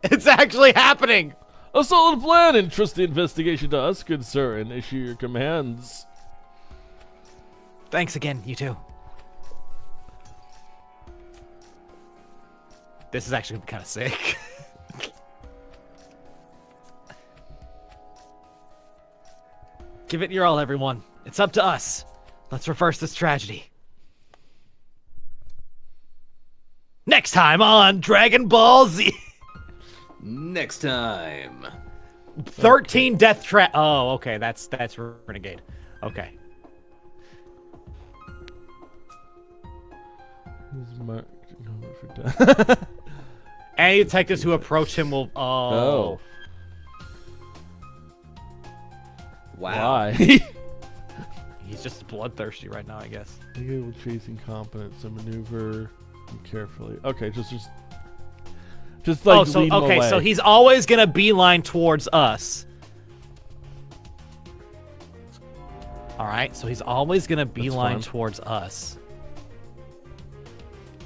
It's actually happening! A solid plan. Entrust the investigation to us, good sir, and issue your commands. Thanks again, you two. This is actually kind of sick. Give it your all, everyone. It's up to us. Let's reverse this tragedy. Next time on Dragon Ball Z. Next time. 13 death trap. Oh, okay. That's Renegade. Okay. Who's marked for death? Any detectives who approach him will. Oh. Wow. Why? He's just bloodthirsty right now, I guess. Able chasing competence and maneuver carefully. Okay, just like Oh, so lead him okay, away. so he's always gonna beeline towards us. All right, so he's always gonna beeline fine. towards us.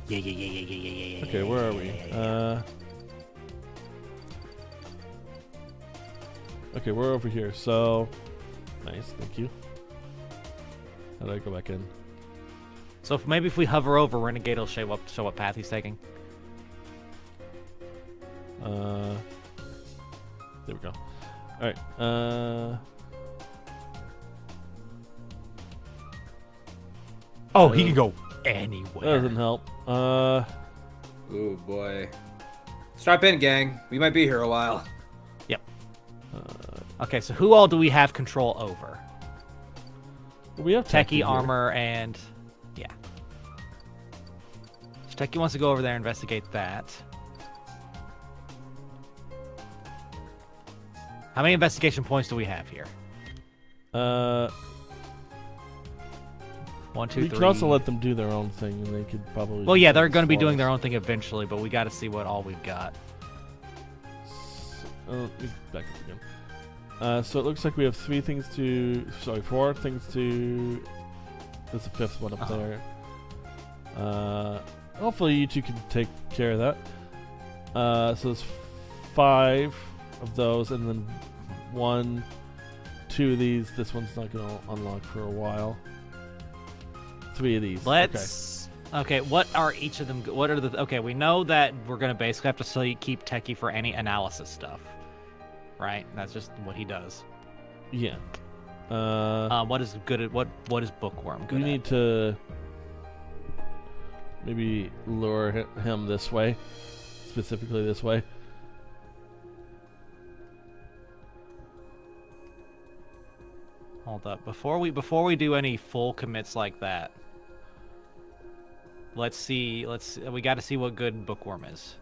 Yeah. Okay, where are we? Okay, we're over here. So nice, thank you. How do I go back in? So maybe if we hover over, Renegade will show what path he's taking. There we go. All right. Oh, he can go anywhere. That doesn't help. Oh boy. Strap in, gang. We might be here a while. Okay, so who all do we have control over? We have Techie Techie here. armor and yeah. So Techie wants to go over there and investigate that. How many investigation points do we have here? 1, 2, We 3. could also let them do their own thing, and they could probably. Well, yeah, they're going to be explore doing us. their own thing eventually, but we got to see what all we've got. Let me back up again. So it looks like we have 4 things to. There's a 5th one up there. Hopefully you two can take care of that. So there's 5 of those, and then 1, 2 of these. This one's not going to unlock for a while. 3 of these. Let's. Okay, what are each of them? What are the? Okay, we know that we're gonna basically have to keep Techie for any analysis stuff, right? That's just what he does. Okay. Yeah. What is good at what? What is Bookworm good We at? need to maybe lure him this way, specifically this way. Hold up. Before we do any full commits like that, let's see. We got to see what good Bookworm is.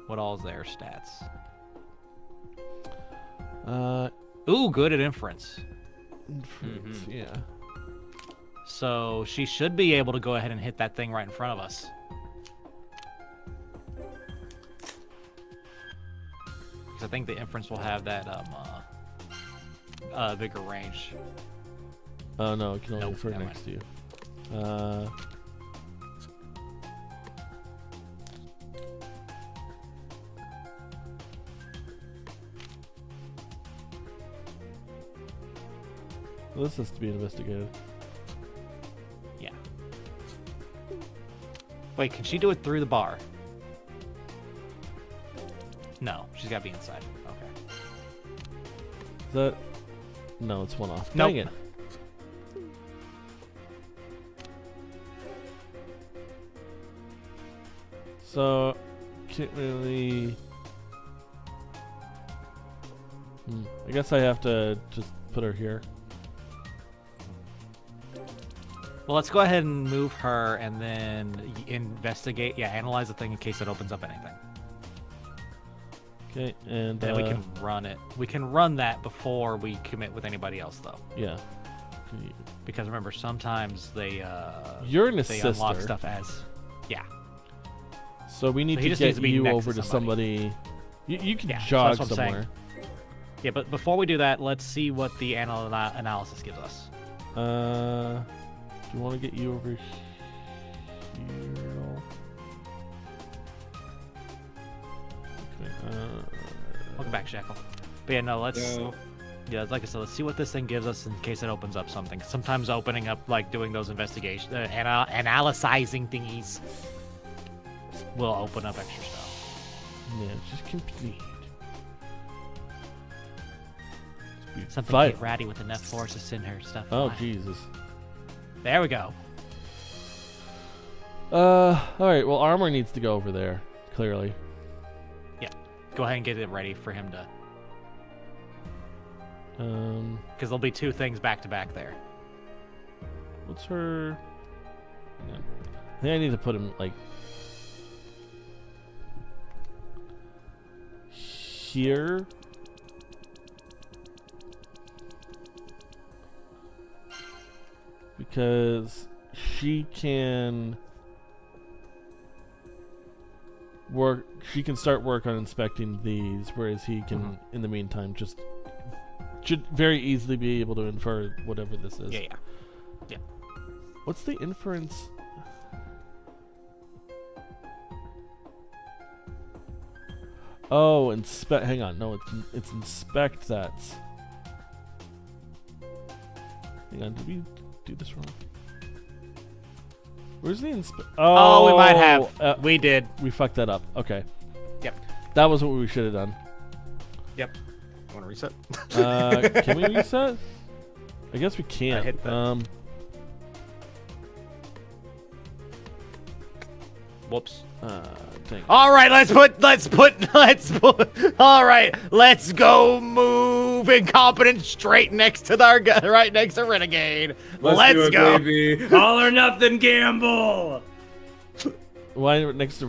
What all is their stats? Ooh, good at inference. Yeah. So she should be able to go ahead and hit that thing right in front of us. Because I think the inference will have that bigger range. Oh no, it can only Nope, refer never next to you. Well, this has to be investigated. Yeah. Wait, can she do it through the bar? No, she's got to be inside. Okay. Is that? No, it's one off. Nope. Dang it. So, can't really. I guess I have to just put her here. Well, let's go ahead and move her and then investigate. Yeah, analyze the thing in case it opens up anything. Okay, and Then we can run it. We can run that before we commit with anybody else, though. yeah. Can you- Because remember, sometimes they You're an they unlock assister. stuff as yeah. So we need So he to just needs get to be you next over to to somebody. You can Yeah, so jog that's what I'm saying. somewhere. Yeah, but before we do that, let's see what the analysis gives us. Do you want to get you over here? Okay. Welcome back, Shackle. But yeah, no, let's. Yeah, like I said, let's see what this thing gives us in case it opens up something. Sometimes opening up, like doing those investigation, analyzing thingies, will open up extra stuff. Yeah, just complete. Something Five. get ratty with enough force to send her stuff. Oh flying. Jesus. There we go. All right. Well, armor needs to go over there. Clearly. Go ahead and get it ready for him to, Um. because there'll be 2 things back to back there. What's her? Yeah. I think I need to put him like here. Because she can work. She can start work on inspecting these, whereas he can, in the meantime, just should very easily be able to infer whatever this is. Yeah. What's the inference? Oh, inspect. Hang on. No, it's inspect that. Hang on. Did we do this wrong? Where's the inspect? Oh, we might have. We did. We fucked that up. Okay. Yep. That was what we should have done. Yep. Want to reset? Can we reset? I guess we can't. hit that. Whoops. Dang. All right, let's put. All right, let's go move. move incompetent straight next to right next to Renegade. Let's do it, go. baby. All or nothing gamble. Why next to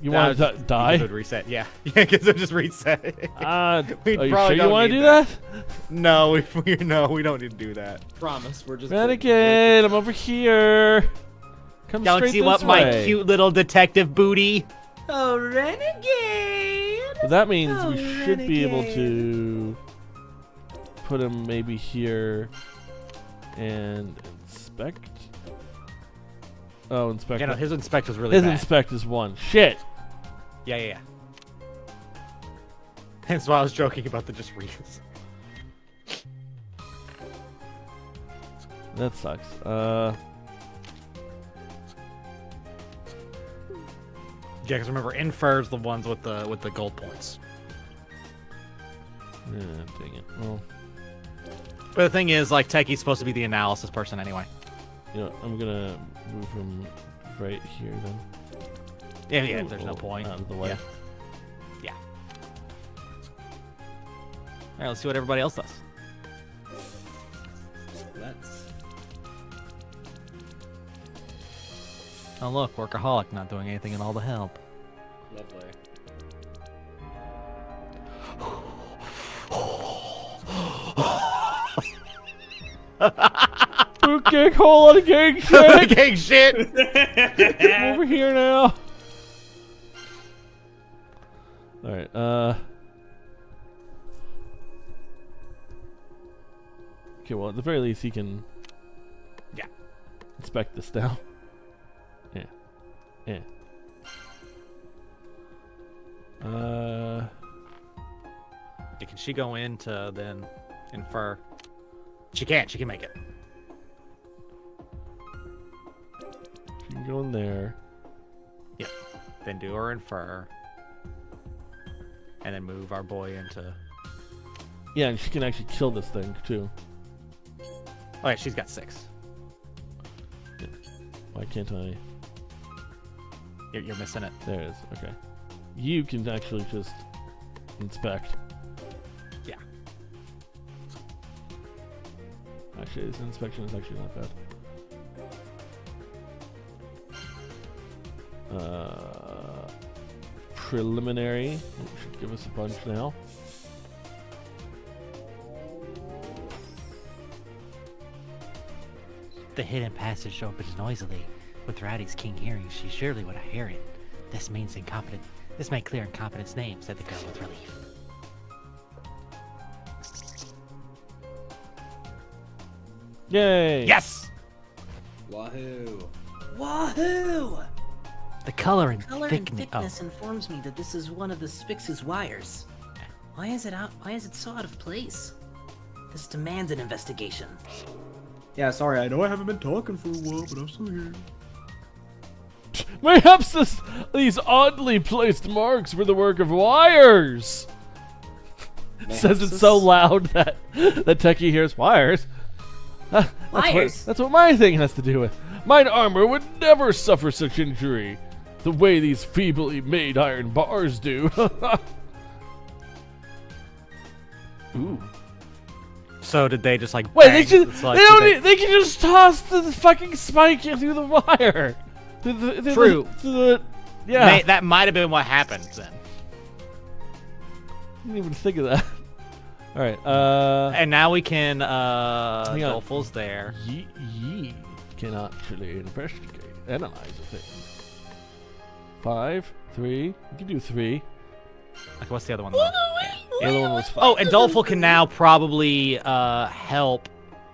you Nah, want to die? It would reset. Yeah, yeah, because it just reset. Are We you probably sure you don't want to need do that? No, we don't need to do that. Promise, we're just. Renegade, I'm over here. Come Don't straight see this what my way. cute little detective booty. Oh, renegade! But that means Oh, we should be able renegade. to put him maybe here and inspect. Oh, inspect. Yeah, no, his inspect was really his bad. inspect is 1. Shit. Yeah. Hence why I was joking about the just readers. That sucks. Yeah, because remember, Infer's the ones with the gold points. Yeah, dang it. Well, But the thing is, like, Techie's supposed to be the analysis person anyway. you know, I'm gonna move him right here then. Yeah, there's no point. Out of the way. Yeah. All right, let's see what everybody else does. Oh look, workaholic, not doing anything and all the help. Lovely. Okay, whole lot of gang shit. Gang shit. I'm over here now. All right. Okay. Well, at the very least, he can. Yeah. Inspect this now. Yeah. Yeah. Can she go in to then infer? She can't. She can make it. She can go in there. Yep. Then do her infer. And then move our boy into. Yeah, and she can actually kill this thing too. Oh yeah, she's got 6. Why can't I? You're missing it. There it is. Okay. You can actually just inspect. Yeah. Actually, this inspection is actually not bad. Preliminary. Should give us a bunch now. The hidden passage opens noisily. With Ratty's keen hearing, she surely would hear it. This may clear incompetent's name, said the girl with relief. Yay! Yes. Wahoo! Wahoo! The color and thickness. thickness informs me that this is one of the Spix's wires. Why is it so out of place? This demands an investigation. Yeah, sorry, I know I haven't been talking for a while, but I'm still here. Perhaps these oddly placed marks were the work of wires. Says it so loud that Techie hears wires. Wires? That's what my thing has to do with. Mine armor would never suffer such injury, the way these feebly made iron bars do. Ooh. So did they just like? Wait, bang? It's like, they can just toss the fucking spike through the wire. True. Yeah. That might have been what happened then. I didn't even think of that. All right. And now we can. Hang on. Dolphal's there. Ye can actually investigate, analyze a thing. 5, 3. You can do 3. Like, what's the other one? The other one was 5. Oh, and Dolphal can now probably help.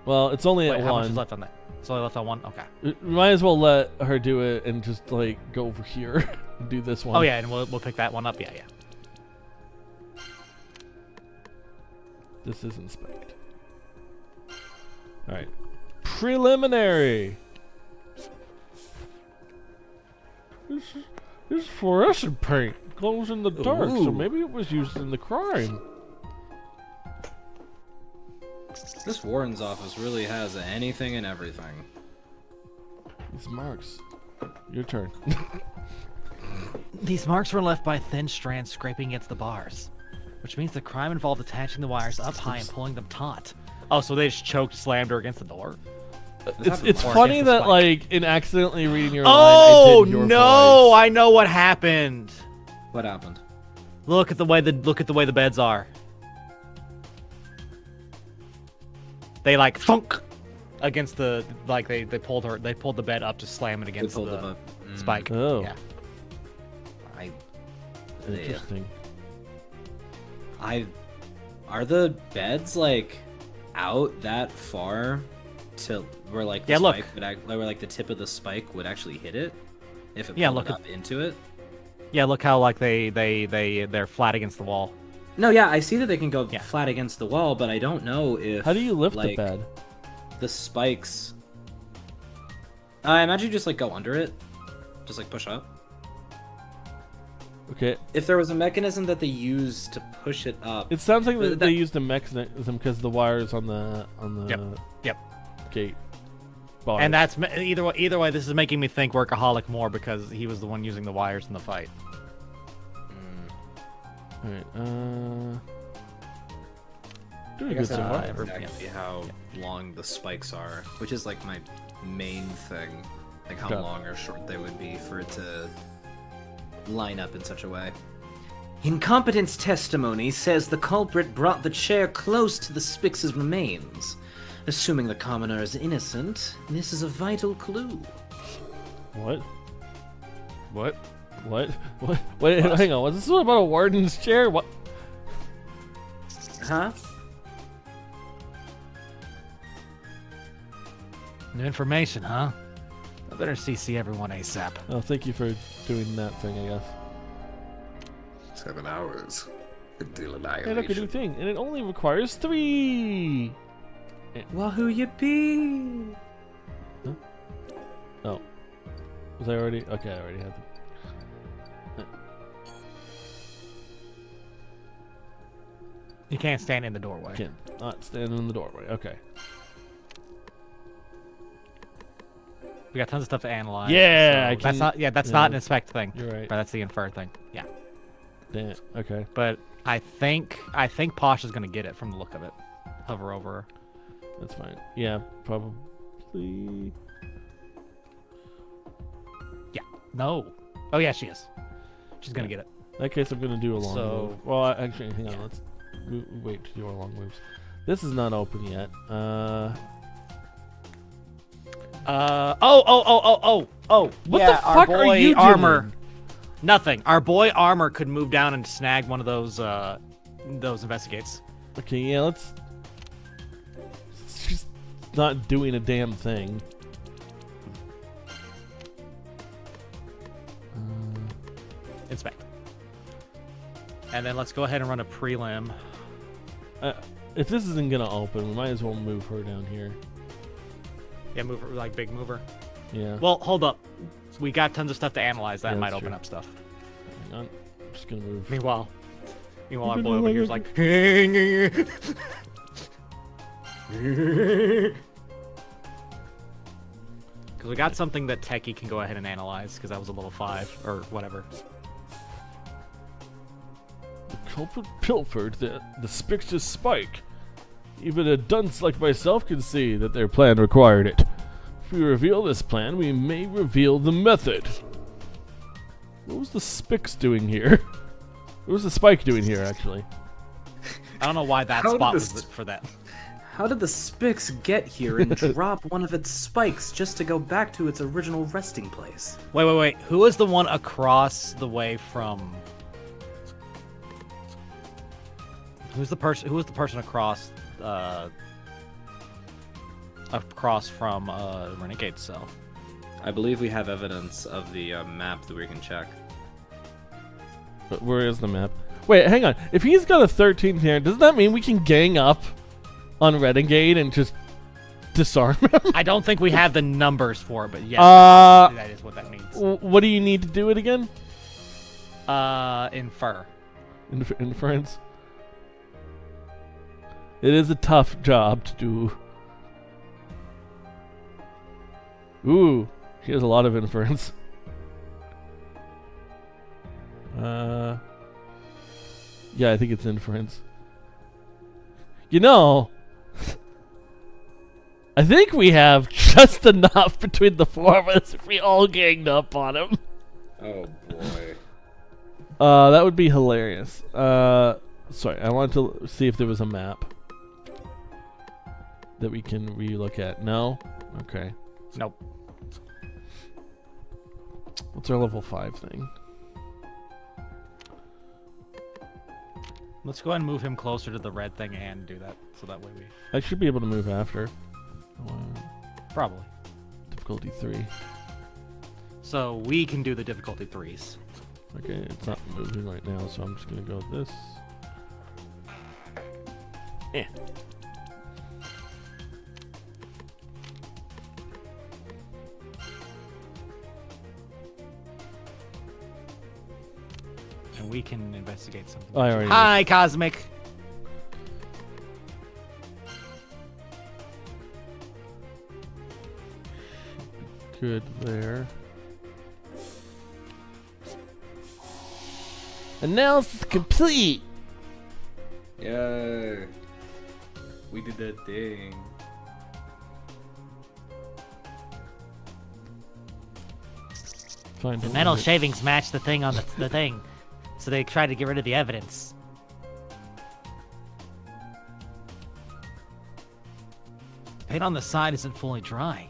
Well, it's only Wait, at how 1. much is left on that? It's only left on 1. Okay. We might as well let her do it and just like go over here and do this one. Oh yeah, and we'll pick that one up. Yeah. This is inspect. All right. Preliminary. This is fluorescent paint. Glows in the dark, so maybe it was used in the crime. This warden's office really has anything and everything. These marks. Your turn. These marks were left by thin strands scraping against the bars. which means the crime involved attaching the wires up high and pulling them taut. Oh, so they just choked, slammed her against the door? It's Or funny against the that spike. like in accidentally reading your Oh line, I did your no! voice. I know what happened. What happened? Look at the way the beds are. They like thunk against the they pulled the bed up to slam it against pulled the them up. spike. Oh. Yeah. Interesting. Are the beds like out that far to where like the Yeah, look. spike would where like the tip of the spike would actually hit it if it Yeah, pulled look it up into it? Yeah, look how like they're flat against the wall. No, yeah, I see that they can go Yeah. flat against the wall, but I don't know if How do you lift the like, bed? the spikes. I imagine you just like go under it, just like push up. Okay. If there was a mechanism that they used to push it up, It sounds like But they that- used a mechanism because the wires on the Yep. gate. Bars. And that's either way. This is making me think Workaholic more because he was the one using the wires in the fight. All right. Doing I good guess so I don't far. know exactly how long the spikes are, which is like my main thing, like how Okay. long or short they would be for it to line up in such a way. Incompetence testimony says the culprit brought the chair close to the Spix's remains. Assuming the commoner is innocent, this is a vital clue. What? What? What? What? Wait, hang on. Was this one about a warden's chair? What? Huh? New information, huh? I better CC everyone ASAP. Oh, thank you for doing that thing, I guess. 7 hours until Hey, look, a new annihilation. thing, and it only requires 3. Wahoo yippee! Oh, was I already? Okay, I already had them. You can't stand in the doorway. Can't not stand in the doorway. Okay. We got tons of stuff to analyze. Yeah, so I that's can- not. Yeah, that's yeah. not an inspect thing. You're right. But that's the infer thing. Yeah. Damn it. Okay. But I think Posh is gonna get it from the look of it. Hover over her. That's fine. Yeah, probably. No. Oh yeah, she is. She's gonna get it. In that case, I'm gonna do a long So- move. Well, actually, hang on. Let's wait to do our long moves. This is not open yet. Oh. What yeah, the fuck our boy are you Armor. doing? Nothing. Our boy Armor could move down and snag one of those investigates. Okay, yeah, let's. She's not doing a damn thing. Inspect. And then let's go ahead and run a prelim. If this isn't gonna open, we might as well move her down here. Yeah, mover, like big mover. Yeah. Well, hold up. We got tons of stuff to analyze. That Yeah, might that's open true. up stuff. Hang on. I'm just gonna move. Meanwhile, our been boy over here's like- like. Because we got something that Techie can go ahead and analyze, because that was a level 5, or whatever. The culprit pilfered the Spix's spike. Even a dunce like myself can see that their plan required it. If we reveal this plan, we may reveal the method. What was the Spix doing here? What was the spike doing here, actually? I don't know why that How did spot this- was for that. How did the Spix get here and drop one of its spikes just to go back to its original resting place? Wait. Who was the one across the way from... Who was the person across from Renegade's cell? I believe we have evidence of the map that we can check. But where is the map? Wait, hang on. If he's got a 13 here, does that mean we can gang up on Renegade and just disarm him? I don't think we have the numbers for it, but yes, that is what that means. What do you need to do it again? Infer. Inference. It is a tough job to do. Ooh, she has a lot of inference. Yeah, I think it's inference. You know, I think we have just enough between the four of us if we all ganged up on him. Oh boy. That would be hilarious. Sorry, I wanted to see if there was a map that we can re-look at. No? Okay. Nope. What's our level 5 thing? Let's go ahead and move him closer to the red thing and do that, so that way we I should be able to move after. probably. Difficulty 3. So we can do the difficulty 3s. Okay, it's not moving right now, so I'm just gonna go with this. Eh. And we can investigate something. I already Hi, Cosmic. Good there. Analysis complete! Yay. We did that thing. Find The a metal limit. shavings match the thing on the thing, so they tried to get rid of the evidence. Paint on the side isn't fully dry.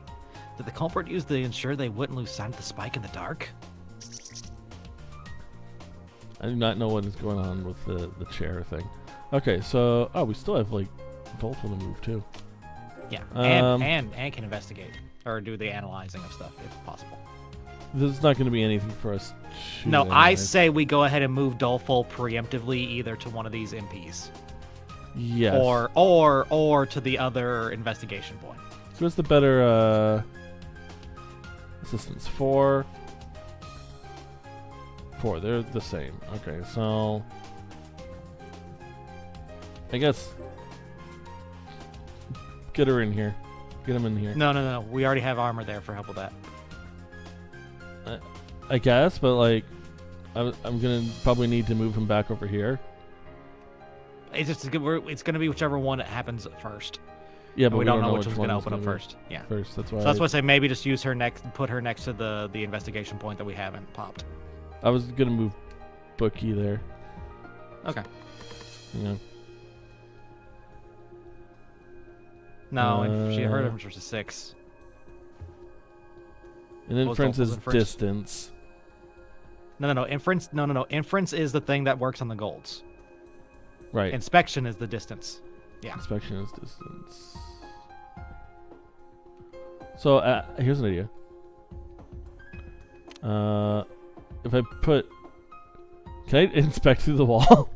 Did the culprit use to ensure they wouldn't lose sight of the spike in the dark? I do not know what is going on with the chair thing. Okay, so we still have like Dolphin to move too. Yeah, Um, and can investigate or do the analyzing of stuff if possible. There's not going to be anything for us. To No, I analyze. say we go ahead and move Dolful preemptively either to one of these MPs Yes. or to the other investigation point. Who's the better assistance? 4. They're the same. Okay, so I guess get her in here. Get him in here. No. We already have armor there for help with that. I guess, but like I'm gonna probably need to move him back over here. It's just it's gonna be whichever one that happens first. Yeah, And but we don't know which which one's gonna is open up be first. Yeah. First, that's why. So that's why I say maybe just use her put her next to the investigation point that we haven't popped. I was gonna move Bookie there. Okay. Yeah. No, and she heard Uh, him versus 6. And What was inference is Dolphin's inference? distance. No. Inference. No. Inference is the thing that works on the golds. Right. Inspection is the distance. Yeah. Inspection is distance. So here's an idea. If I put, can I inspect through the wall?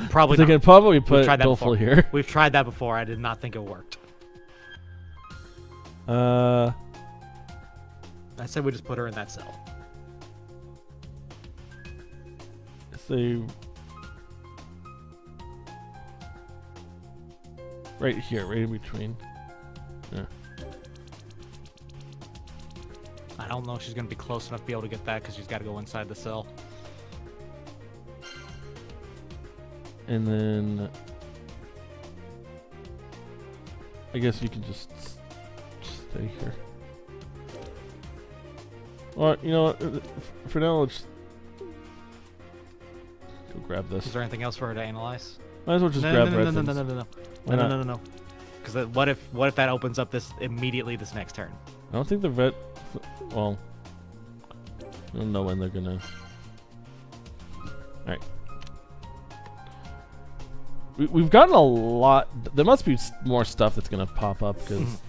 Probably 'Cause I not. can probably We've put tried that Doleful before. here. We've tried that before. I did not think it worked. I said we just put her in that cell. Say right here, right in between. Yeah. I don't know if she's gonna be close enough to be able to get that because she's got to go inside the cell. And then I guess you can just stay here. Or you know what? For now, let's go grab this. Is there anything else for her to analyze? Might as well just no, grab no, red no, no, things. no, no, no, Why no, not? no, no, no. Because what if that opens up this immediately this next turn? I don't think the red. Well, I don't know when they're gonna. All right. We've gotten a lot. There must be more stuff that's gonna pop up because.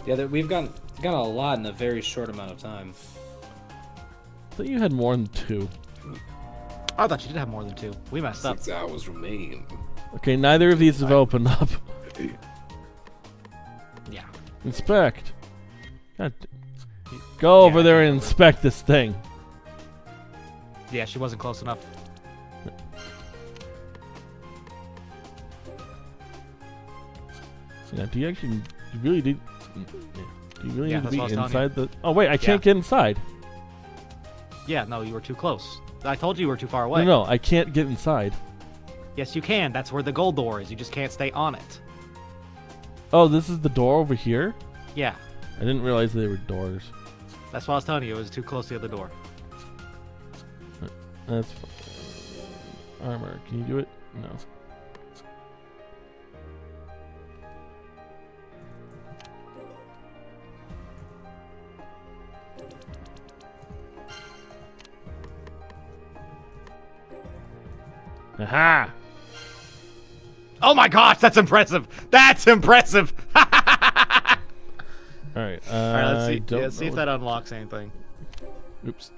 Yeah, we've gotten a lot in a very short amount of time. I thought you had more than 2. I thought you did have more than 2. We messed up. 6 hours remain. Okay, neither of these have opened up. Yeah. Inspect. God. Go over there and inspect this thing. Yeah, she wasn't close enough. Yeah, do you actually really need? Do you really Yeah, need to that's what I be was telling you. inside the? Oh wait, I can't get inside. Yeah, no, you were too close. I told you were too far away. No, I can't get inside. Yes, you can. That's where the gold door is. You just can't stay on it. Oh, this is the door over here? Yeah, I didn't realize they were doors. that's what I was telling you. It was too close to the other door. That's fine. Armor, can you do it? No. Aha! Oh my gosh, that's impressive. That's impressive. All right. All right, let's see. don't Yeah, see know if that unlocks anything. Oops.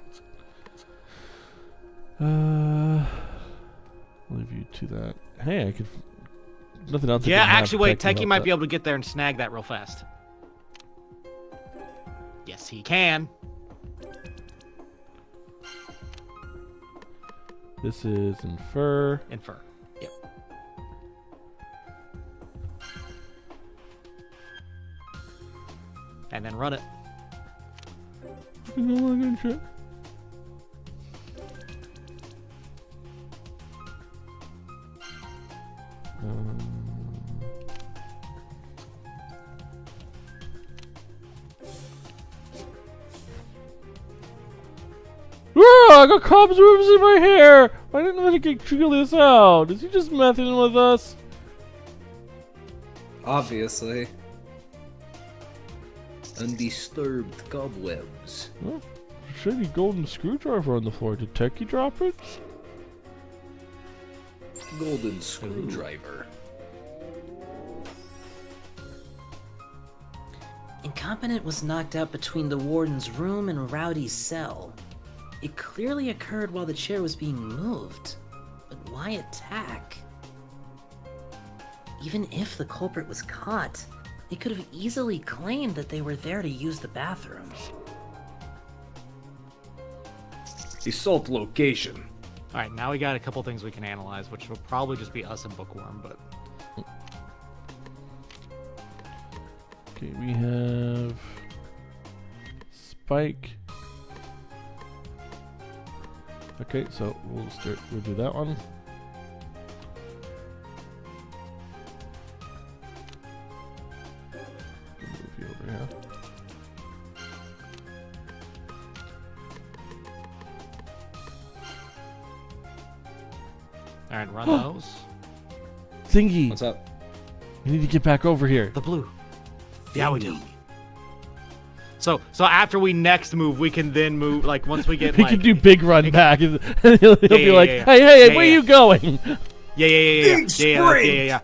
Leave you to that. Hey, I could. Nothing else. I Yeah, can have actually, wait. protect me Techie about might that. be able to get there and snag that real fast. Yes, he can. This is infer. Infer. Yep. And then run it. I got cobwebs in my hair. Why didn't I get this out? Is he just messing with us? Obviously. Undisturbed cobwebs. Oh, shiny golden screwdriver on the floor. Did Techie drop it? Golden screwdriver. Incompetent was knocked out between the warden's room and Rowdy's cell. It clearly occurred while the chair was being moved. But why attack? Even if the culprit was caught, they could have easily claimed that they were there to use the bathroom. Assault location. All right, now we got a couple things we can analyze, which will probably just be us and Bookworm, but Okay, we have Spike. Okay, so we'll do that one. Move you over here. all right, run those. Thingy, What's up? you need to get back over here. The blue. Yeah, we do. So after we next move, we can then move. Like once we get He like, can do big run back, and he'll be yeah, like, yeah. "Hey, Yeah, where yeah. you going?" yeah.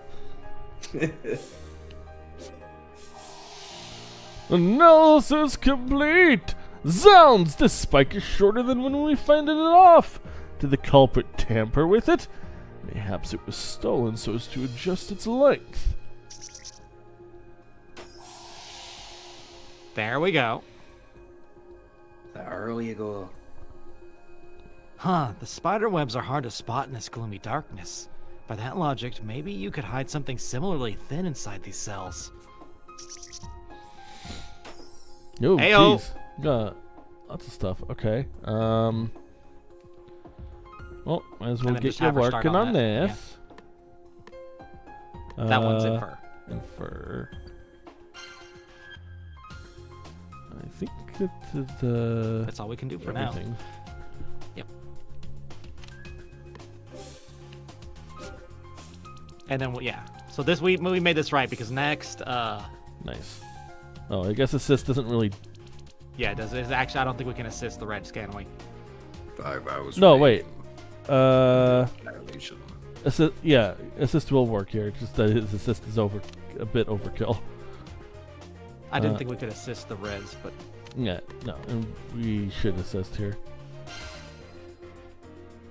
Analysis complete. Zounds! This spike is shorter than when we fended it off. Did the culprit tamper with it? Mayhaps it was stolen so as to adjust its length. There we go. There we go. Huh, the spider webs are hard to spot in this gloomy darkness. By that logic, maybe you could hide something similarly thin inside these cells. Oh, Heyo. jeez. Got lots of stuff. Okay. Well, might as well And then get just you have her start working on on that, this. That one's infer. Infer. I think that's That's all we can do for everything. now. Yep. And then yeah. So this we made this right because next Nice. Oh, I guess assist doesn't really. yeah, does it actually I don't think we can assist the red, can we? 5 hours. No, wait. Annihilation. Assist. Yeah, assist will work here. Just that his assist is a bit overkill. I didn't think we could assist the reds, but Yeah, no, and we should assist here.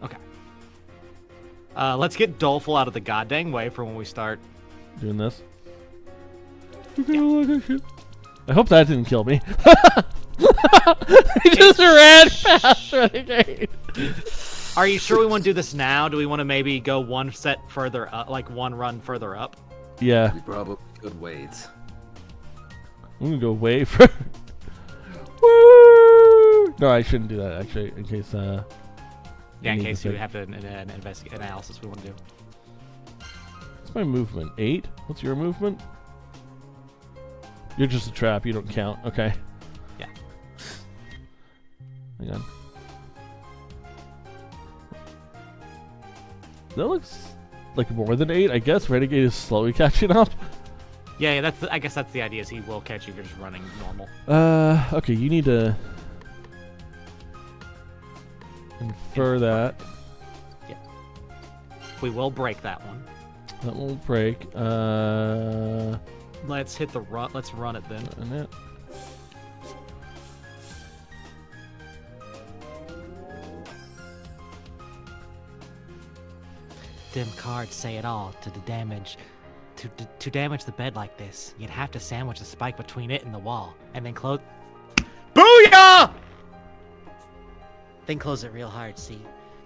okay. Let's get Doleful out of the goddamn way for when we start. Doing this. I hope that didn't kill me. He just ran past Renegade. Are you sure we want to do this now? Do we want to maybe go one set further up, like one run further up? Yeah, We probably could wait. I'm gonna go way for. Woo! No, I shouldn't do that actually, in case. Yeah, in need case to you think. have to investigate analysis we want to do. What's my movement? 8? What's your movement? You're just a trap. You don't count. Okay. Yeah. Hang on. That looks like more than 8. I guess Renegade is slowly catching up. Yeah, I guess that's the idea. Is he will catch you if you're just running normal. Okay. You need to infer that. Yeah. We will break that one. That won't break. Let's hit the run. Let's run it then. And it. Them cards say it all. To the damage, to damage the bed like this, you'd have to sandwich the spike between it and the wall, and then close. Booyah! Then close it real hard. See,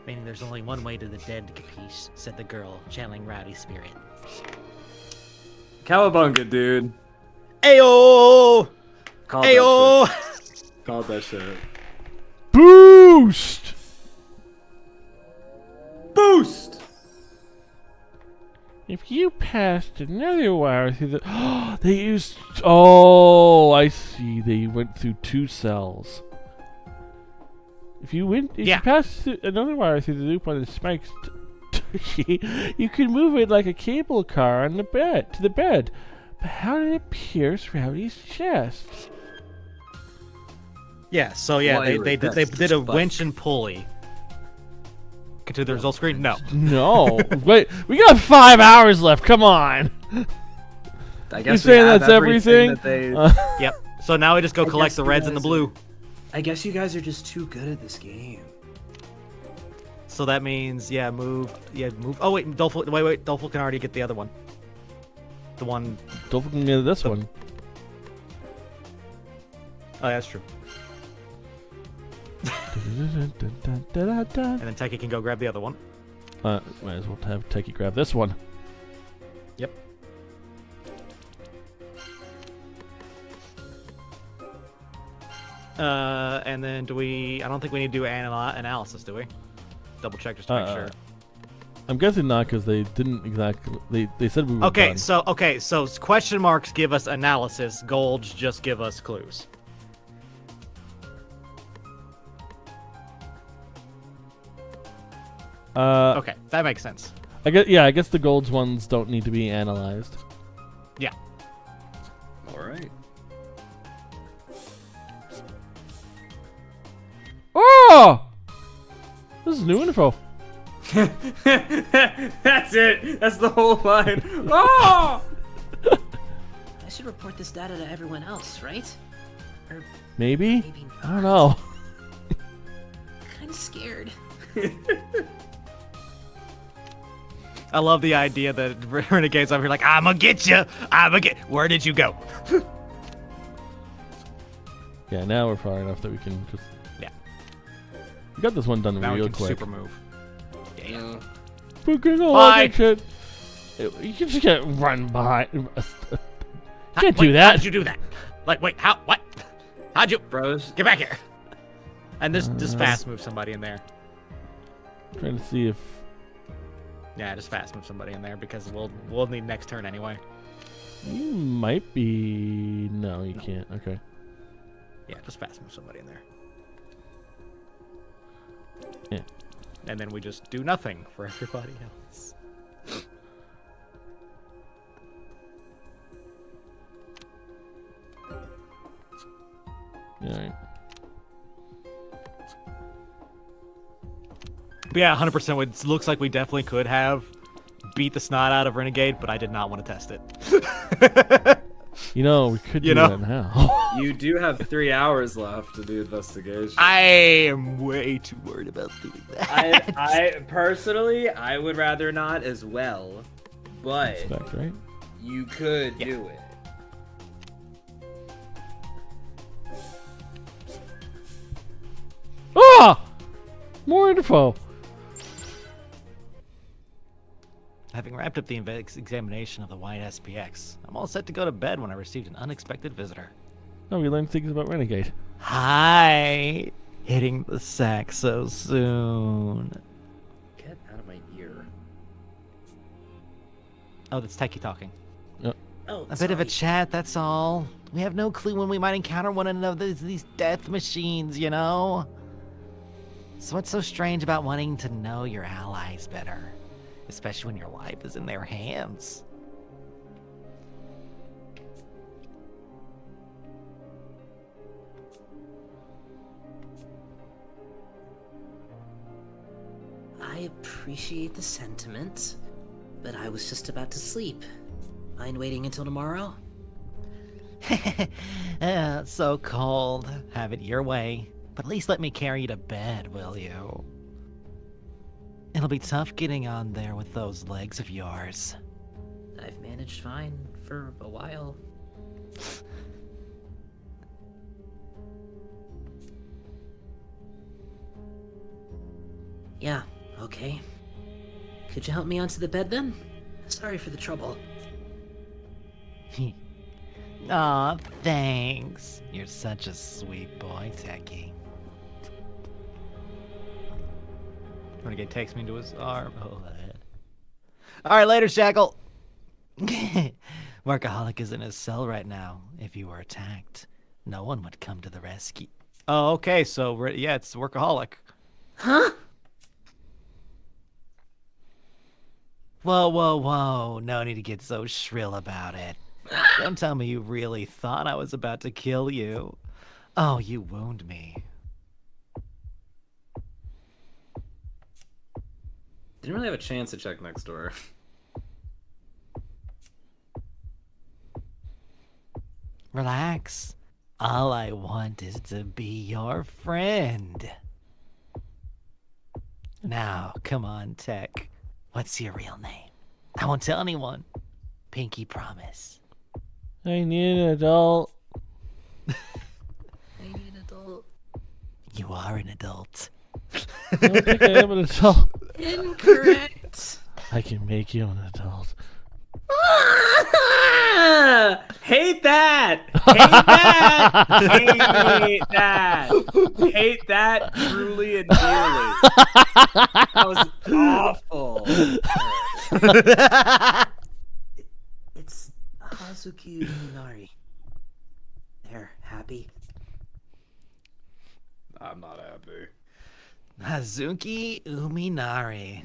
meaning there's only one way to the dead, capiche? Said the girl, channeling rowdy spirit. Cowabunga, dude. Ayo! Called Ayo! that shit. Called that shit. Boost! Boost! If you passed another wire through the... they used... Oh, I see. They went through 2 cells. If you passed another wire through the loop on the spikes, you could move it like a cable car on the bed to the bed. But how did it pierce Rowdy's chest? Yeah. So yeah, Why they did a winch and pulley. To the result screen? No. No. Wait, we got 5 hours left. Come on. I You guess saying that's everything? That they... Yep. So now we just go I collect guess the you reds and the guys blue. I guess you guys are just too good at this game. So that means move. Oh wait, Dolphin can already get the other one. The one. Don't forget me this one. Oh, that's true. And then Teki can go grab the other one. Might as well have Teki grab this one. Yep. And then do we? I don't think we need to do analysis, do we? Double check just to make sure. I'm guessing not because they didn't exactly. They said we were Okay, done. so question marks give us analysis. Golds just give us clues. Okay, that makes sense. I guess the golds ones don't need to be analyzed. Yeah. All right. Oh! This is new info. That's it. That's the whole line. Oh! I should report this data to everyone else, right? Or Maybe? maybe I don't know. kind of scared. I love the idea that Renegade's over here like, I'ma get you. Where did you go? Yeah, now we're far enough that we can just. Yeah. We got this one done Now we real can quick. super move. Yeah. Freaking all Bye. that shit. You can just get run by. Can't Wait, do that. How did you do that? Like, wait, how? What? How'd you? Bros. Get back here. And just fast move somebody in there. Trying to see if. Yeah, just fast move somebody in there because we'll need next turn anyway. You might be. No, you can't. Okay. Yeah, just fast move somebody in there. Yeah. And then we just do nothing for everybody else. Alright. But yeah, 100%. It looks like we definitely could have beat the snot out of Renegade, but I did not want to test it. You know, we could You do know? that now. You do have 3 hours left to do investigation. I am way too worried about doing that. I personally, I would rather not as well, but Respect, right? you could do it. Ah! More info. Having wrapped up the examination of the white SPX, I'm all set to go to bed when I received an unexpected visitor. Oh, we learned things about Renegade. Hi. hitting the sack so soon. Get out of my ear. Oh, that's Techie talking. Oh, A bit of a chat, that's all. We have no clue when we might encounter one another, these death machines, you know? So what's so strange about wanting to know your allies better? Especially when your life is in their hands. I appreciate the sentiment, but I was just about to sleep. Mind waiting until tomorrow? It's so cold. Have it your way. But at least let me carry you to bed, will you? It'll be tough getting on there with those legs of yours. I've managed fine for a while. Yeah, okay. Could you help me onto the bed then? Sorry for the trouble. Aw, thanks. You're such a sweet boy, Techie. Renegade takes me into his arm. Oh, that. Alright, later, Shackle. Workaholic is in his cell right now. If you were attacked, no one would come to the rescue. Oh, okay. So yeah, it's Workaholic. Huh? Whoa, whoa, whoa. No need to get so shrill about it. Don't tell me you really thought I was about to kill you. Oh, you wound me. Didn't really have a chance to check next door. Relax. All I want is to be your friend. Now, come on, Tech. What's your real name? I won't tell anyone. Pinky promise. I need an adult. I need an adult. You are an adult. I don't think I am an adult. Incorrect. I can make you an adult. Hate that! Hate that! Hate that! Hate that truly and dearly. That was awful. It's Hazuki Minari. They're happy. I'm not happy. Hazuki Uminari.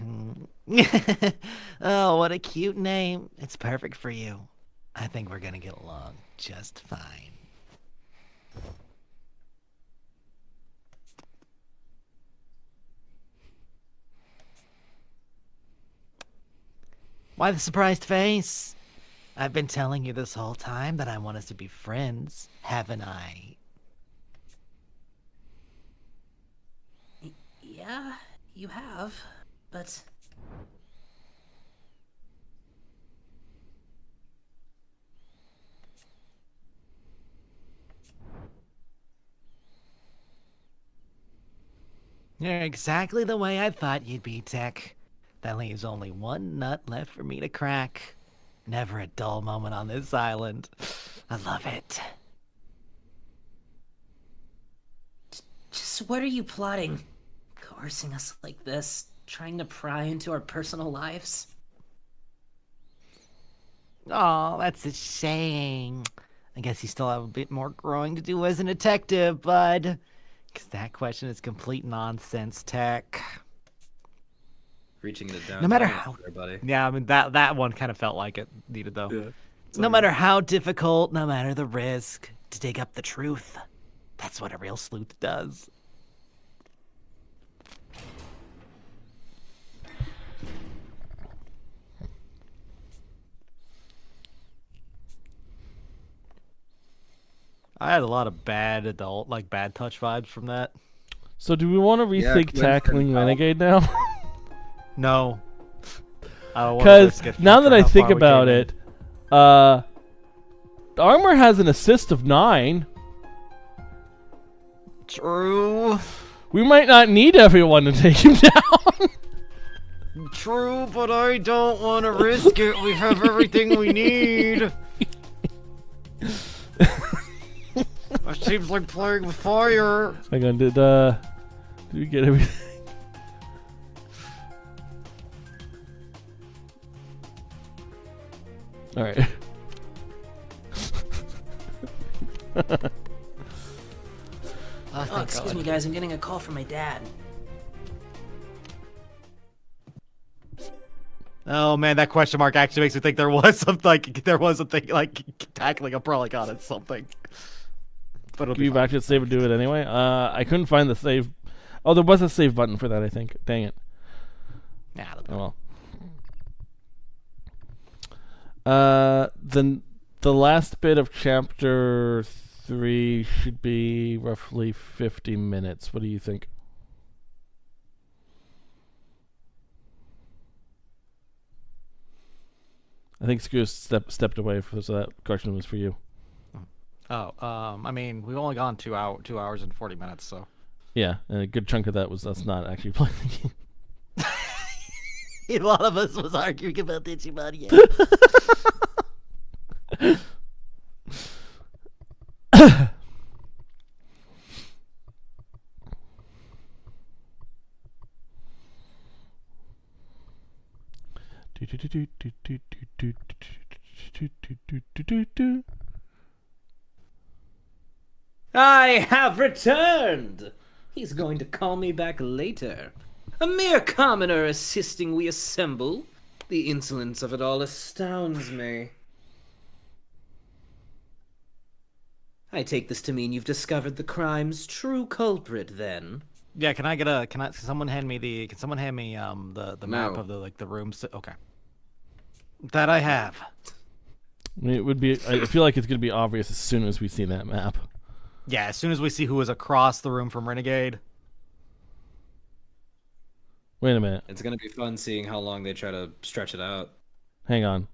Oh, what a cute name. It's perfect for you. I think we're gonna get along just fine. Why the surprised face? I've been telling you this whole time that I want us to be friends, haven't I? Yeah, you have, but... You're exactly the way I thought you'd be, Tech. That leaves only one nut left for me to crack. Never a dull moment on this island. I love it. Just what are you plotting? Coercing us like this? Trying to pry into our personal lives? Oh, that's a shame. I guess you still have a bit more growing to do as a detective, bud. Because that question is complete nonsense, Tech. Reaching it down. No matter how... there, buddy. Yeah, I mean that one kind of felt like it needed though. Yeah. No matter how difficult, no matter the risk, to dig up the truth. That's what a real sleuth does. I had a lot of bad adult, like bad touch vibes from that. So do we want to rethink Quinn tackling and Renegade now? No. Because now that I think about it, Armor has an assist of 9. True. We might not need everyone to take him down. True, but I don't want to risk it. We have everything we need. seems like playing with fire. Hang on, did we get everything? All right. Oh, excuse me, guys. I'm getting a call from my dad. Oh man, that question mark actually makes me think there was something like tackling a Prolicon and something. But it'll Can be you back to save and do it anyway? I couldn't find the save. Oh, there was a save button for that, I think. Dang it. Nah, Oh well. Then the last bit of chapter 3 should be roughly 50 minutes. What do you think? I think Scootus stepped away, so that question was for you. Oh, I mean, we've only gone 2 hours and 40 minutes, so. Yeah, and a good chunk of that was us not actually playing the game. A lot of us was arguing about Digimon. I have returned! He's going to call me back later. A mere commoner assisting we assemble. The insolence of it all astounds me. I take this to mean you've discovered the crime's true culprit, then. Yeah, can someone hand me the map No. of the rooms? Okay. That I have. I mean, it would be. I feel like it's going to be obvious as soon as we see that map. Yeah, as soon as we see who is across the room from Renegade. Wait a minute. It's gonna be fun seeing how long they try to stretch it out. Hang on.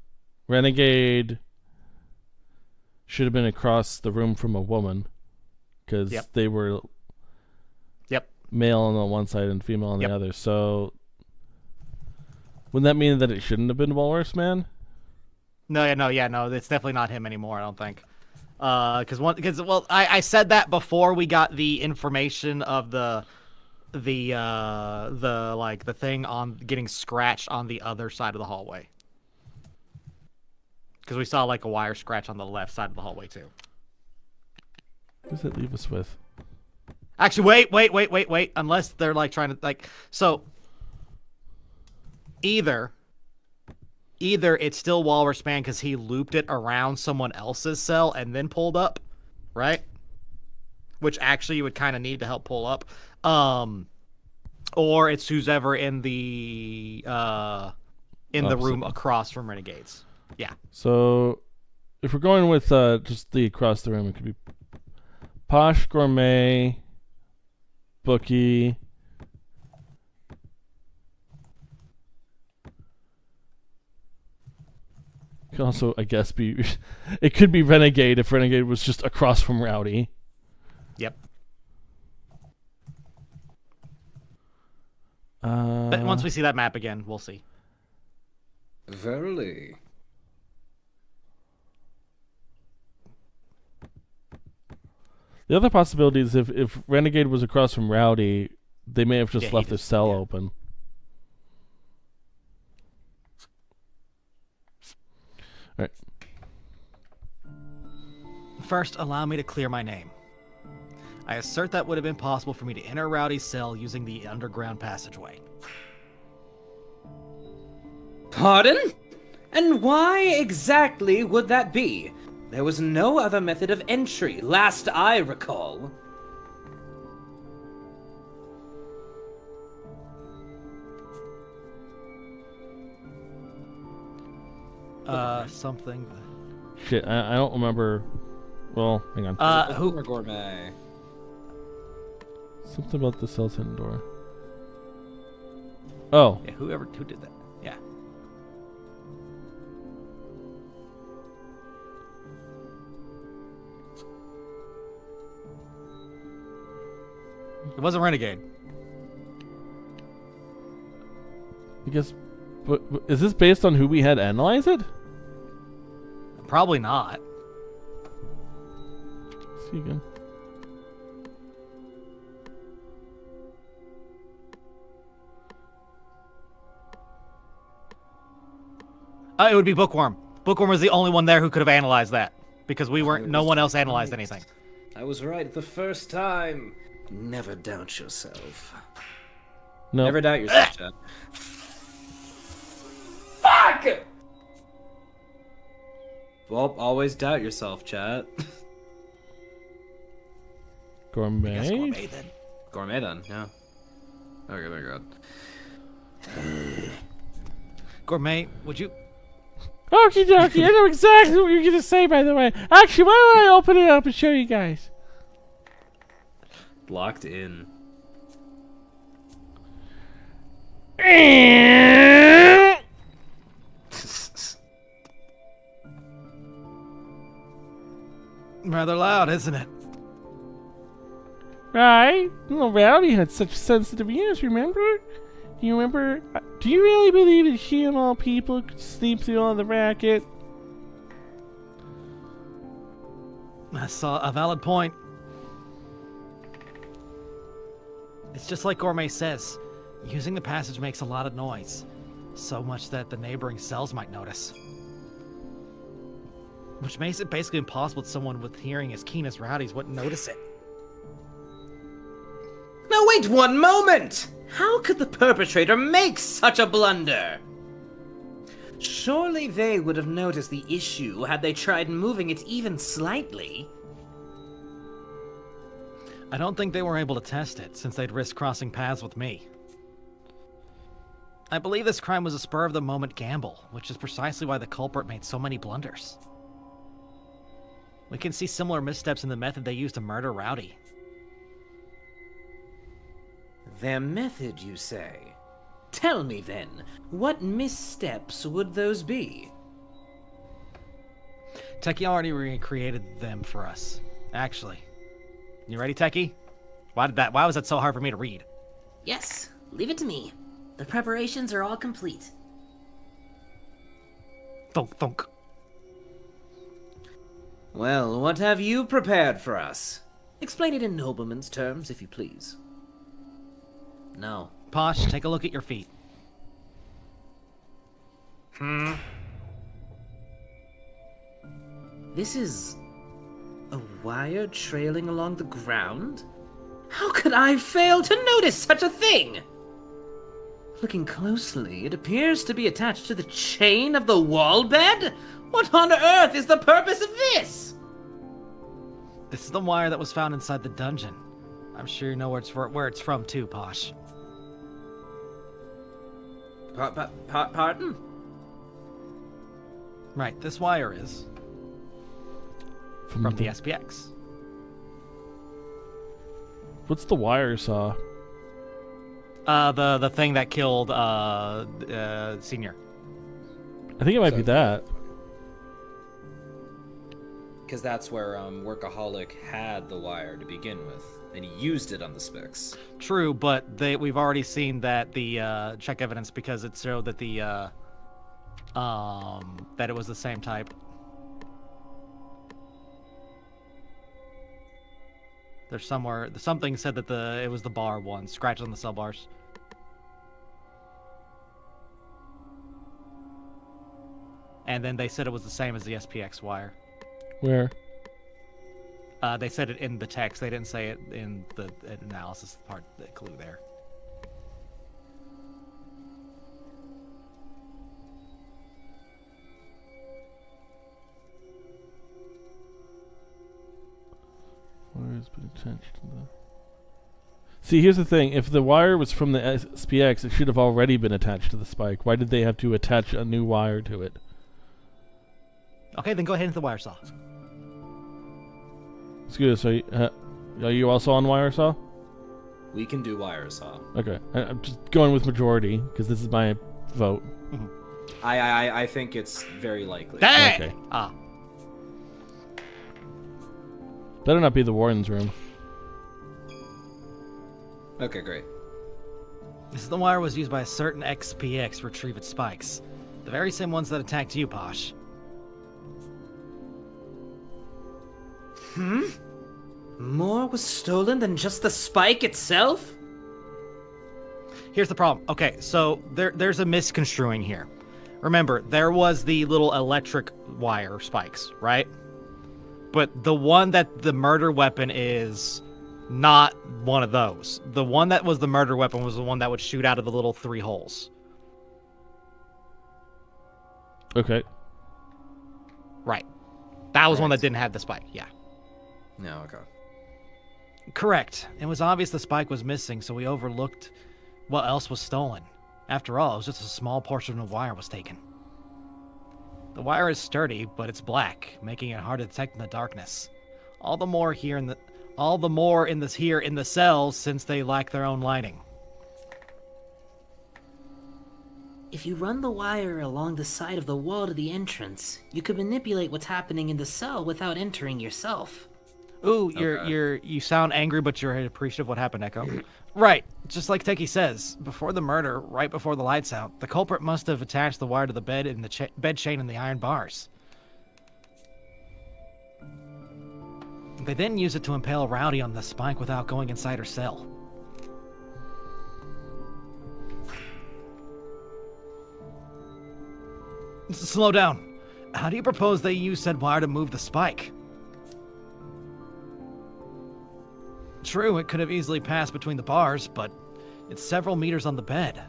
Renegade should have been across the room from a woman, because Yep. they were Yep. male on one side and female on Yep. the other. So wouldn't that mean that it shouldn't have been Walrus Man? No, it's definitely not him anymore. I don't think. Because I said that before we got the information of the thing on getting scratched on the other side of the hallway. Because we saw like a wire scratch on the left side of the hallway too. What does that leave us with? Actually, wait. Unless they're like trying to like so. Either it's still Walrus Man because he looped it around someone else's cell and then pulled up, right? Which actually you would kind of need to help pull up. Or it's who's ever in the room across from Renegades. Yeah. So if we're going with just the across the room, it could be Posh Gourmet, Bookie. Could also, I guess, be it could be Renegade if Renegade was just across from Rowdy. Yep. But once we see that map again, we'll see. Verily. The other possibility is if Renegade was across from Rowdy, they may have just left their cell open. All right. First, allow me to clear my name. I assert that would have been possible for me to enter Rowdy's cell using the underground passageway. Pardon? And why exactly would that be? There was no other method of entry, last I recall. Something. Shit, I don't remember. Well, hang on. Who Gourmet? Something about the cell's hidden door. Oh. Yeah, who did that? Yeah. It wasn't Renegade. I guess. But is this based on who we had analyze it? Probably not. See again. It would be Bookworm. Bookworm was the only one there who could have analyzed that because we weren't. No one else analyzed anything. I was right the first time. Never doubt yourself. No. Never doubt yourself, Chad. Fuck! Well, always doubt yourself, chat. Gourmet. Yes, gourmet then. Gourmet then, yeah. Okay, thank God. Gourmet, would you? Okie dokie, I know exactly what you're gonna say, by the way. Actually, why don't I open it up and show you guys? Locked in. Rather loud, isn't it? Right? Little Rowdy had such sensitive ears, remember? Do you remember? Do you really believe that she and all people could sleep through all the racket? That's a valid point. It's just like Gourmet says. Using the passage makes a lot of noise. So much that the neighboring cells might notice. Which makes it basically impossible that someone with hearing as keen as Rowdy's wouldn't notice it. Now wait one moment! How could the perpetrator make such a blunder? Surely they would have noticed the issue had they tried moving it even slightly. I don't think they were able to test it, since they'd risk crossing paths with me. I believe this crime was a spur-of-the-moment gamble, which is precisely why the culprit made so many blunders. We can see similar missteps in the method they used to murder Rowdy. Their method, you say? Tell me then, what missteps would those be? Techie already recreated them for us. Actually. You ready, Techie? Why was that so hard for me to read? Yes, leave it to me. The preparations are all complete. Thunk, thunk. Well, what have you prepared for us? Explain it in nobleman's terms, if you please. No. Posh, take a look at your feet. This is a wire trailing along the ground? How could I fail to notice such a thing? Looking closely, it appears to be attached to the chain of the wall bed? What on earth is the purpose of this? This is the wire that was found inside the dungeon. I'm sure you know where it's from too, Posh. Pardon? Right, this wire is from the SPX. What's the wire saw? The thing that killed Senior. I think it might be that. Because that's where Workaholic had the wire to begin with, and he used it on the Spix. True, but we've already seen that the check evidence because it showed that the that it was the same type. There's something said that it was the bar one, scratch on the cell bars. And then they said it was the same as the SPX wire. Where? They said it in the text. They didn't say it in the analysis part, the clue there. Wire has been attached to the... See, here's the thing. If the wire was from the SPX, it should have already been attached to the spike. Why did they have to attach a new wire to it? Okay, then go ahead into the wire saw. Scootus, are you also on wire saw? We can do wire saw. Okay, I'm just going with majority because this is my vote. I think it's very likely. Dang! Okay. Ah. Better not be the warden's room. Okay, great. This is the wire was used by a certain XPX to retrieve its spikes. The very same ones that attacked you, Posh. More was stolen than just the spike itself? Here's the problem. Okay, so there's a misconstruing here. Remember, there was the little electric wire spikes, right? But the one that the murder weapon is not one of those. The one that was the murder weapon was the one that would shoot out of the little 3 holes. Okay. Right. That was one that didn't have the spike, yeah. No, okay. Correct. It was obvious the spike was missing, so we overlooked what else was stolen. After all, it was just a small portion of wire was taken. The wire is sturdy, but it's black, making it hard to detect in the darkness. All the more in the cells since they lack their own lighting. If you run the wire along the side of the wall to the entrance, you could manipulate what's happening in the cell without entering yourself. Ooh, you sound angry, but you're appreciative of what happened, Echo. Right, just like Teki says, before the murder, right before the lights out, the culprit must have attached the wire to the bed and the bed chain and the iron bars. They then used it to impale Rowdy on the spike without going inside her cell. Slow down. How do you propose they use said wire to move the spike? True, it could have easily passed between the bars, but it's several meters on the bed.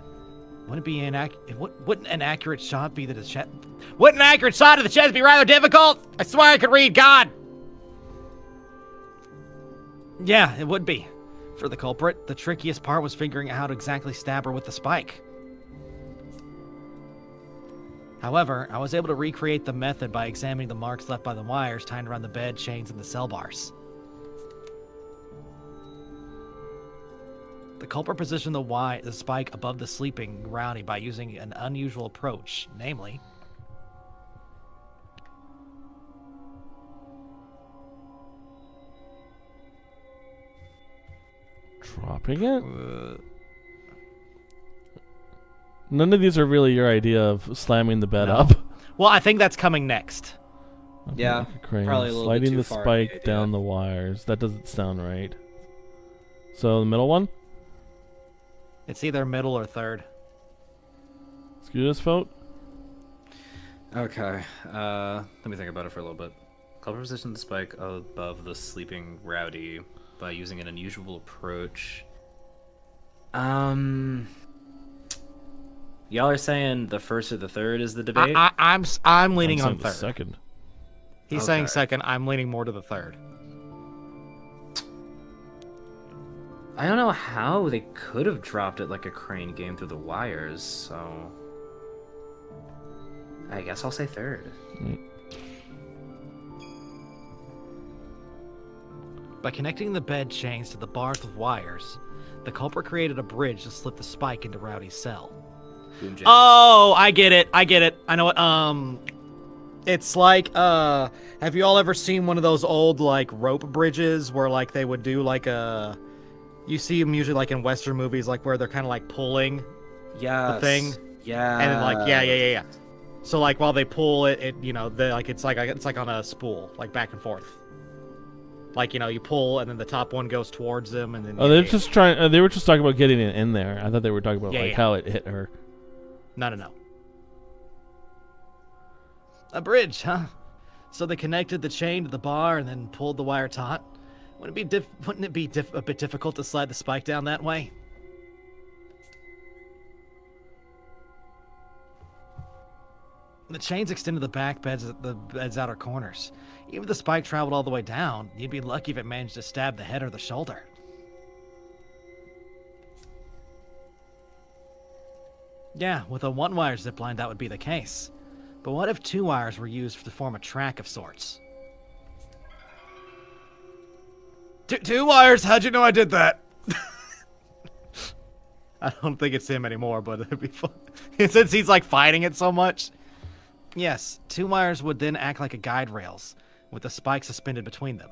Wouldn't an accurate shot be the chest? Wouldn't an accurate shot of the chest be rather difficult? I swear I could read God. Yeah, it would be. For the culprit, the trickiest part was figuring out how to exactly stab her with the spike. However, I was able to recreate the method by examining the marks left by the wires tied around the bed, chains, and the cell bars. The culprit positioned the spike above the sleeping Rowdy by using an unusual approach, namely... dropping it? None of these are really your idea of slamming the bed up. Well, I think that's coming next. Okay, Yeah, crayon. probably a little bit Sliding too the far, spike the idea. down the wires. That doesn't sound right. So the middle one? It's either middle or third. Scootus vote? Okay, let me think about it for a little bit. Culprit positioned the spike above the sleeping Rowdy by using an unusual approach. Y'all are saying the first or the third is the debate? I'm leaning I'm on saying the third. second. He's saying second. I'm leaning more to the third. I don't know how they could have dropped it like a crane game through the wires, so... I guess I'll say third. By connecting the bed chains to the bars with wires, the culprit created a bridge to slip the spike into Rowdy's cell. Boom, jam. Oh, I get it. I know what, it's like, have you all ever seen one of those old, like, rope bridges where, like, they would do, like, you see them usually, like, in Western movies, like, where they're kind of, like, pulling the thing? Yeah. And then, like, yeah. So, like, while they pull it, you know, it's like on a spool, like, back and forth. Like, you know, you pull, and then the top one goes towards them, and then... Oh, they're just trying... they were just talking about getting it in there. I thought they were talking about, how it hit her. No. A bridge, huh? So they connected the chain to the bar and then pulled the wire taut. Wouldn't it be a bit difficult to slide the spike down that way? The chains extended the back beds, the bed's outer corners. Even if the spike traveled all the way down, you'd be lucky if it managed to stab the head or the shoulder. Yeah, with a one-wire zipline, that would be the case. But what if 2 wires were used to form a track of sorts? 2 wires? How'd you know I did that? I don't think it's him anymore, but it'd be fun. Since he's like fighting it so much. Yes, 2 wires would then act like a guide rails, with the spike suspended between them.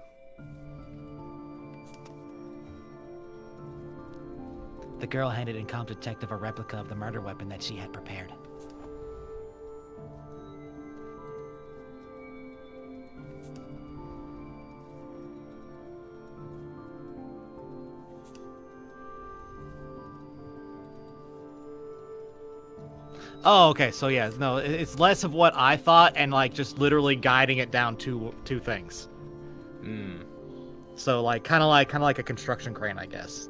The girl handed incompetent detective a replica of the murder weapon that she had prepared. Oh, okay. So yeah, no, it's less of what I thought, and like just literally guiding it down two things. So like kind of like a construction crane, I guess.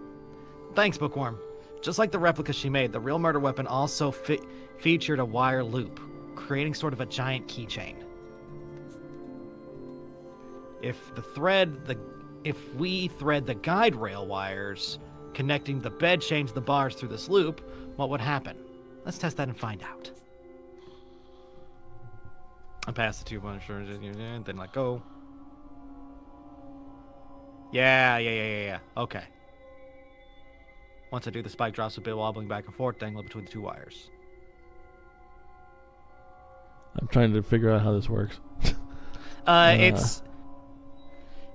Thanks, Bookworm. Just like the replica she made, the real murder weapon also featured a wire loop, creating sort of a giant keychain. If we thread the guide rail wires connecting the bed chain to the bars through this loop, what would happen? Let's test that and find out. I pass the 2 punishers, then let go. Yeah. Okay. Once I do, the spike drops a bit, wobbling back and forth, dangling between the 2 wires. I'm trying to figure out how this works.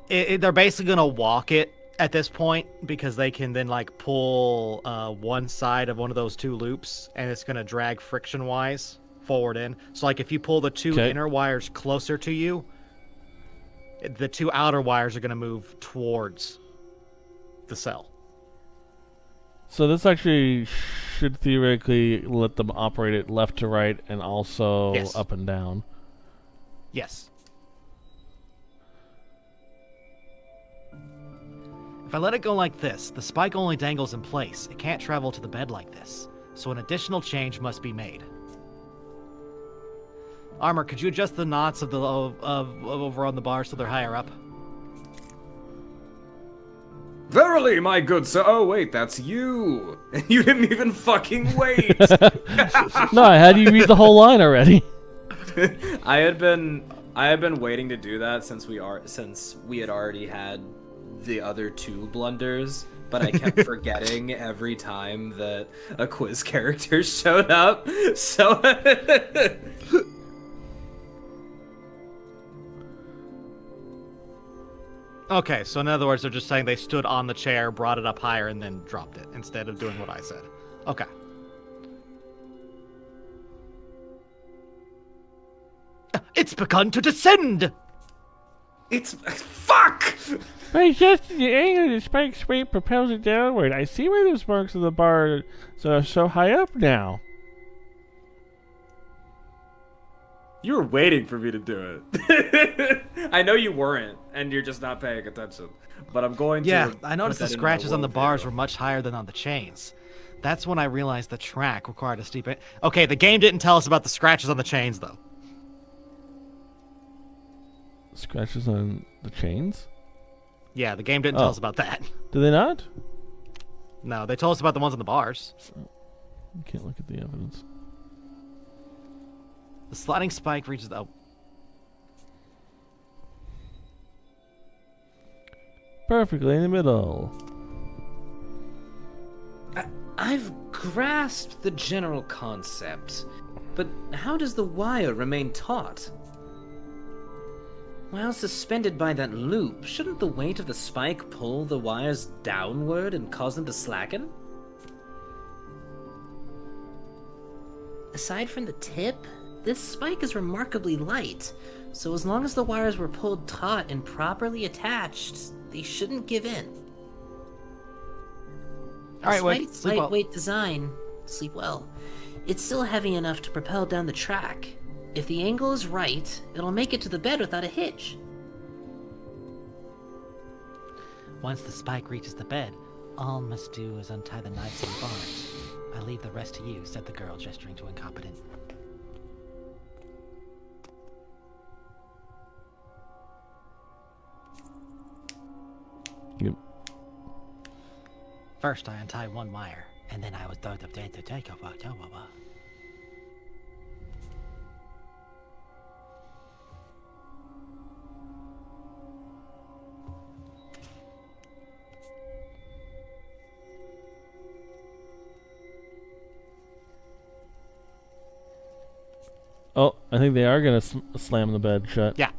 They're basically gonna walk it at this point because they can then like pull one side of one of those 2 loops, and it's gonna drag friction-wise forward in. So like if you pull the 2 inner wires closer to you, the 2 outer wires are gonna move towards the cell. So this actually should theoretically let them operate it left to right and also up and down. Yes. If I let it go like this, the spike only dangles in place. It can't travel to the bed like this, so an additional change must be made. Armor, could you adjust the knots of over on the bar so they're higher up? Verily, my good sir. Oh wait, that's you. You didn't even fucking wait. No, I had you read the whole line already. I had been waiting to do that since we had already had the other 2 blunders, but I kept forgetting every time that a quiz character showed up. So Okay, so in other words, they're just saying they stood on the chair, brought it up higher, and then dropped it, instead of doing what I said. Okay. It's begun to descend! it's fuck. By adjusting the angle of the spike's weight propels it downward. I see why those marks of the bar are so high up now. You were waiting for me to do it. I know you weren't, and you're just not paying attention. But I'm going to. Yeah, I noticed the scratches on the bars were much higher than on the chains. That's when I realized the track required a steep. Okay, the game didn't tell us about the scratches on the chains, though. Scratches on the chains? Yeah, the game didn't tell us about that. Did they not? No, they told us about the ones on the bars. You can't look at the evidence. The sliding spike reaches the... Oh. Perfectly in the middle. I've grasped the general concept, but how does the wire remain taut? While suspended by that loop, shouldn't the weight of the spike pull the wires downward and cause them to slacken? Aside from the tip, this spike is remarkably light, so as long as the wires were pulled taut and properly attached, they shouldn't give in. Alright, wait, Despite its sleep well. lightweight design, sleep well, it's still heavy enough to propel down the track. If the angle is right, it'll make it to the bed without a hitch. Once the spike reaches the bed, all must do is untie the knives and bars. I leave the rest to you, said the girl, gesturing to incompetent. Yep. First, I untie one wire, and then I was thought of to take over. Oh, I think they are gonna slam the bed shut. Yeah.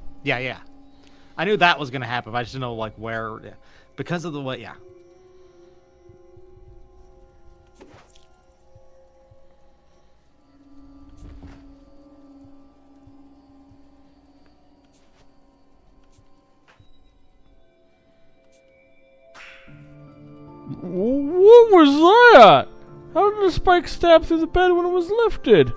I knew that was gonna happen, but I just didn't know like where. Yeah. Because of the way. Yeah. What was that? How did the spike stab through the bed when it was lifted?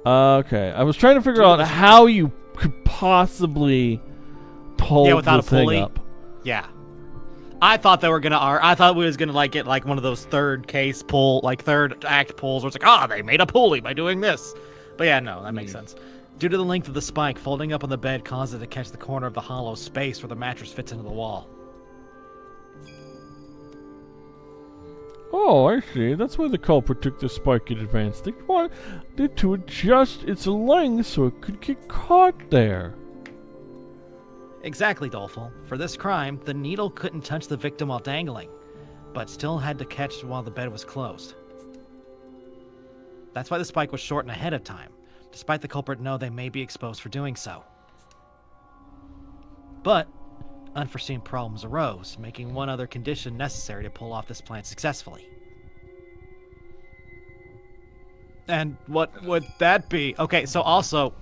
Okay, I was trying to figure out how you could possibly pull without the a thing pulley. up. Yeah. I thought they were gonna. I thought we was gonna like get like one of those third act pulls where it's like, they made a pulley by doing this. But yeah, no, that makes sense. Due to the length of the spike, folding up on the bed caused it to catch the corner of the hollow space where the mattress fits into the wall. Oh, I see. That's why the culprit took the spike in advance. They wanted to adjust its length so it could get caught there. Exactly, Doleful. For this crime, the needle couldn't touch the victim while dangling, but still had to catch while the bed was closed. That's why the spike was shortened ahead of time, despite the culprit know they may be exposed for doing so. But unforeseen problems arose, making one other condition necessary to pull off this plan successfully. And what would that be? Okay, so also,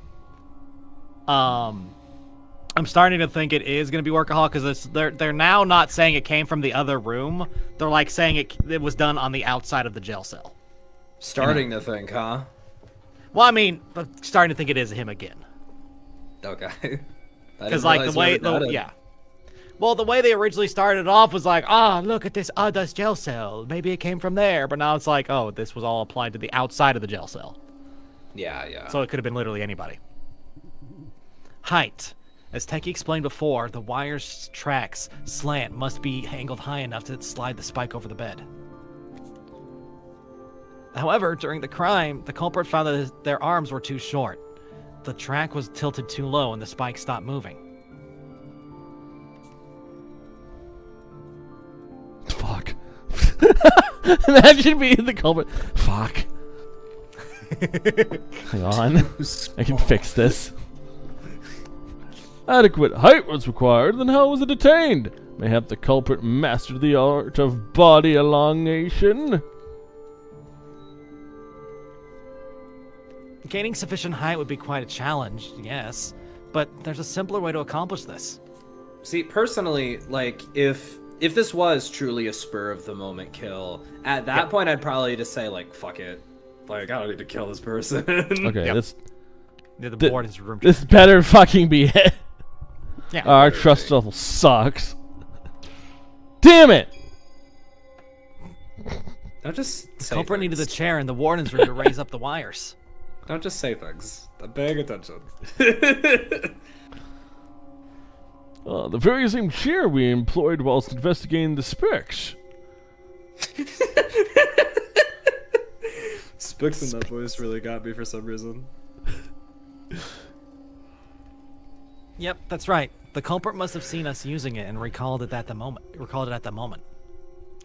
I'm starting to think it is going to be workaholic because they're now not saying it came from the other room. They're like saying it was done on the outside of the jail cell. Starting to think, huh? Well, I mean, I'm starting to think it is him again. Okay. Because like the way, well, the way they originally started off was like, look at this other jail cell. Maybe it came from there, but now it's like, this was all applied to the outside of the jail cell. Yeah. So it could have been literally anybody. Height. As Techie explained before, the wire's tracks slant must be angled high enough to slide the spike over the bed. However, during the crime, the culprit found that their arms were too short. The track was tilted too low and the spike stopped moving. Fuck. Imagine being the culprit. Fuck. Hang on. I can fix this. Adequate height was required, then how was it attained? Mayhap the culprit mastered the art of body elongation? Gaining sufficient height would be quite a challenge, yes, but there's a simpler way to accomplish this. See, personally, like, if this was truly a spur of the moment kill, at that point I'd probably just say, like, fuck it. Like, I don't need to kill this person. Okay, Yep. this Near the board is room. this better fucking be it. Yeah. Our trust level sucks. Damn it! Don't just The say culprit things. needed the chair in the warden's room to raise up the wires. Don't just say things. I'm paying attention. The very same chair we employed whilst investigating the specs. Spicks in that voice really got me for some reason. Yep, that's right. The culprit must have seen us using it and recalled it at the moment.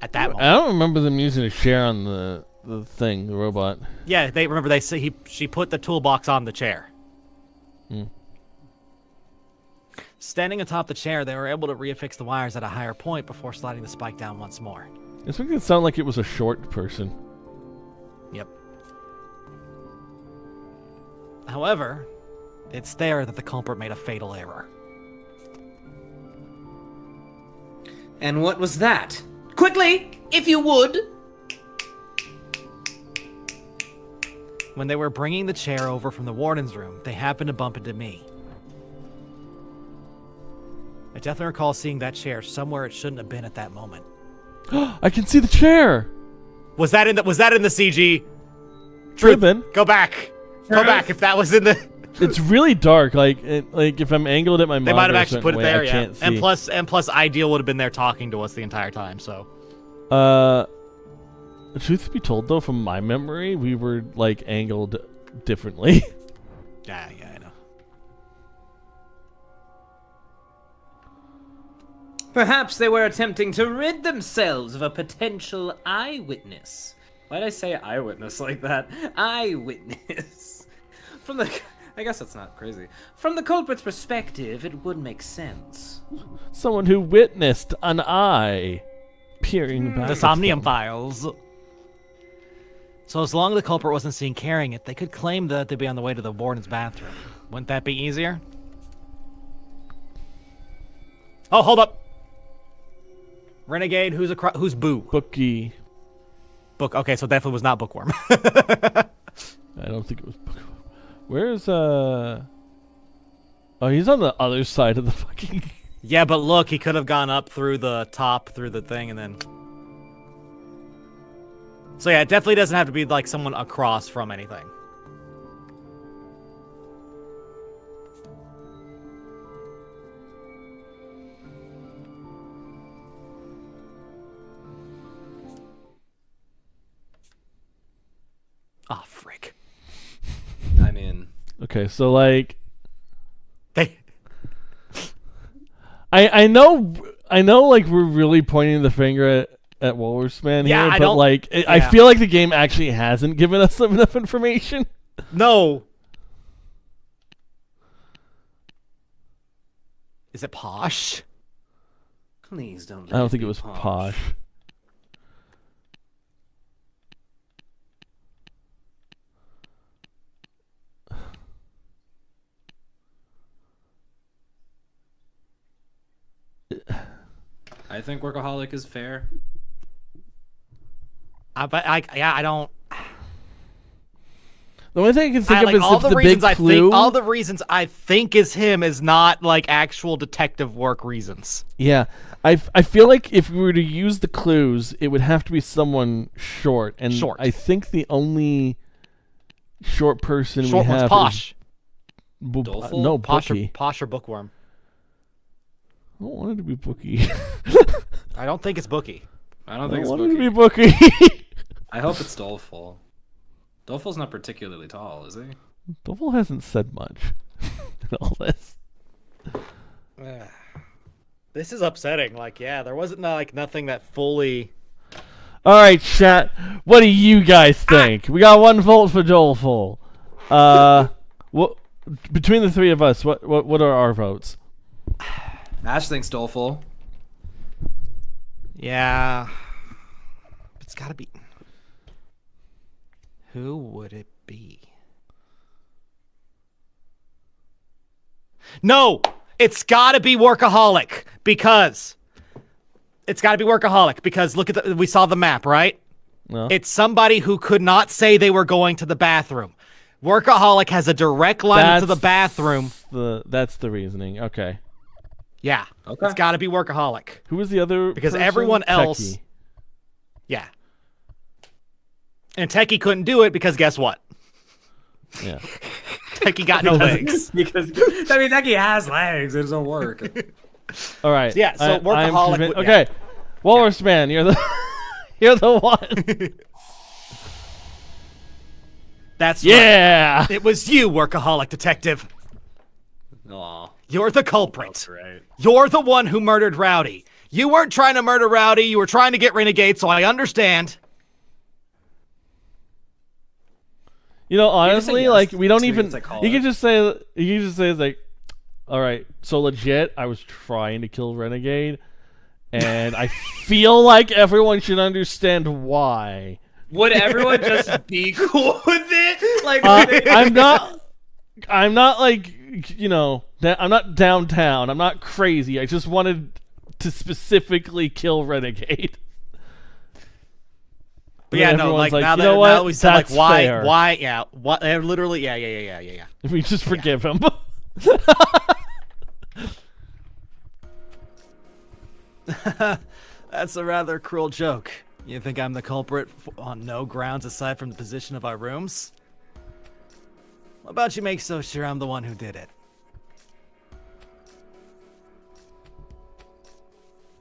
At that moment. I don't remember them using a chair on the thing, the robot. Yeah, they say she put the toolbox on the chair. Standing atop the chair, they were able to reaffix the wires at a higher point before sliding the spike down once more. It's making it sound like it was a short person. Yep. However, it's there that the culprit made a fatal error. And what was that? Quickly, if you would! When they were bringing the chair over from the warden's room, they happened to bump into me. I definitely recall seeing that chair somewhere it shouldn't have been at that moment. I can see the chair! Was that in the CG? Should have been. Go back. Go back if that was in the. It's really dark. Like if I'm angled at my monitor, They might have a actually certain put it way, there, I yeah. can't see. And plus, Ideal would have been there talking to us the entire time. So. Truth be told, though, from my memory, we were like angled differently. Yeah, I know. Perhaps they were attempting to rid themselves of a potential eyewitness. Why'd I say eyewitness like that? Eyewitness. I guess that's not crazy. From the culprit's perspective, it would make sense. Someone who witnessed an eye peering back. The at Somnium them. Files. So as long as the culprit wasn't seen carrying it, they could claim that they'd be on the way to the warden's bathroom. Wouldn't that be easier? Oh, hold up. Renegade, who's Boo? Bookie. Book. Okay, so definitely was not Bookworm. I don't think it was Bookie. Where's Oh, he's on the other side of the fucking. Yeah, but look, he could have gone up through the top, through the thing, and then. So yeah, it definitely doesn't have to be like someone across from anything. Ah, frick. I mean, Okay, so like. They. I know, like we're really pointing the finger at Walrusman Yeah, here, I but don't- like I yeah. feel like the game actually hasn't given us enough information. No. Is it Posh? please don't. I don't think it was Posh. I think workaholic is fair. I don't. The only thing I can think of like is all if the the reasons big I clue. think all the reasons I think is him is not like actual detective work reasons. Yeah, I feel like if we were to use the clues, it would have to be someone short, and Short. I think the only short person Short we one's have Posh. is Doleful? no Posh Bookie. Posh or Bookworm. I don't want it to be Bookie. I don't think it's Bookie. I don't I think it's want it to be Bookie. Bookie. I hope it's Doleful. Doleful's not particularly tall, is he? Double hasn't said much in all this. This is upsetting. Like, yeah, there wasn't like nothing that fully. All right, chat. What do you guys think? We got 1 vote for Doleful. What between the three of us? What are our votes? Ash thinks Doleful. Yeah. It's gotta be. Who would it be? No! It's gotta be Workaholic because look at we saw the map, right? No. It's somebody who could not say they were going to the bathroom. Workaholic has a direct line to the bathroom. That's the reasoning. Okay. Yeah. Okay. It's gotta be Workaholic. Who was the other? Because person? everyone else. Techie. Yeah. And Techie couldn't do it because guess what? Yeah. Techie got no legs. Because I mean, Becky has legs. It doesn't work. All right. Yeah, so I'm Workaholic convinced- would- okay. Walrus Man, you're the you're the one. That's right. Yeah. It was you, Workaholic Detective. Aw, You're the culprit. that's right. You're the one who murdered Rowdy. You weren't trying to murder Rowdy. You were trying to get Renegade, so I understand. You know, just say honestly, yes like we don't so we even. can, like, call You it. can just say it's like, all right. So legit, I was trying to kill Renegade, and I feel like everyone should understand why. Would everyone just be cool with it? Like, I'm not like I'm not downtown. I'm not crazy. I just wanted to specifically kill Renegade. But yeah, no, everyone's like, like, now you know that what? now we said like That's why, fair. yeah, what, literally, yeah. We just forgive him. That's a rather cruel joke. You think I'm the culprit on no grounds aside from the position of our rooms? What about you make so sure I'm the one who did it?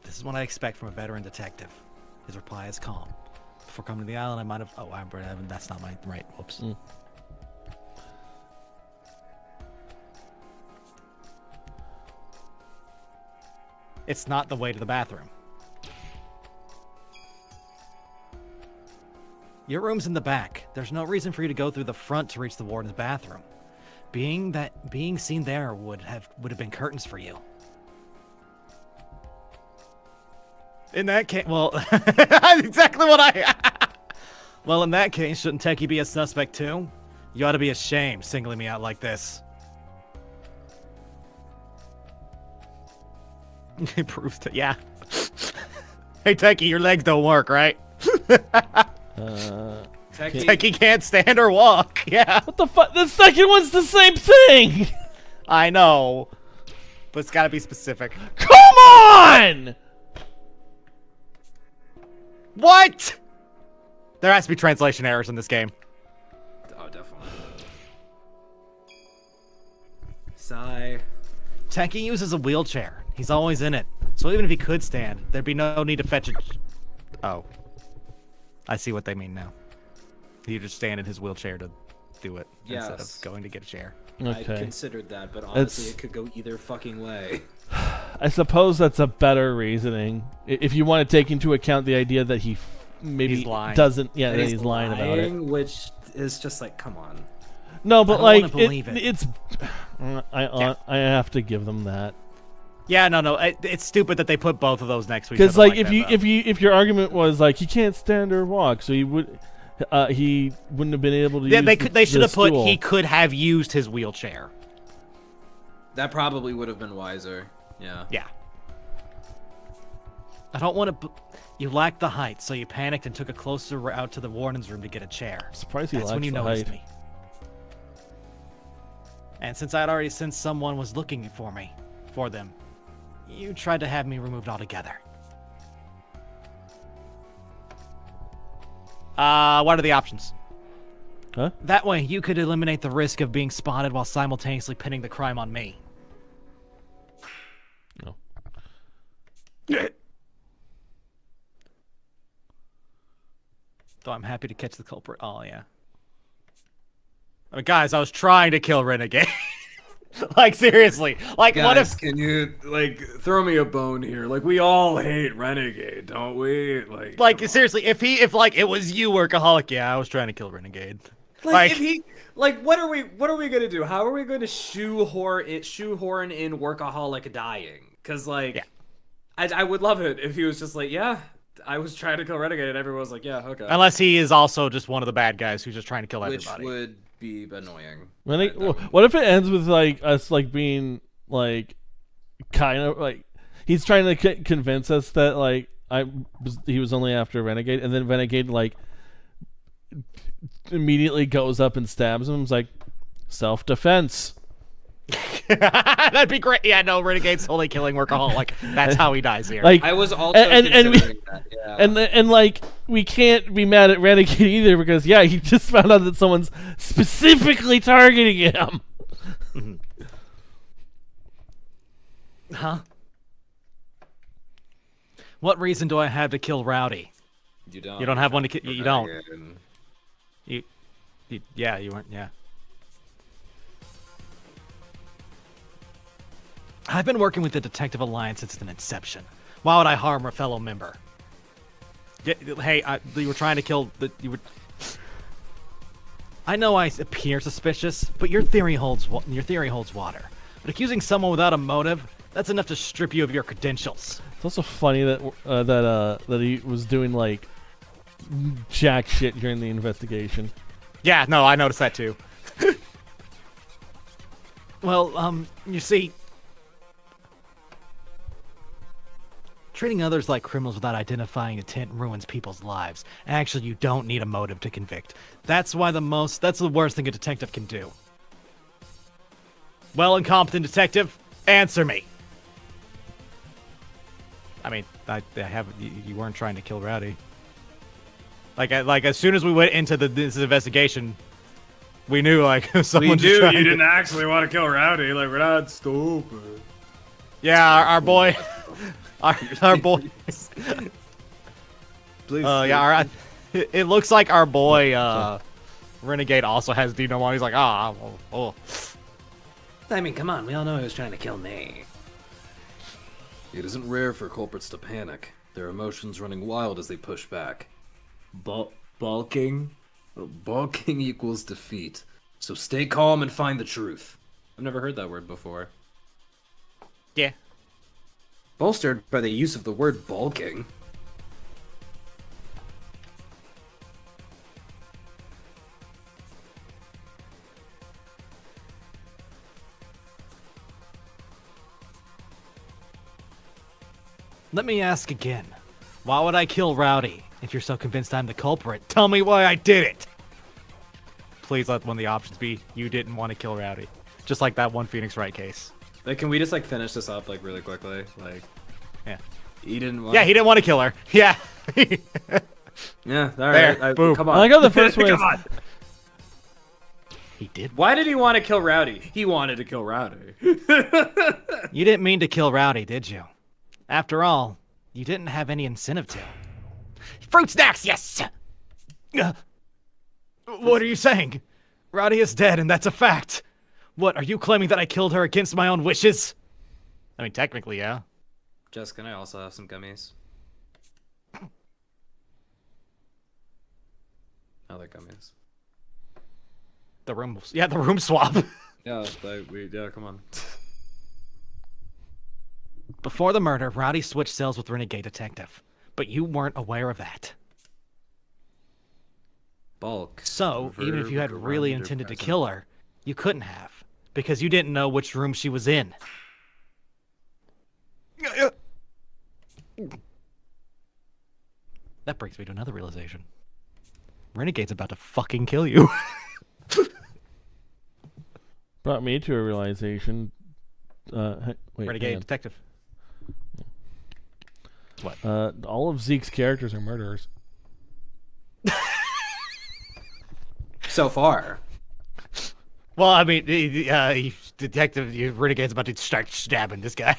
This is what I expect from a veteran detective. His reply is calm. Before coming to the island, I might have... Oh, that's not my... Right, whoops. It's not the way to the bathroom. Your room's in the back. There's no reason for you to go through the front to reach the warden's bathroom. Being seen there would have been curtains for you. In that case, well, exactly what well, in that case, shouldn't Techie be a suspect too? You ought to be ashamed singling me out like this. It proves to, yeah. Hey, Techie, your legs don't work, right? Techie can't stand or walk. Yeah, What the fuck? The second one's the same thing! I know, but it's got to be specific. Come on! What? There has to be translation errors in this game. Oh, definitely. Sigh. Techie uses a wheelchair. He's always in it. So even if he could stand, there'd be no need to fetch it. Oh. I see what they mean now. He'd just stand in his wheelchair to do it instead of going to get a chair. I Okay. considered that, but honestly, It's- it could go either fucking way. I suppose that's a better reasoning. If you want to take into account the idea that he maybe He's lying. doesn't, yeah, And that he's lying about it. which is just like, come on. No, but don't like, wanna believe it. it's. I have to give them that. Yeah, no, it's stupid that they put both of those next to each Because other. like, that, though. if your argument was like he can't stand or walk, so he wouldn't have been able to. Yeah, use they should have put stool. he could have used his wheelchair. That probably would have been wiser. Yeah. Yeah. I don't want to. You lacked the height, so you panicked and took a closer route to the warden's room to get a chair. Surprised he That's when lacks you the noticed height. me. And since I'd already sensed someone was looking for them, you tried to have me removed altogether. What are the options? Huh? That way, you could eliminate the risk of being spotted while simultaneously pinning the crime on me. No. Though I'm happy to catch the culprit. Oh, yeah. I mean, guys, I was trying to kill Renegade. Like, seriously. Like, Guys, what if... can you like throw me a bone here? Like we all hate Renegade, don't we? Like, seriously, if it was you, Workaholic, yeah, I was trying to kill Renegade. Like, if he, like, what are we gonna do? How are we going to shoehorn in Workaholic dying? Because like, Yeah. I would love it if he was just like, yeah, I was trying to kill Renegade, and everyone was like, yeah, okay, Unless he is also just one of the bad guys who's just trying to kill which everybody. would be annoying. What if it ends with like us like being like kind of like he's trying to convince us that like he was only after Renegade, and then Renegade like immediately goes up and stabs him. It's like self-defense. That'd be great. Yeah, no, Renegade's totally killing Workaholic. That's how he dies here. Like I was also and considering that. Yeah. and like we can't be mad at Renegade either because yeah, he just found out that someone's specifically targeting him. Huh? What reason do I have to kill Rowdy? You don't. You don't have one to kill. You don't. Renegade. Yeah, you weren't. Yeah. I've been working with the Detective Alliance since its inception. Why would I harm a fellow member? Hey, you were trying to kill the. You were. I know I appear suspicious, but your theory holds water. But accusing someone without a motive—that's enough to strip you of your credentials. It's also funny that that he was doing like jack shit during the investigation. Yeah, no, I noticed that too. Well, you see, treating others like criminals without identifying intent ruins people's lives. Actually, you don't need a motive to convict. That's the worst thing a detective can do. Well, incompetent detective, answer me. I mean, you weren't trying to kill Rowdy. Like as soon as we went into this investigation, we knew like someone. we just do. trying You to- didn't actually want to kill Rowdy. Like we're not stupid. Yeah, our boy, our boy. Please. Yeah, it looks like our boy Renegade also has Dino on. He's like, oh. I mean, come on, we all know he was trying to kill me. It isn't rare for culprits to panic, their emotions running wild as they push back. Balking. Balking equals defeat, so stay calm and find the truth. I've never heard that word before. Yeah. Bolstered by the use of the word balking. Let me ask again. Why would I kill Rowdy? If you're so convinced I'm the culprit, tell me why I did it. Please let one of the options be you didn't want to kill Rowdy. Just like that one Phoenix Wright case. Like, can we just like finish this up like really quickly? Like, Yeah. he didn't want. Yeah, he didn't want to kill her. Yeah. Yeah. All There, right. boom. Come I on. like how the first one is. Come on. He did. Why did he want to kill Rowdy? He wanted to kill Rowdy. You didn't mean to kill Rowdy, did you? After all, you didn't have any incentive to. Fruit snacks, yes! What are you saying? Rowdy is dead, and that's a fact. What, are you claiming that I killed her against my own wishes? I mean, technically, yeah. Jess, can I also have some gummies? Other gummies. The room swap. Yeah, yeah, come on. Before the murder, Rowdy switched cells with Renegade Detective, but you weren't aware of that. Bulk. So, even if you had really around intended to present. kill her, you couldn't have, because you didn't know which room she was in. That brings me to another realization. Renegade's about to fucking kill you. Brought me to a realization. Wait, Renegade hang on. Detective. All of Zeke's characters are murderers. So far. Well, I mean, Renegade's about to start stabbing this guy.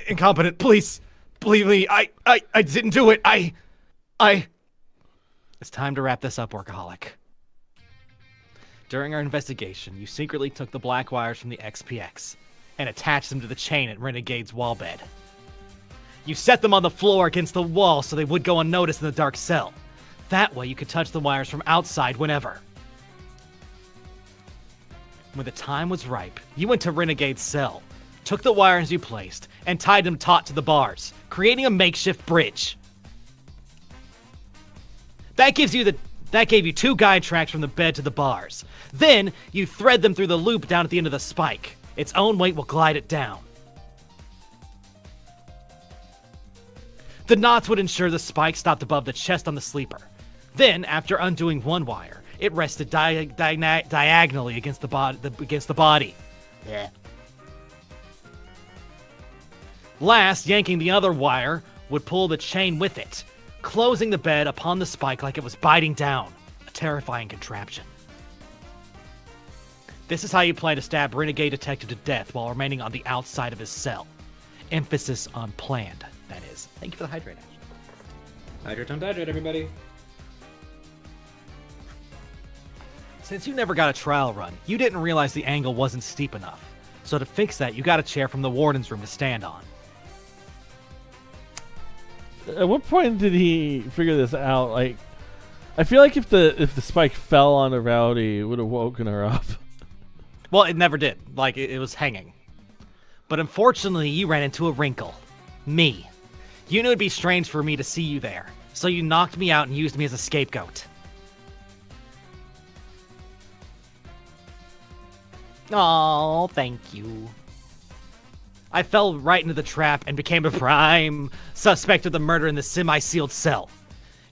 Incompetent, please. Believe me, I didn't do it. It's time to wrap this up, Workaholic. During our investigation, you secretly took the black wires from the XPX and attached them to the chain at Renegade's wall bed. You set them on the floor against the wall so they would go unnoticed in the dark cell. That way you could touch the wires from outside whenever. When the time was ripe, you went to Renegade's cell, took the wires you placed, and tied them taut to the bars, creating a makeshift bridge. That gave you 2 guide tracks from the bed to the bars. Then, you thread them through the loop down at the end of the spike. Its own weight will glide it down. The knots would ensure the spike stopped above the chest on the sleeper. Then, after undoing one wire, it rested diagonally against the body. Yeah. Last, yanking the other wire would pull the chain with it, closing the bed upon the spike like it was biting down. A terrifying contraption. This is how you plan to stab Renegade Detective to death while remaining on the outside of his cell. Emphasis on planned, that is. Thank you for the hydrate. Hydrate, don't hydrate, everybody. Since you never got a trial run, you didn't realize the angle wasn't steep enough. So to fix that, you got a chair from the warden's room to stand on. At what point did he figure this out? Like, I feel like if the spike fell on a Rowdy, it would have woken her up. Well, it never did. Like, it was hanging. But unfortunately, you ran into a wrinkle. Me. You knew it'd be strange for me to see you there, so you knocked me out and used me as a scapegoat. Oh, thank you. I fell right into the trap and became a prime suspect of the murder in the semi-sealed cell.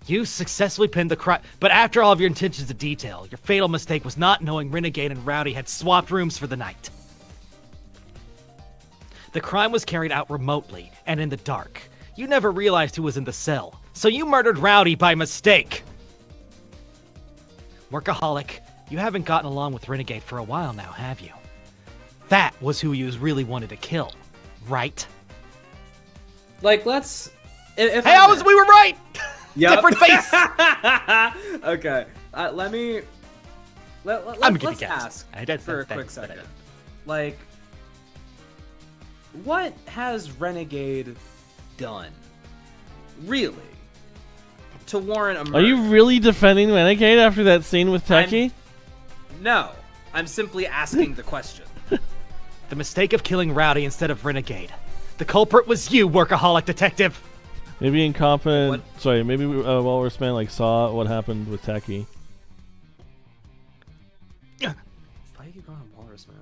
You successfully pinned the crime, but after all of your attention to detail, your fatal mistake was not knowing Renegade and Rowdy had swapped rooms for the night. The crime was carried out remotely and in the dark. You never realized who was in the cell, so you murdered Rowdy by mistake. Workaholic, you haven't gotten along with Renegade for a while now, have you? That was who you really wanted to kill, right? Like, let's. If Hey, we were right! Yep. Different face! Okay. Let me. Let's ask for a quick second. Like, what has Renegade done? Really? To warrant a murder? Are you really defending Renegade after that scene with Techie? No. I'm simply asking the question. The mistake of killing Rowdy instead of Renegade. The culprit was you, Workaholic Detective! Maybe incompetent. Sorry, maybe Walrus Man like saw what happened with Techie. Why do you keep going on Walrus Man?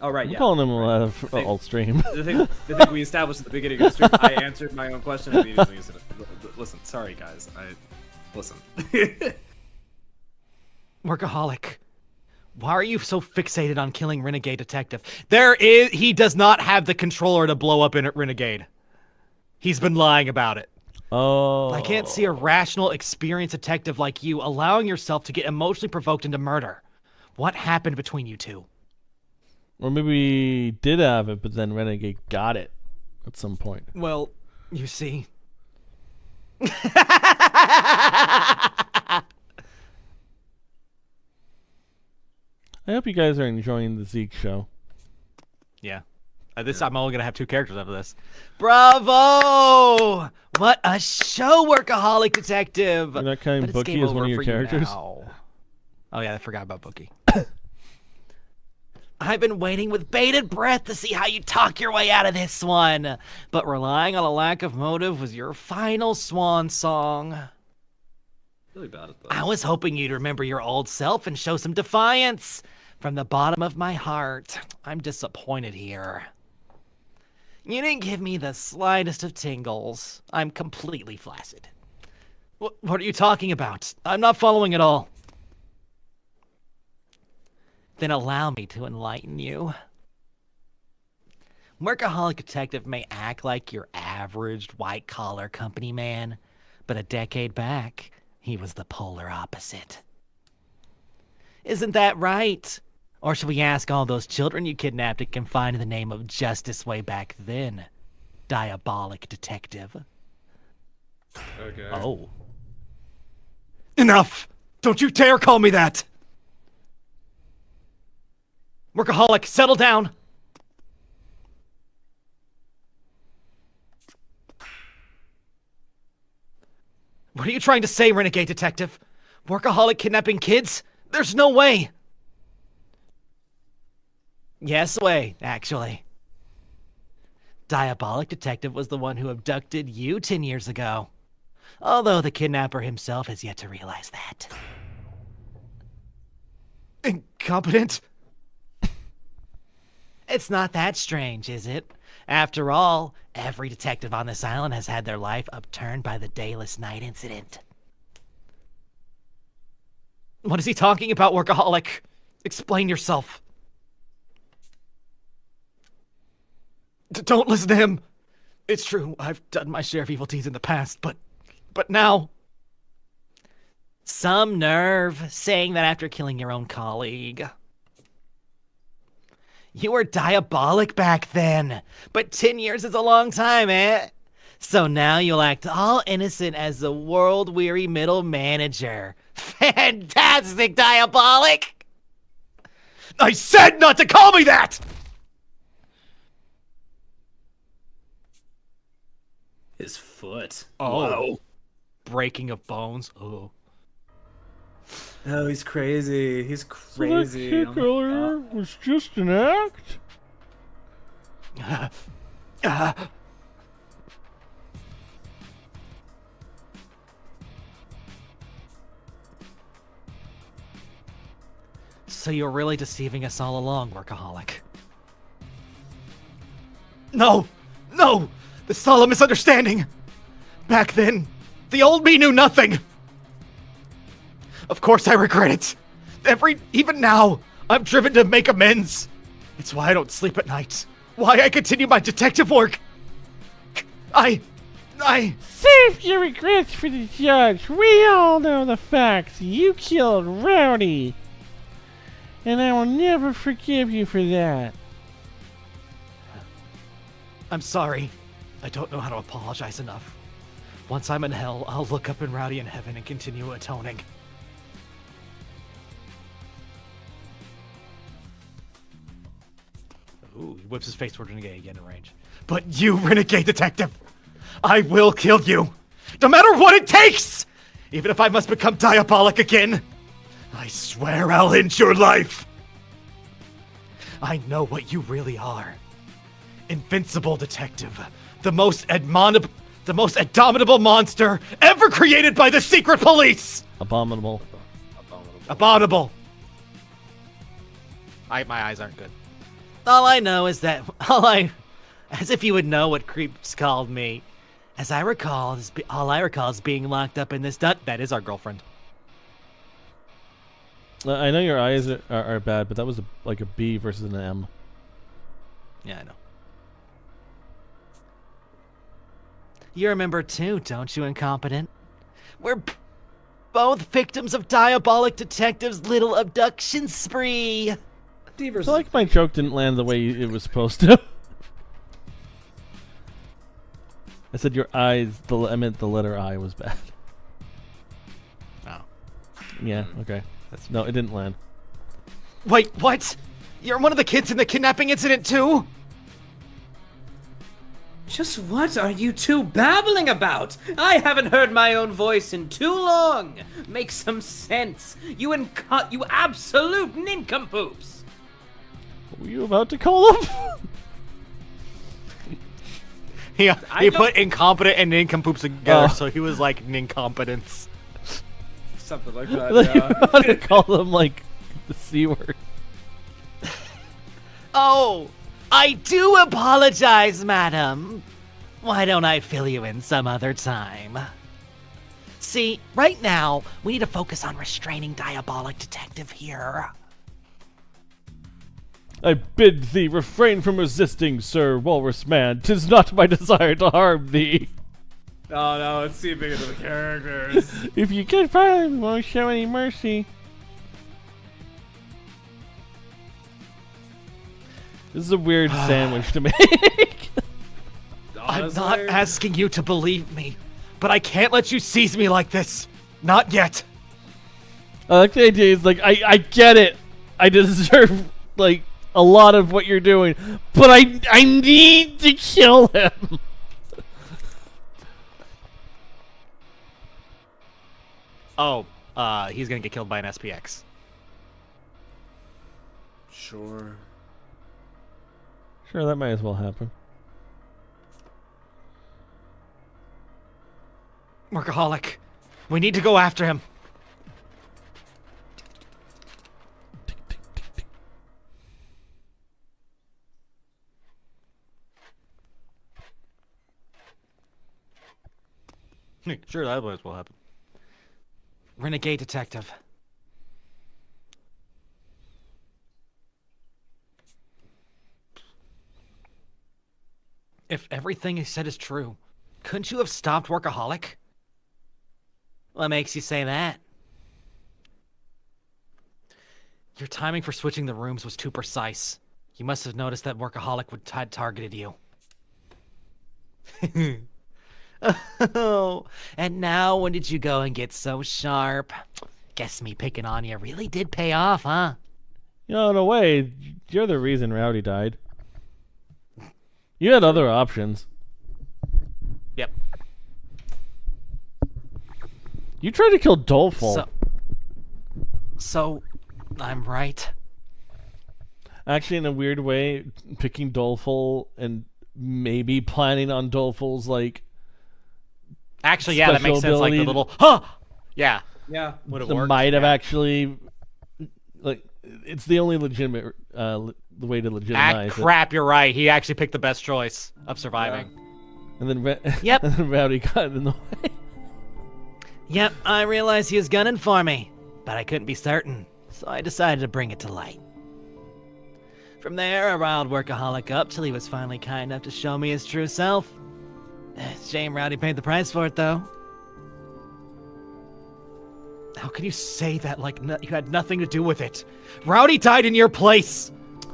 Oh right, I'm yeah. calling him alt stream. The thing we established at the beginning of the stream, I answered my own question immediately. Said, listen, sorry guys, listen. Workaholic. Why are you so fixated on killing Renegade Detective? He does not have the controller to blow up in Renegade. He's been lying about it. Oh. I can't see a rational, experienced detective like you allowing yourself to get emotionally provoked into murder. What happened between you two? Or maybe we did have it, but then Renegade got it at some point. Well, you see. I hope you guys are enjoying the Zeke show. Yeah. I'm only going to have 2 characters out of this. Bravo! What a show, Workaholic Detective! You're not counting But it's Bookie game as one over of your for you characters? now. Oh, yeah, I forgot about Bookie. I've been waiting with bated breath to see how you talk your way out of this one. But relying on a lack of motive was your final swan song. Really bad at this. I was hoping you'd remember your old self and show some defiance. From the bottom of my heart, I'm disappointed here. You didn't give me the slightest of tingles. I'm completely flaccid. What are you talking about? I'm not following at all. Then allow me to enlighten you. Workaholic Detective may act like your average white-collar company man, but a decade back, he was the polar opposite. Isn't that right? Or should we ask all those children you kidnapped and confined in the name of justice way back then? Diabolic Detective. Okay. Oh. Enough! Don't you dare call me that! Workaholic, settle down! What are you trying to say, Renegade Detective? Workaholic kidnapping kids? There's no way! Yes way, actually. Diabolic Detective was the one who abducted you 10 years ago. Although the kidnapper himself has yet to realize that. Incompetent? It's not that strange, is it? After all, every detective on this island has had their life upturned by the Dayless Night incident. What is he talking about, Workaholic? Explain yourself. Don't listen to him. It's true, I've done my share of evil deeds in the past, but now... Some nerve saying that after killing your own colleague. You were diabolic back then, but 10 years is a long time, eh? So now you'll act all innocent as the world-weary middle manager. Fantastic, Diabolic! I said not to call me that! His foot. Oh. Whoa. Breaking of bones. Oh. Oh, he's crazy. He's So crazy. that kick earlier was just an act? So you're really deceiving us all along, Workaholic. No! No! This is all a misunderstanding! Back then, the old me knew nothing! Of course I regret it! Even now, I'm driven to make amends! It's why I don't sleep at night. Why I continue my detective work! Save your regrets for the judge. We all know the facts. You killed Rowdy. And I will never forgive you for that. I'm sorry. I don't know how to apologize enough. Once I'm in hell, I'll look up in Rowdy in heaven and continue atoning. Ooh, he whips his face toward Renegade again in range. But you, Renegade Detective! I will kill you! No matter what it takes! Even if I must become diabolic again! I swear I'll end your life! I know what you really are. Invincible detective. The most abominable monster ever created by the secret police! Abominable. Abominable. My eyes aren't good. All I know is that as if you would know what creeps called me. As I recall, all I recall is being locked up in this that is our girlfriend. I know your eyes are bad, but that was like a B versus an M. Yeah, I know. You remember too, don't you, incompetent? We're both victims of diabolic detectives' little abduction spree. I feel like my joke didn't land the way it was supposed to. I said your eyes, I meant the letter I was bad. Oh. Yeah, okay. No, it didn't land. Wait, what? You're one of the kids in the kidnapping incident too? Just what are you two babbling about? I haven't heard my own voice in too long. Make some sense. You absolute nincompoops. Were you about to call him? Yeah, he put incompetent and nincompoops together, so he was like nincompetence. Something like I that, thought you were about to call them like the C word. Oh, I do apologize, madam. Why don't I fill you in some other time? See, right now, we need to focus on restraining Diabolic Detective here. I bid thee refrain from resisting, Sir Walrus Man. 'Tis not my desire to harm thee. Oh no, it's seeping into the characters. If you get violent, won't show any mercy. This is a weird sandwich to make. I'm not asking you to believe me, but I can't let you seize me like this. Not yet. I like the idea. Is like I get it. I deserve like a lot of what you're doing, but I need to kill him. Oh, he's gonna get killed by an SPX. Sure. Sure, that might as well happen. Workaholic, we need to go after him. Sure, that might as well happen. Renegade Detective. If everything he said is true, couldn't you have stopped Workaholic? What makes you say that? Your timing for switching the rooms was too precise. You must have noticed that Workaholic had targeted you. Oh, and now when did you go and get so sharp? Guess me picking on you really did pay off, huh? You know, in a way, you're the reason Rowdy died. You had other options. Yep. You tried to kill Doleful. So, I'm right. Actually, in a weird way, picking Doleful and maybe planning on Doleful's like. Actually, yeah, that makes sense. Like the ability little, huh? Yeah, Yeah. would have that worked. might have yeah. actually, like, it's the only legitimate the way to legitimize it. Crap, you're right. He actually picked the best choice of surviving. And then Yep. and then Rowdy got in the way. Yep, I realized he was gunning for me, but I couldn't be certain, so I decided to bring it to light. From there, I riled Workaholic up till he was finally kind enough to show me his true self. Shame Rowdy paid the price for it, though. How can you say that like you had nothing to do with it? Rowdy died in your place!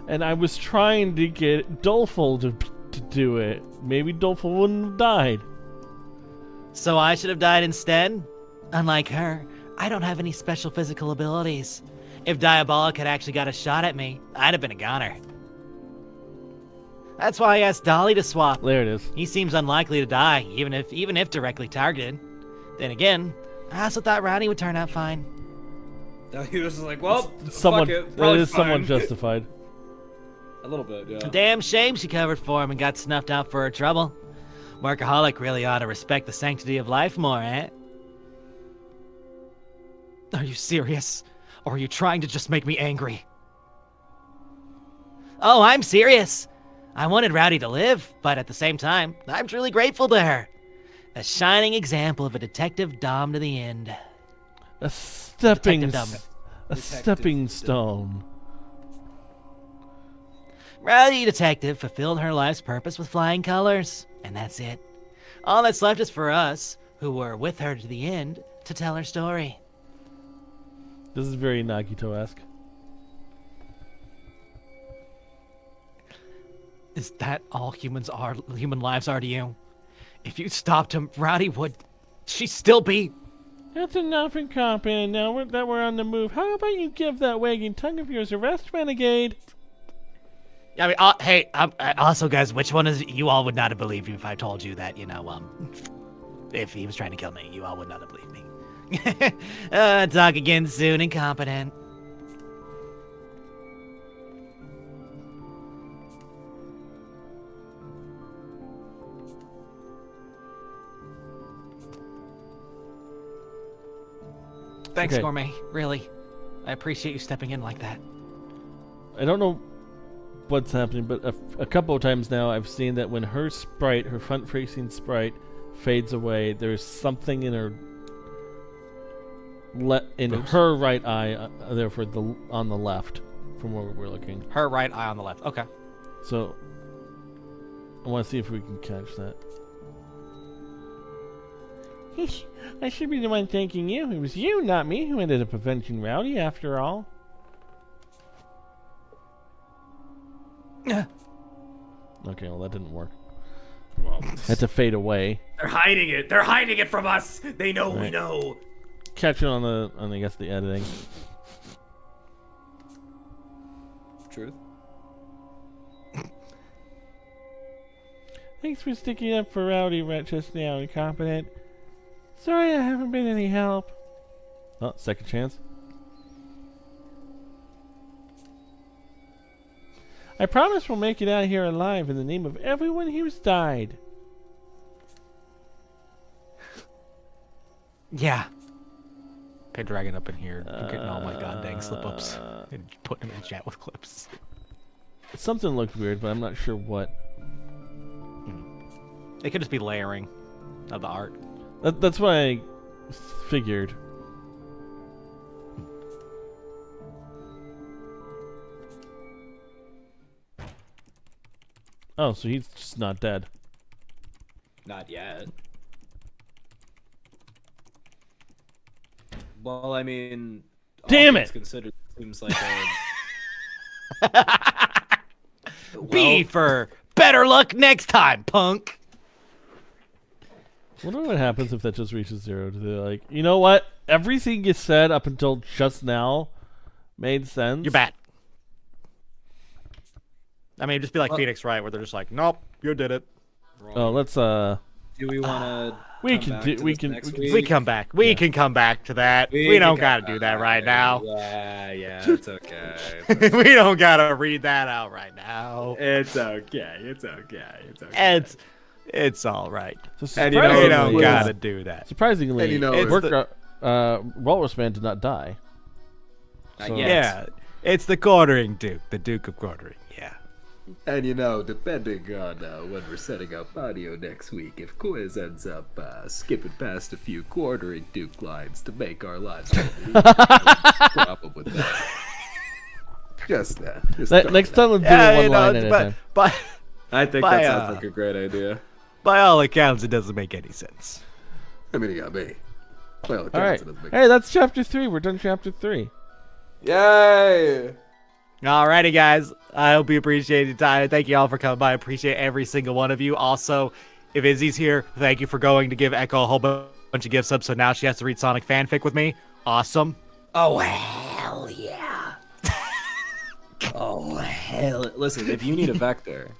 And I was trying to get Doleful to do it. Maybe Doleful wouldn't have died. So I should have died instead? Unlike her, I don't have any special physical abilities. If Diabolic had actually got a shot at me, I'd have been a goner. That's why I asked Dolly to swap. There it is. He seems unlikely to die, even if directly targeted. Then again, I also thought Rowdy would turn out fine. He was just like, well, Somewhat, fuck it. that Probably is somewhat fine. justified. A little bit, yeah. Damn shame she covered for him and got snuffed out for her trouble. Workaholic really ought to respect the sanctity of life more, eh? Are you serious? Or are you trying to just make me angry? Oh, I'm serious. I wanted Rowdy to live, but at the same time, I'm truly grateful to her. A shining example of a detective dom to the end. A stepping Detective a stepping stone. Rowdy Detective fulfilled her life's purpose with flying colors, and that's it. All that's left is for us, who were with her to the end, to tell her story. This is very Nagito-esque. Is that all human lives are to you? If you stopped him, Rowdy would she still be? That's enough, incompetent. Now that we're on the move, how about you give that wagging tongue of yours a rest, renegade? I mean, hey, also, guys, which one is you all would not have believed you if I told you that, if he was trying to kill me, you all would not have believed me. Talk again soon, incompetent. Thanks, Okay. Gourmet. Really. I appreciate you stepping in like that. I don't know what's happening, but a couple of times now I've seen that when her sprite, her front-facing sprite, fades away, there's something in her her right eye, therefore on the left, from where we're looking. Her right eye on the left. Okay. So I want to see if we can catch that. I should be the one thanking you. It was you, not me, who ended up avenging Rowdy, after all. Okay, well that didn't work. Well, Had to fade away. they're hiding it. They're hiding it from us. They know we Right. know. Catch it on I guess the editing. Truth. Thanks for sticking up for Rowdy right just now, incompetent. Sorry I haven't been any help. Oh, second chance. I promise we'll make it out of here alive in the name of everyone who's died. Yeah. Pay Dragon up in here. I'm getting all my goddamn slip-ups and putting them in chat with clips. Something looked weird, but I'm not sure what. It could just be layering of the art. That's what I figured. Oh, so he's just not dead. Not yet. Well, I mean, Damn all things it! considered, seems like B for better luck next time, punk. I wonder what happens if that just reaches zero. Do they like, you know what? Everything you said up until just now made sense. You're bad. I mean, it'd just be like Phoenix, right? Where they're just like, nope, you did it. Oh, let's Do we want to? we can We can come back to that. We don't gotta do that right now. Yeah, it's okay. We don't gotta read that out right now. It's okay. It's all right. So And you know, We don't surprisingly, gotta do that. surprisingly, And you know, it's Walrus Man did not die. So- Yeah, it's the quartering Duke, the Duke of Quartering. Yeah. And you know, depending on when we're setting up audio next week, if Quiz ends up skipping past a few quartering Duke lines to make our lives a little easier, I would problem with that. Just that. Next time, let's do it one line at a time. but I think By, that sounds like a great idea. by all accounts, it doesn't make any sense. I mean, you got me. Well, All right. Hey, that's chapter 3. We're done chapter 3. Yay! Alrighty, guys. I hope you appreciate your time. Thank you all for coming by. I appreciate every single one of you. Also, if Izzy's here, thank you for going to give Echo a whole bunch of gift subs, so now she has to read Sonic fanfic with me. Awesome. Oh, hell yeah. Oh hell! Listen, if you need a vector,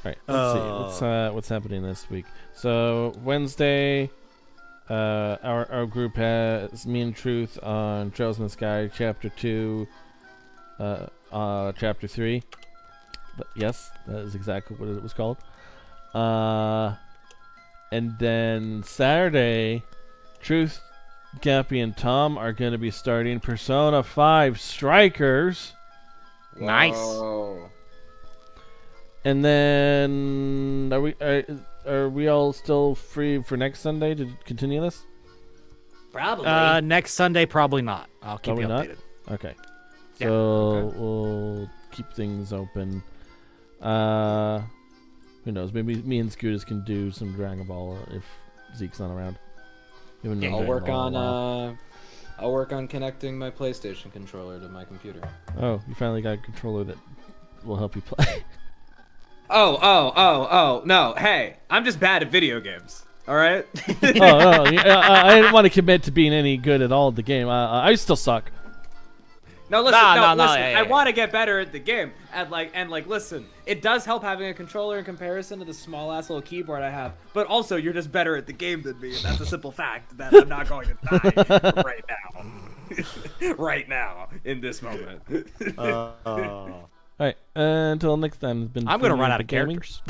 All right. Let's see. What's happening this week? So Wednesday, our group has Me and Truth on Trails in the Sky, chapter 2, chapter 3. But yes, that is exactly what it was called. And then Saturday, Truth, Gappy, and Tom are going to be starting Persona 5 Strikers. Nice. Whoa. And then are we all still free for next Sunday to continue this? Probably. Next Sunday, probably not. I'll keep Probably you not? updated. Okay. Yeah, So we'll keep things open. Who knows? Maybe me and Scootus can do some Dragon Ball if Zeke's not around. We haven't done I'll Dragon work Ball in a while. on I'll work on connecting my PlayStation controller to my computer. Oh, you finally got a controller that will help you play. Oh, no. Hey, I'm just bad at video games. All right? I didn't want to commit to being any good at all at the game. I still suck. No, listen. No, listen. yeah. I want to get better at the game. And listen. It does help having a controller in comparison to the small ass little keyboard I have. But also, you're just better at the game than me. And that's a simple fact that I'm not going to die right now. Right now, in this moment. All right. Until next time, it's been. I'm gonna run Premium out of Gaming. characters.